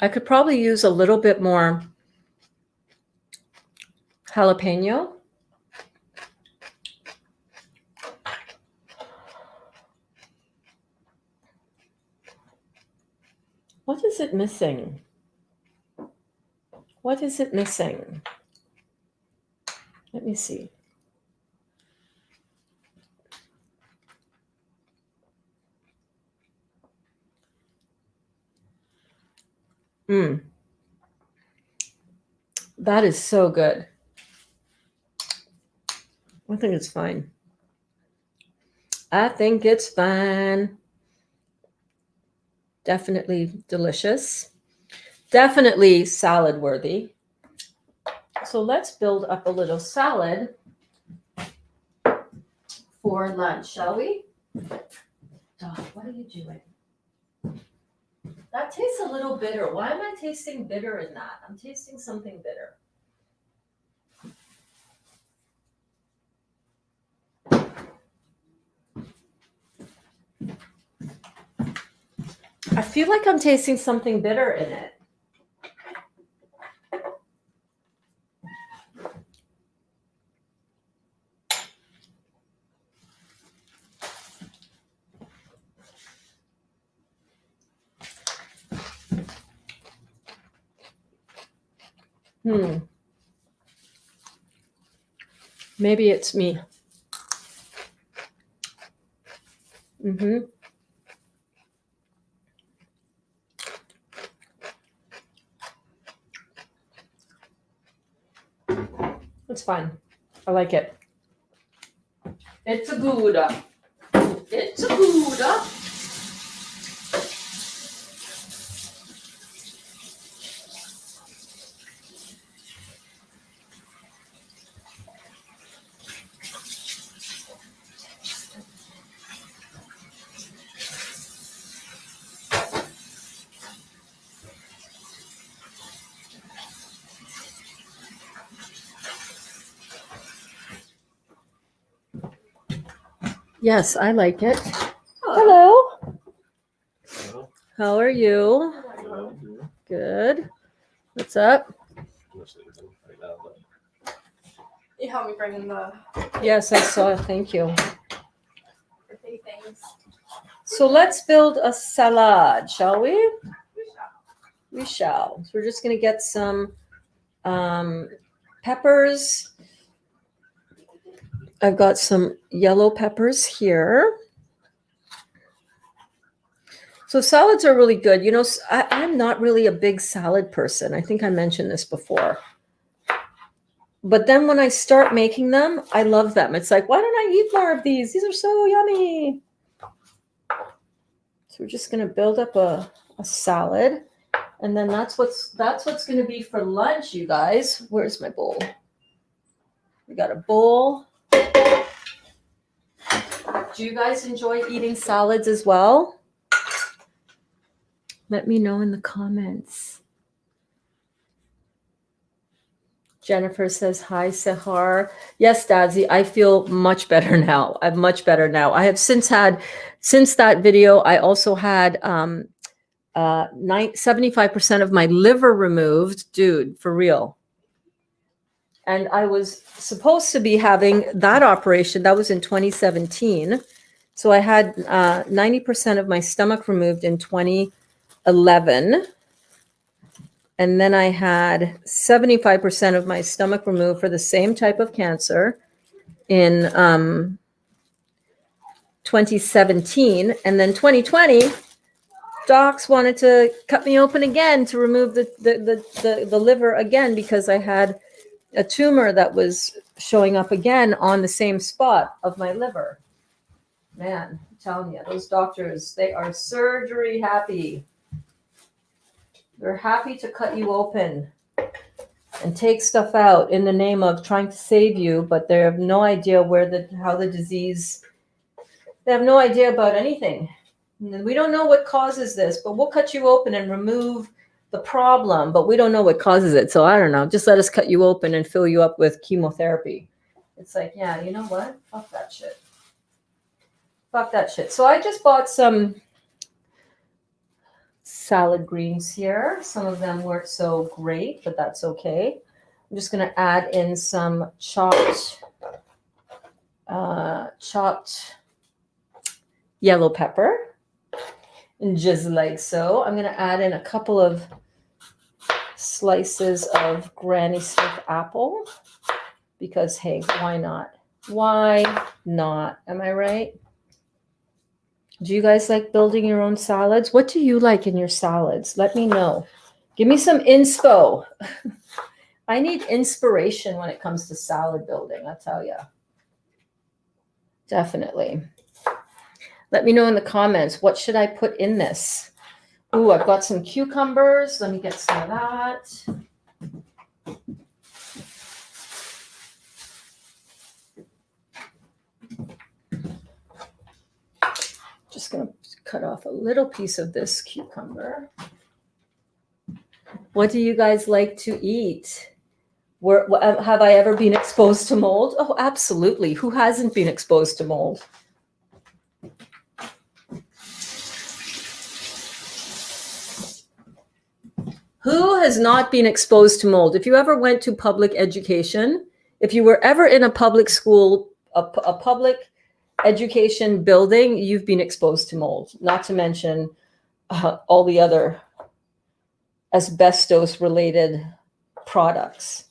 I could probably use a little bit more jalapeno. What is it missing? What is it missing? Let me see. That is so good. I think it's fine. I think it's fine. Definitely delicious. Definitely salad worthy. So let's build up a little salad for lunch, shall we? Dog, what are you doing? That tastes a little bitter. Why am I tasting bitter in that? I'm tasting something bitter. I feel like I'm tasting something bitter in it. Maybe it's me. It's fine. I like it. It's a good. It's a good. Yes, I like it. Hello. Hello. How are you? Hello. Good. What's up? You helped me bring in the. Yes, I saw it. Thank you. many things. So let's build a salad, shall we? We shall. So we're just going to get some peppers. I've got some yellow peppers here. So salads are really good. You know, I'm not really a big salad person. I think I mentioned this before. But then when I start making them, I love them. It's like, why don't I eat more of these? These are so yummy. So we're just going to build up a salad. And then that's what's going to be for lunch, you guys. Where's my bowl? We got a bowl. Do you guys enjoy eating salads as well? Let me know in the comments. Jennifer says, hi, Sahar. Yes, Dazi, I feel much better now. I'm much better now. I have since that video, I also had 75% of my liver removed. Dude, for real. And I was supposed to be having that operation. That was in 2017. So I had 90% of my stomach removed in 2011. And then I had 75% of my stomach removed for the same type of cancer in 2017. And then 2020, docs wanted to cut me open again to remove the liver again because I had a tumor that was showing up again on the same spot of my liver. Man, I'm telling you, those doctors, they are surgery happy. They're happy to cut you open and take stuff out in the name of trying to save you, but they have no idea how the disease, they have no idea about anything. And we don't know what causes this, but we'll cut you open and remove the problem, but we don't know what causes it. So I don't know, just let us cut you open and fill you up with chemotherapy. It's like, yeah, you know what? Fuck that shit. Fuck that shit. So I just bought some salad greens here. Some of them weren't so great, but that's okay. I'm just going to add in some chopped yellow pepper, and just like so. I'm going to add in a couple of slices of Granny Smith apple because, hey, why not? Why not? Am I right? Do you guys like building your own salads? What do you like in your salads? Let me know. Give me some inspo. I need inspiration when it comes to salad building, I'll tell you. Definitely. Let me know in the comments, what should I put in this? Ooh, I've got some cucumbers. Let me get some of that. Just going to cut off a little piece of this cucumber. What do you guys like to eat? Have I ever been exposed to mold? Oh, absolutely. Who hasn't been exposed to mold? Who has not been exposed to mold? If you ever went to public education, if you were ever in a public school, a public education building, you've been exposed to mold, not to mention all the other asbestos related products.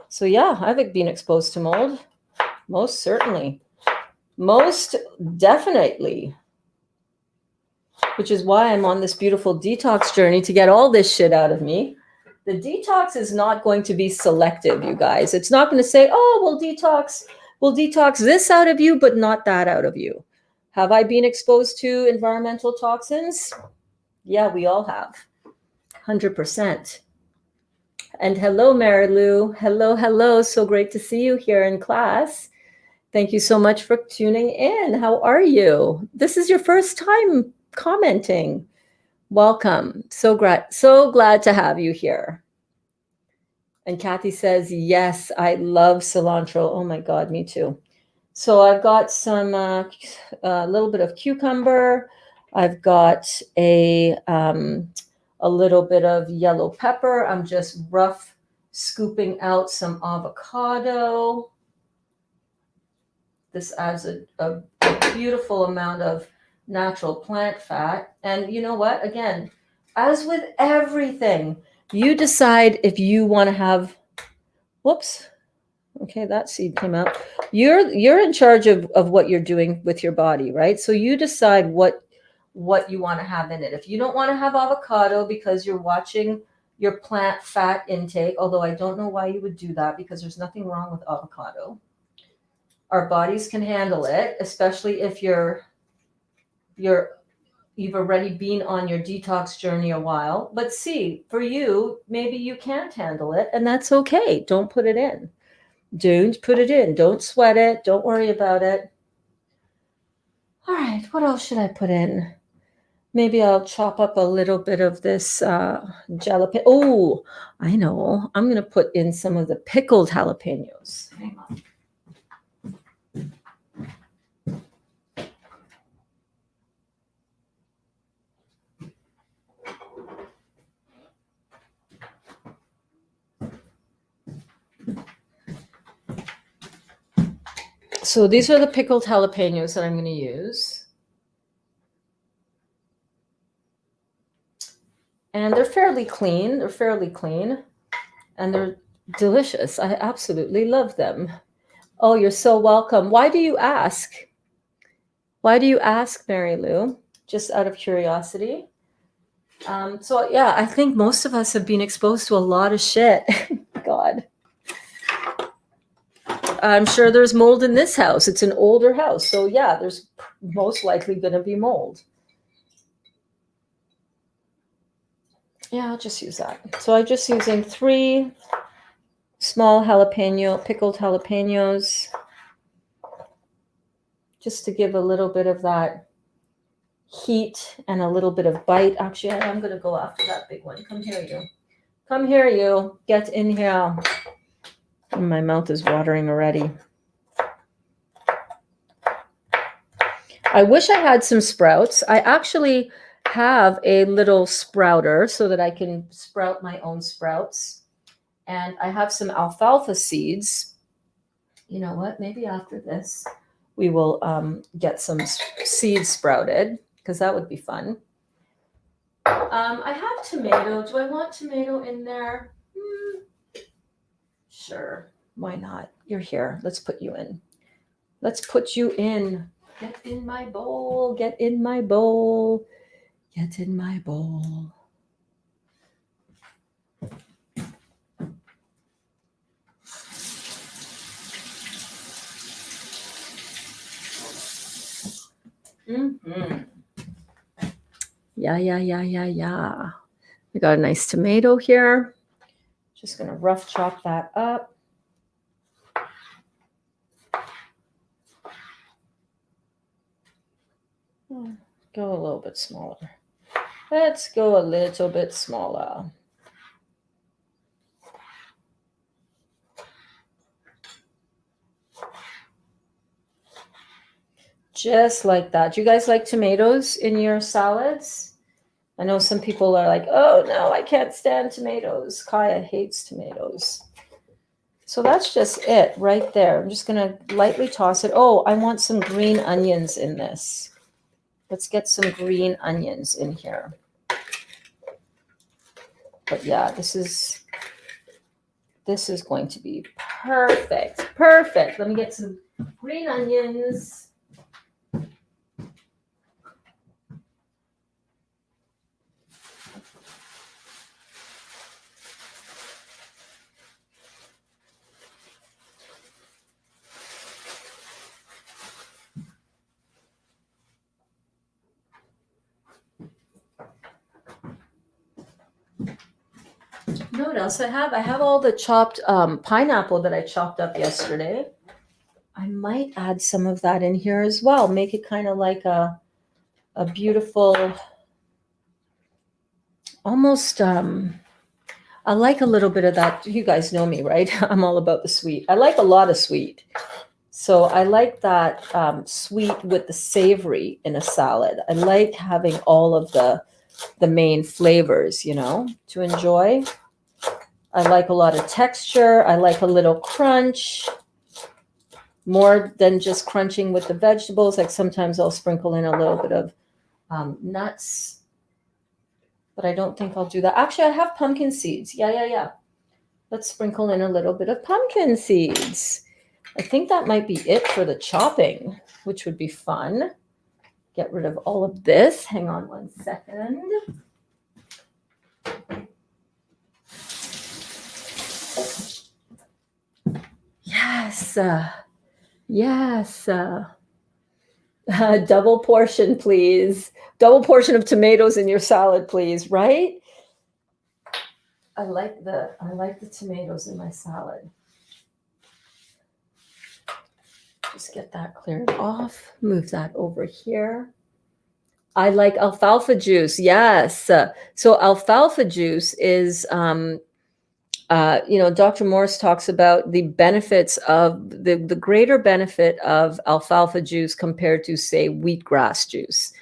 So yeah, I've been exposed to mold. Most certainly. Most definitely. Which is why I'm on this beautiful detox journey to get all this shit out of me. The detox is not going to be selective, you guys. It's not going to say, oh, we'll detox this out of you, but not that out of you. Have I been exposed to environmental toxins? Yeah, we all have. 100%. And hello, Mary Lou. Hello, hello. So great to see you here in class. Thank you so much for tuning in. How are you? This is your first time commenting. Welcome. So glad to have you here. And Kathy says, yes, I love cilantro. Oh my God, me too. So I've got some, a little bit of cucumber. I've got a little bit of yellow pepper. I'm just rough scooping out some avocado. This adds a beautiful amount of natural plant fat. And you know what? Again, as with everything, you decide if you want to have, whoops. Okay, that seed came out. You're in charge of what you're doing with your body, right? So you decide what you want to have in it. If you don't want to have avocado because you're watching your plant fat intake, although I don't know why you would do that because there's nothing wrong with avocado. Our bodies can handle it, especially if you've already been on your detox journey a while. But see, for you, maybe you can't handle it, and that's okay. Don't put it in. Don't put it in. Don't sweat it. Don't worry about it. All right, what else should I put in? Maybe I'll chop up a little bit of this jalapeno. Oh, I know. I'm going to put in some of the pickled jalapenos. Hang on. So these are the pickled jalapenos that I'm going to use. And they're fairly clean. And they're delicious. I absolutely love them. Oh, you're so welcome. Why do you ask? Why do you ask, Mary Lou? Just out of curiosity. So yeah, I think most of us have been exposed to a lot of shit. God. I'm sure there's mold in this house. It's an older house. So yeah, there's most likely going to be mold. Yeah, I'll just use that. So I'm just using 3 small pickled jalapenos, just to give a little bit of that heat and a little bit of bite. Actually, I'm going to go after that big one. Come here, you. Come here, you. Get in here. My mouth is watering already. I wish I had some sprouts. I actually have a little sprouter so that I can sprout my own sprouts. And I have some alfalfa seeds. You know what? Maybe after this, we will get some seeds sprouted because that would be fun. I have tomato. Do I want tomato in there? Sure. Why not? You're here. Let's put you in. Let's put you in. Get in my bowl. Get in my bowl. Get in my bowl. Mm-hmm. Yeah. We got a nice tomato here. Just going to rough chop that up. Go a little bit smaller. Let's go a little bit smaller. Just like that. Do you guys like tomatoes in your salads? I know some people are like, oh no, I can't stand tomatoes. Kaya hates tomatoes. So that's just it right there. I'm just going to lightly toss it. Oh, I want some green onions in this. Let's get some green onions in here. But yeah, this is going to be perfect. Perfect. Let me get some green onions. You know what else I have? I have all the chopped pineapple that I chopped up yesterday. I might add some of that in here as well. Make it kind of like a beautiful, almost, I like a little bit of that. You guys know me, right? I'm all about the sweet. I like a lot of sweet. So I like that sweet with the savory in a salad. I like having all of the main flavors, to enjoy. I like a lot of texture. I like a little crunch. more than just crunching with the vegetables. Like sometimes I'll sprinkle in a little bit of nuts, but I don't think I'll do that. Actually, I have pumpkin seeds. Yeah. Let's sprinkle in a little bit of pumpkin seeds. I think that might be it for the chopping, which would be fun. Get rid of all of this. Hang on 1 second. Yes. Double portion, please. Double portion of tomatoes in your salad, please. Right? I like the tomatoes in my salad. Just get that cleared off. Move that over here. I like alfalfa juice. Yes. So alfalfa juice is, Dr. Morris talks about the benefits of the greater benefit of alfalfa juice compared to, say, wheatgrass juice.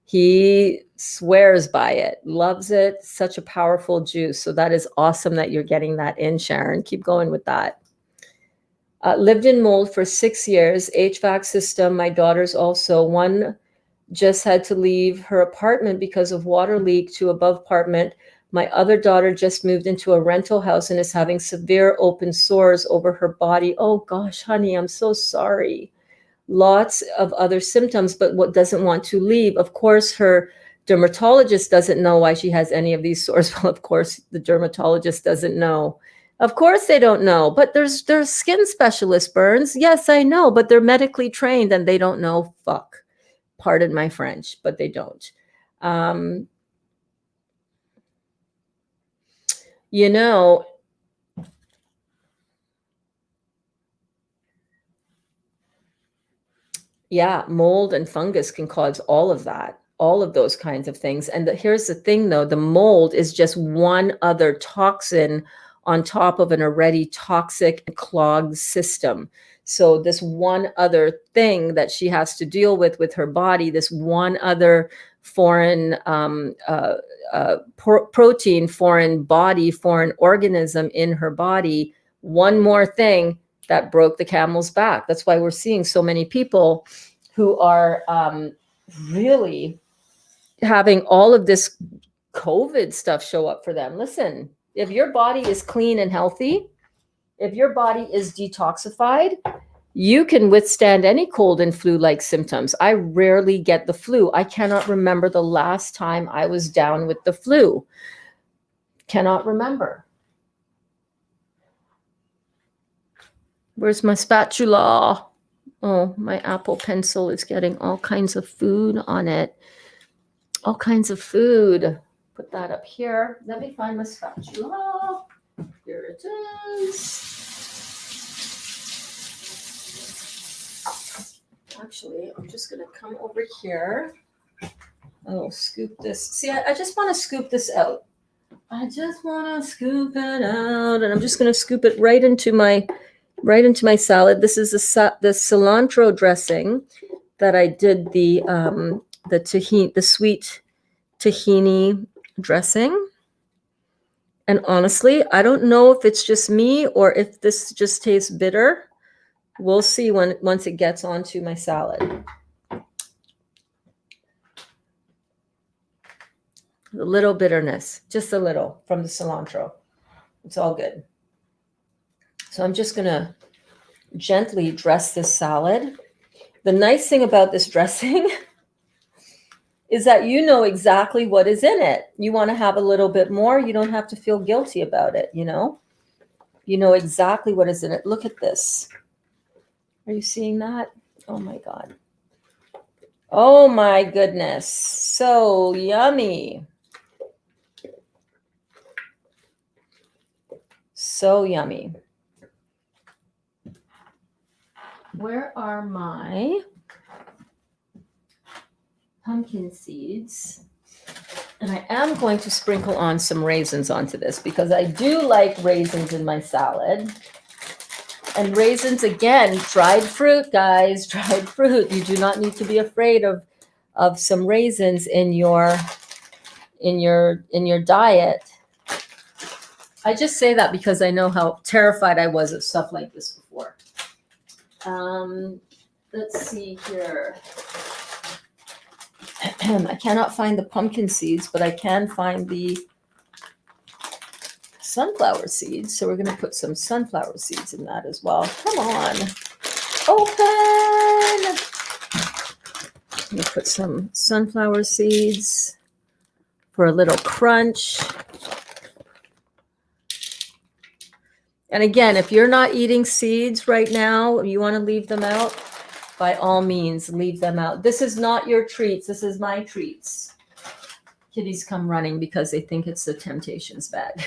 He swears by it, loves it. Such a powerful juice. So that is awesome that you're getting that in, Sharon. Keep going with that. Lived in mold for 6 years, HVAC system. My daughter's also one. Just had to leave her apartment because of water leak to above apartment. My other daughter just moved into a rental house and is having severe open sores over her body. Oh gosh, honey, I'm so sorry. Lots of other symptoms, but what doesn't want to leave. Of course, her dermatologist doesn't know why she has any of these sores. Well, of course, the dermatologist doesn't know. Of course they don't know, but there's skin specialist, Burns. Yes, I know, but they're medically trained and they don't know fuck. Pardon my French, but they don't. Yeah, mold and fungus can cause all of that, all of those kinds of things. And here's the thing, though, the mold is just one other toxin on top of an already toxic and clogged system. So this one other thing that she has to deal with her body, this one other foreign protein, foreign body, foreign organism in her body, one more thing that broke the camel's back. That's why we're seeing so many people who are really having all of this COVID stuff show up for them. Listen, if your body is clean and healthy, if your body is detoxified, you can withstand any cold and flu-like symptoms. I rarely get the flu. I cannot remember the last time I was down with the flu. Cannot remember. Where's my spatula? Oh, my Apple Pencil is getting all kinds of food on it. All kinds of food. Put that up here. Let me find my spatula. Here it is. Actually, I'm just going to come over here. Oh, scoop this. See, I just want to scoop this out. I just want to scoop it out. And I'm just going to scoop it right into my salad. This is the cilantro dressing that I did the sweet tahini dressing. And honestly, I don't know if it's just me or if this just tastes bitter. We'll see once it gets onto my salad. A little bitterness, just a little from the cilantro. It's all good. So I'm just going to gently dress this salad. The nice thing about this dressing is that you know exactly what is in it. You want to have a little bit more, you don't have to feel guilty about it, you know? You know exactly what is in it. Look at this. Are you seeing that? Oh my God. Oh my goodness. So yummy. So yummy. Where are my pumpkin seeds? And I am going to sprinkle on some raisins onto this because I do like raisins in my salad. And raisins, again, dried fruit, guys, dried fruit. You do not need to be afraid of some raisins in your diet. I just say that because I know how terrified I was of stuff like this before. Let's see here. I cannot find the pumpkin seeds, but I can find the sunflower seeds. So we're going to put some sunflower seeds in that as well. Come on. Open. Let me put some sunflower seeds for a little crunch. And again, if you're not eating seeds right now, you want to leave them out, by all means, leave them out. This is not your treats. This is my treats. Kitties come running because they think it's the Temptations bag.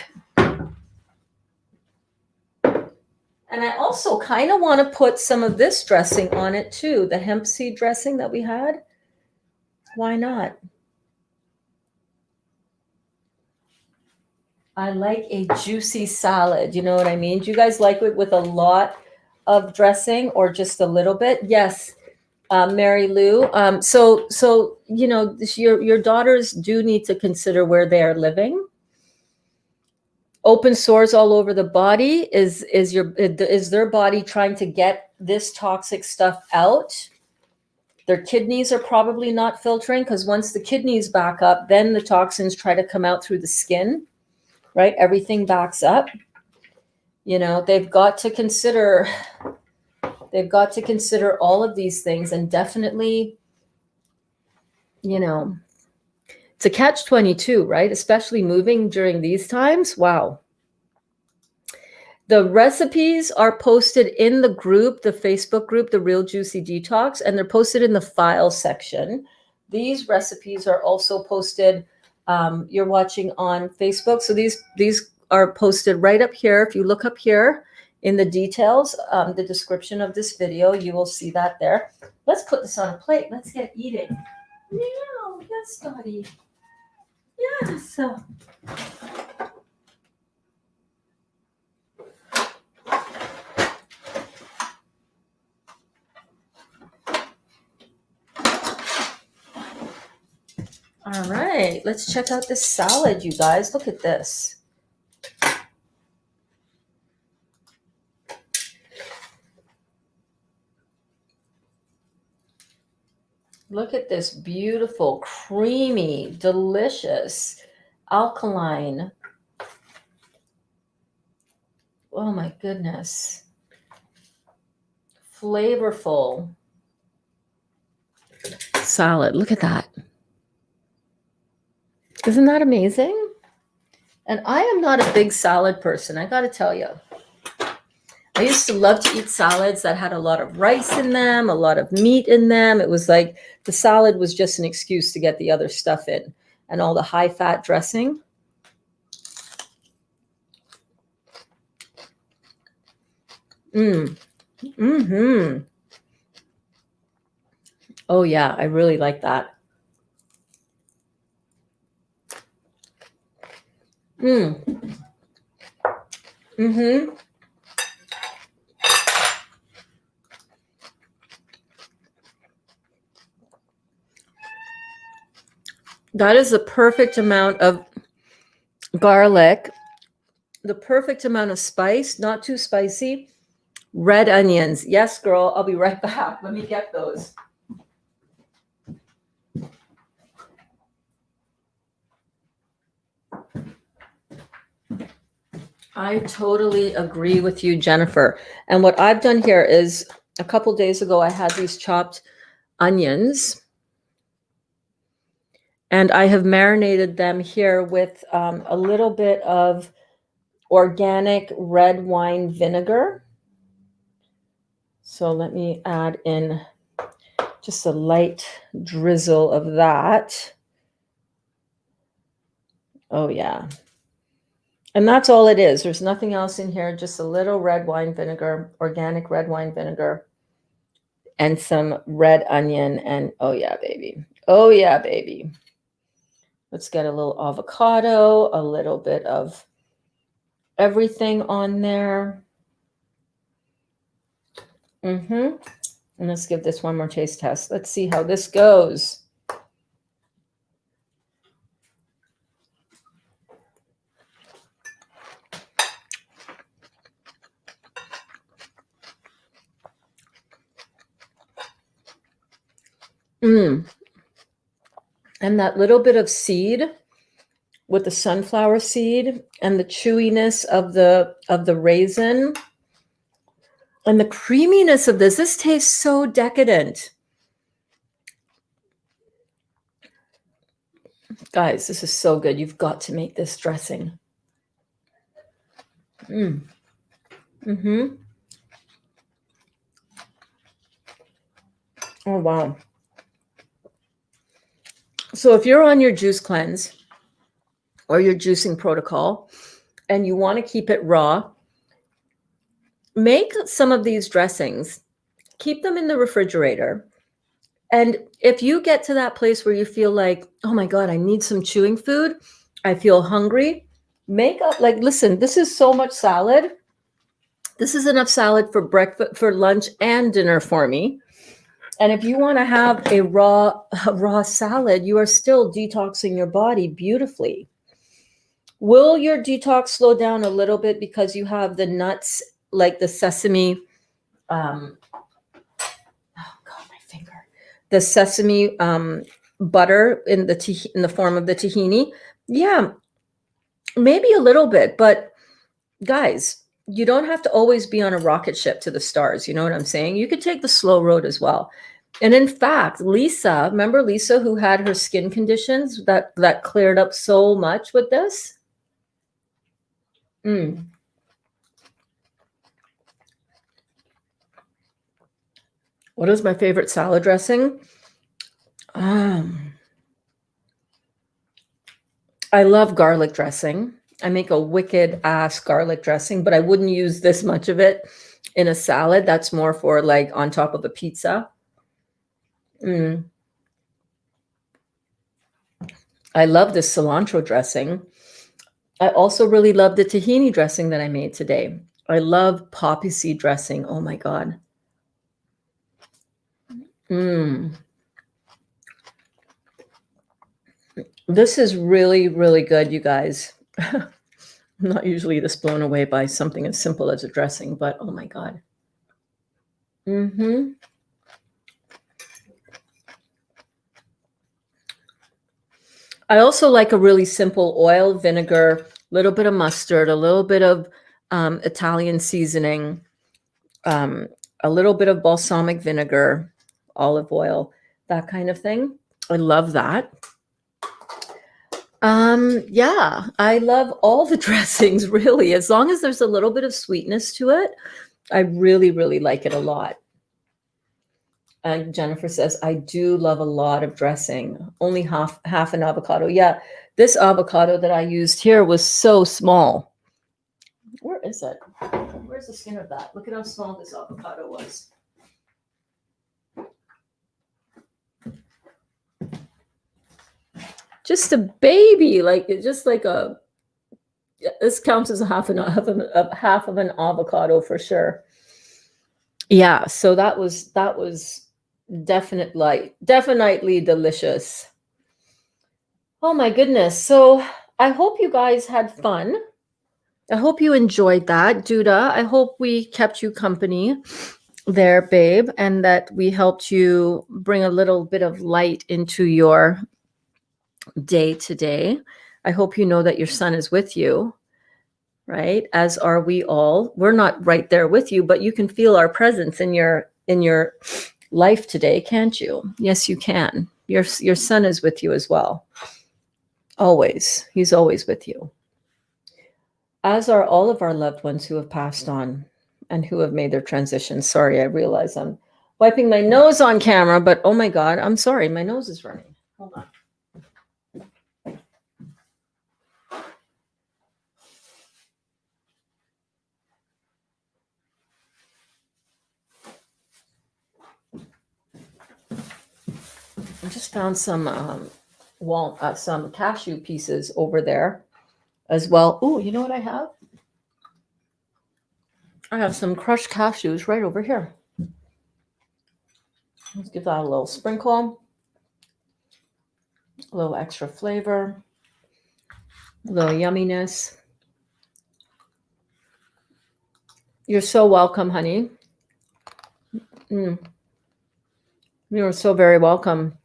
And I also kind of want to put some of this dressing on it too, the hemp seed dressing that we had. Why not? I like a juicy salad. You know what I mean? Do you guys like it with a lot of dressing or just a little bit? Yes, Mary Lou. So you know, your daughters do need to consider where they are living. Open sores all over the body is their body trying to get this toxic stuff out. Their kidneys are probably not filtering, because once the kidneys back up, then the toxins try to come out through the skin, right? Everything backs up. You know, they've got to consider all of these things, and definitely, you know, it's a catch-22, right? Especially moving during these times. Wow. The recipes are posted in the group, the Facebook group, the Real Juicy Detox, and they're posted in the file section. These recipes are also posted. You're watching on Facebook, so these are posted right up here. If you look up here in the details, the description of this video, you will see that there. Let's put this on a plate. Let's get eating. Meow. Yes, Dottie. Yes. All right, let's check out this salad, you guys. Look at this. Look at this beautiful, creamy, delicious, alkaline. Oh my goodness. Flavorful salad. Look at that. Isn't that amazing? And I am not a big salad person, I got to tell you. I used to love to eat salads that had a lot of rice in them, a lot of meat in them. It was like the salad was just an excuse to get the other stuff in, and all the high-fat dressing. Mm-hmm. Oh, yeah, I really like that. Mm-hmm. That is the perfect amount of garlic, the perfect amount of spice, not too spicy. Red onions. Yes, girl, I'll be right back. Let me get those. I totally agree with you, Jennifer. And what I've done here is, a couple days ago, I had these chopped onions, and I have marinated them here with a little bit of organic red wine vinegar. So let me add in just a light drizzle of that. Oh, yeah. And that's all it is. There's nothing else in here, just a little red wine vinegar, organic red wine vinegar, and some red onion. And oh, yeah, baby. Oh, yeah, baby. Let's get a little avocado, a little bit of everything on there. And let's give this one more taste test. Let's see how this goes. Mm. And that little bit of seed with the sunflower seed and the chewiness of the raisin and the creaminess of this. This tastes so decadent. Guys, this is so good. You've got to make this dressing. Mm. Mm-hmm. Oh, wow. So if you're on your juice cleanse or your juicing protocol and you want to keep it raw, make some of these dressings, keep them in the refrigerator. And if you get to that place where you feel like, oh my God, I need some chewing food, I feel hungry, make up, like, listen, this is so much salad. This is enough salad for breakfast, for lunch and dinner for me. And if you want to have a raw salad, you are still detoxing your body beautifully. Will your detox slow down a little bit because you have the nuts, like the sesame, oh God, my finger, the sesame butter in the form of the tahini? Yeah, maybe a little bit, but guys, you don't have to always be on a rocket ship to the stars. You know what I'm saying? You could take the slow road as well. And in fact, Lisa, remember Lisa who had her skin conditions that cleared up so much with this? Mm. What is my favorite salad dressing? I love garlic dressing. I make a wicked ass garlic dressing, but I wouldn't use this much of it in a salad. That's more for like on top of a pizza. I love this cilantro dressing. I also really love the tahini dressing that I made today. I love poppy seed dressing. Oh my God. This is really, really good, you guys. I'm not usually this blown away by something as simple as a dressing, but oh my God. I also like a really simple oil, vinegar, a little bit of mustard, a little bit of Italian seasoning, a little bit of balsamic vinegar, olive oil, that kind of thing. I love that. Yeah, I love all the dressings, really. As long as there's a little bit of sweetness to it, I really, really like it a lot. And Jennifer says, I do love a lot of dressing. Only half an avocado. Yeah, this avocado that I used here was so small. Where is it? Where's the skin of that? Look at how small this avocado was. Just a baby, like it's just like a. This counts as half of an avocado for sure. Yeah, so that was definitely delicious. Oh my goodness. So I hope you guys had fun. I hope you enjoyed that. Duda, I hope we kept you company there, babe, and that we helped you bring a little bit of light into your day today. I hope you know that your son is with you, right? As are we all. We're not right there with you, but you can feel our presence in your life today, can't you? Yes, you can. Your son is with you as well. Always. He's always with you. As are all of our loved ones who have passed on and who have made their transition. Sorry, I realize I'm wiping my nose on camera, but oh my God, I'm sorry. My nose is running. Hold on. I just found some some cashew pieces over there as well. Oh, you know what I have? I have some crushed cashews right over here. Let's give that a little sprinkle, a little extra flavor, a little yumminess. You're so welcome, honey. You're so very welcome.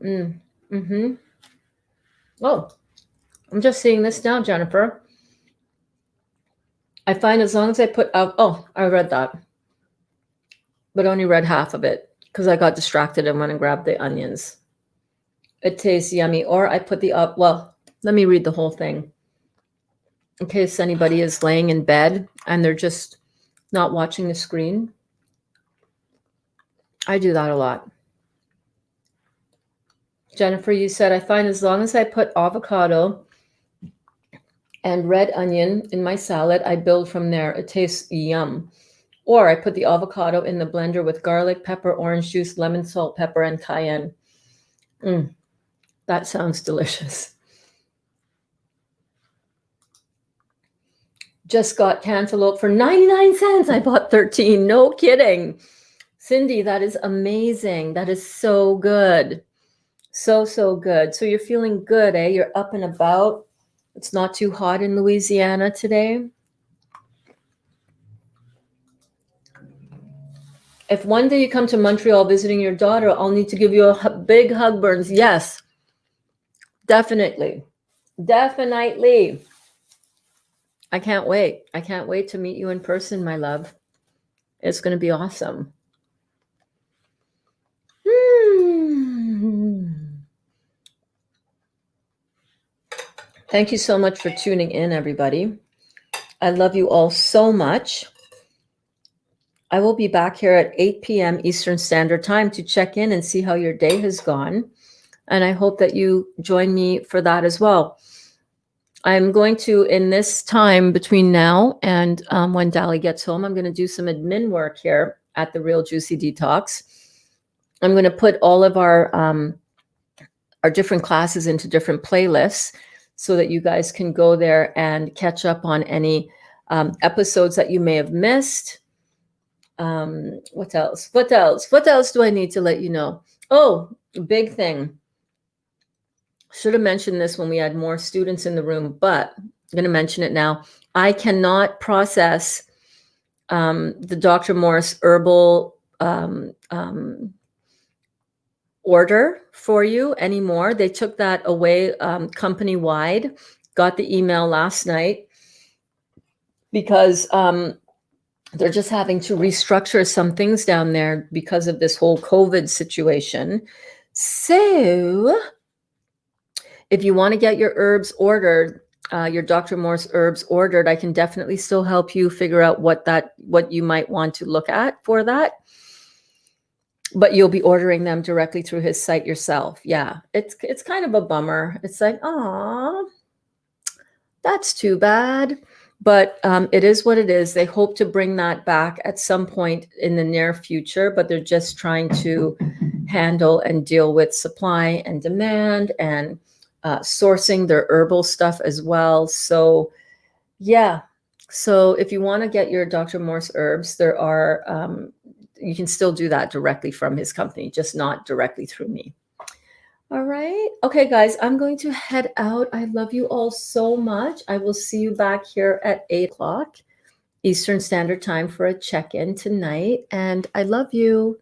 Mm-hmm. Oh, I'm just seeing this now, Jennifer. I find as long as I put out, oh, I read that, but only read half of it because I got distracted and went and grabbed the onions. It tastes yummy. Or I put the up, well, let me read the whole thing in case anybody is laying in bed and they're just not watching the screen. I do that a lot. Jennifer, you said, I find as long as I put avocado and red onion in my salad, I build from there. It tastes yum. Or I put the avocado in the blender with garlic, pepper, orange juice, lemon, salt, pepper, and cayenne. That sounds delicious. Just got cantaloupe for 99 cents. I bought 13. No kidding. Cindy, that is amazing. That is so good. So, so good. So you're feeling good, eh? You're up and about. It's not too hot in Louisiana today. If one day you come to Montreal visiting your daughter, I'll need to give you a big hug, Burns. Yes, definitely. Definitely. I can't wait. I can't wait to meet you in person, my love. It's going to be awesome. Thank you so much for tuning in, everybody. I love you all so much. I will be back here at 8 p.m. Eastern Standard Time to check in and see how your day has gone. And I hope that you join me for that as well. I'm going to, in this time between now and when Dali gets home, I'm going to do some admin work here at the Real Juicy Detox. I'm going to put all of our different classes into different playlists so that you guys can go there and catch up on any episodes that you may have missed. What else? What else? What else do I need to let you know? Oh, big thing. Should have mentioned this when we had more students in the room, but I'm going to mention it now. I cannot process the Dr. Morse herbal order for you anymore. They took that away company-wide. Got the email last night because they're just having to restructure some things down there because of this whole COVID situation. So if you want to get your herbs ordered, your Dr. Morse herbs ordered, I can definitely still help you figure out what you might want to look at for that. But you'll be ordering them directly through his site yourself. Yeah, it's kind of a bummer. It's like, oh, that's too bad. But it is what it is. They hope to bring that back at some point in the near future, but they're just trying to handle and deal with supply and demand and sourcing their herbal stuff as well. So, yeah. So if you want to get your Dr. Morse herbs, there are, you can still do that directly from his company, just not directly through me. All right. Okay, guys, I'm going to head out. I love you all so much. I will see you back here at 8 o'clock Eastern Standard Time for a check-in tonight. And I love you.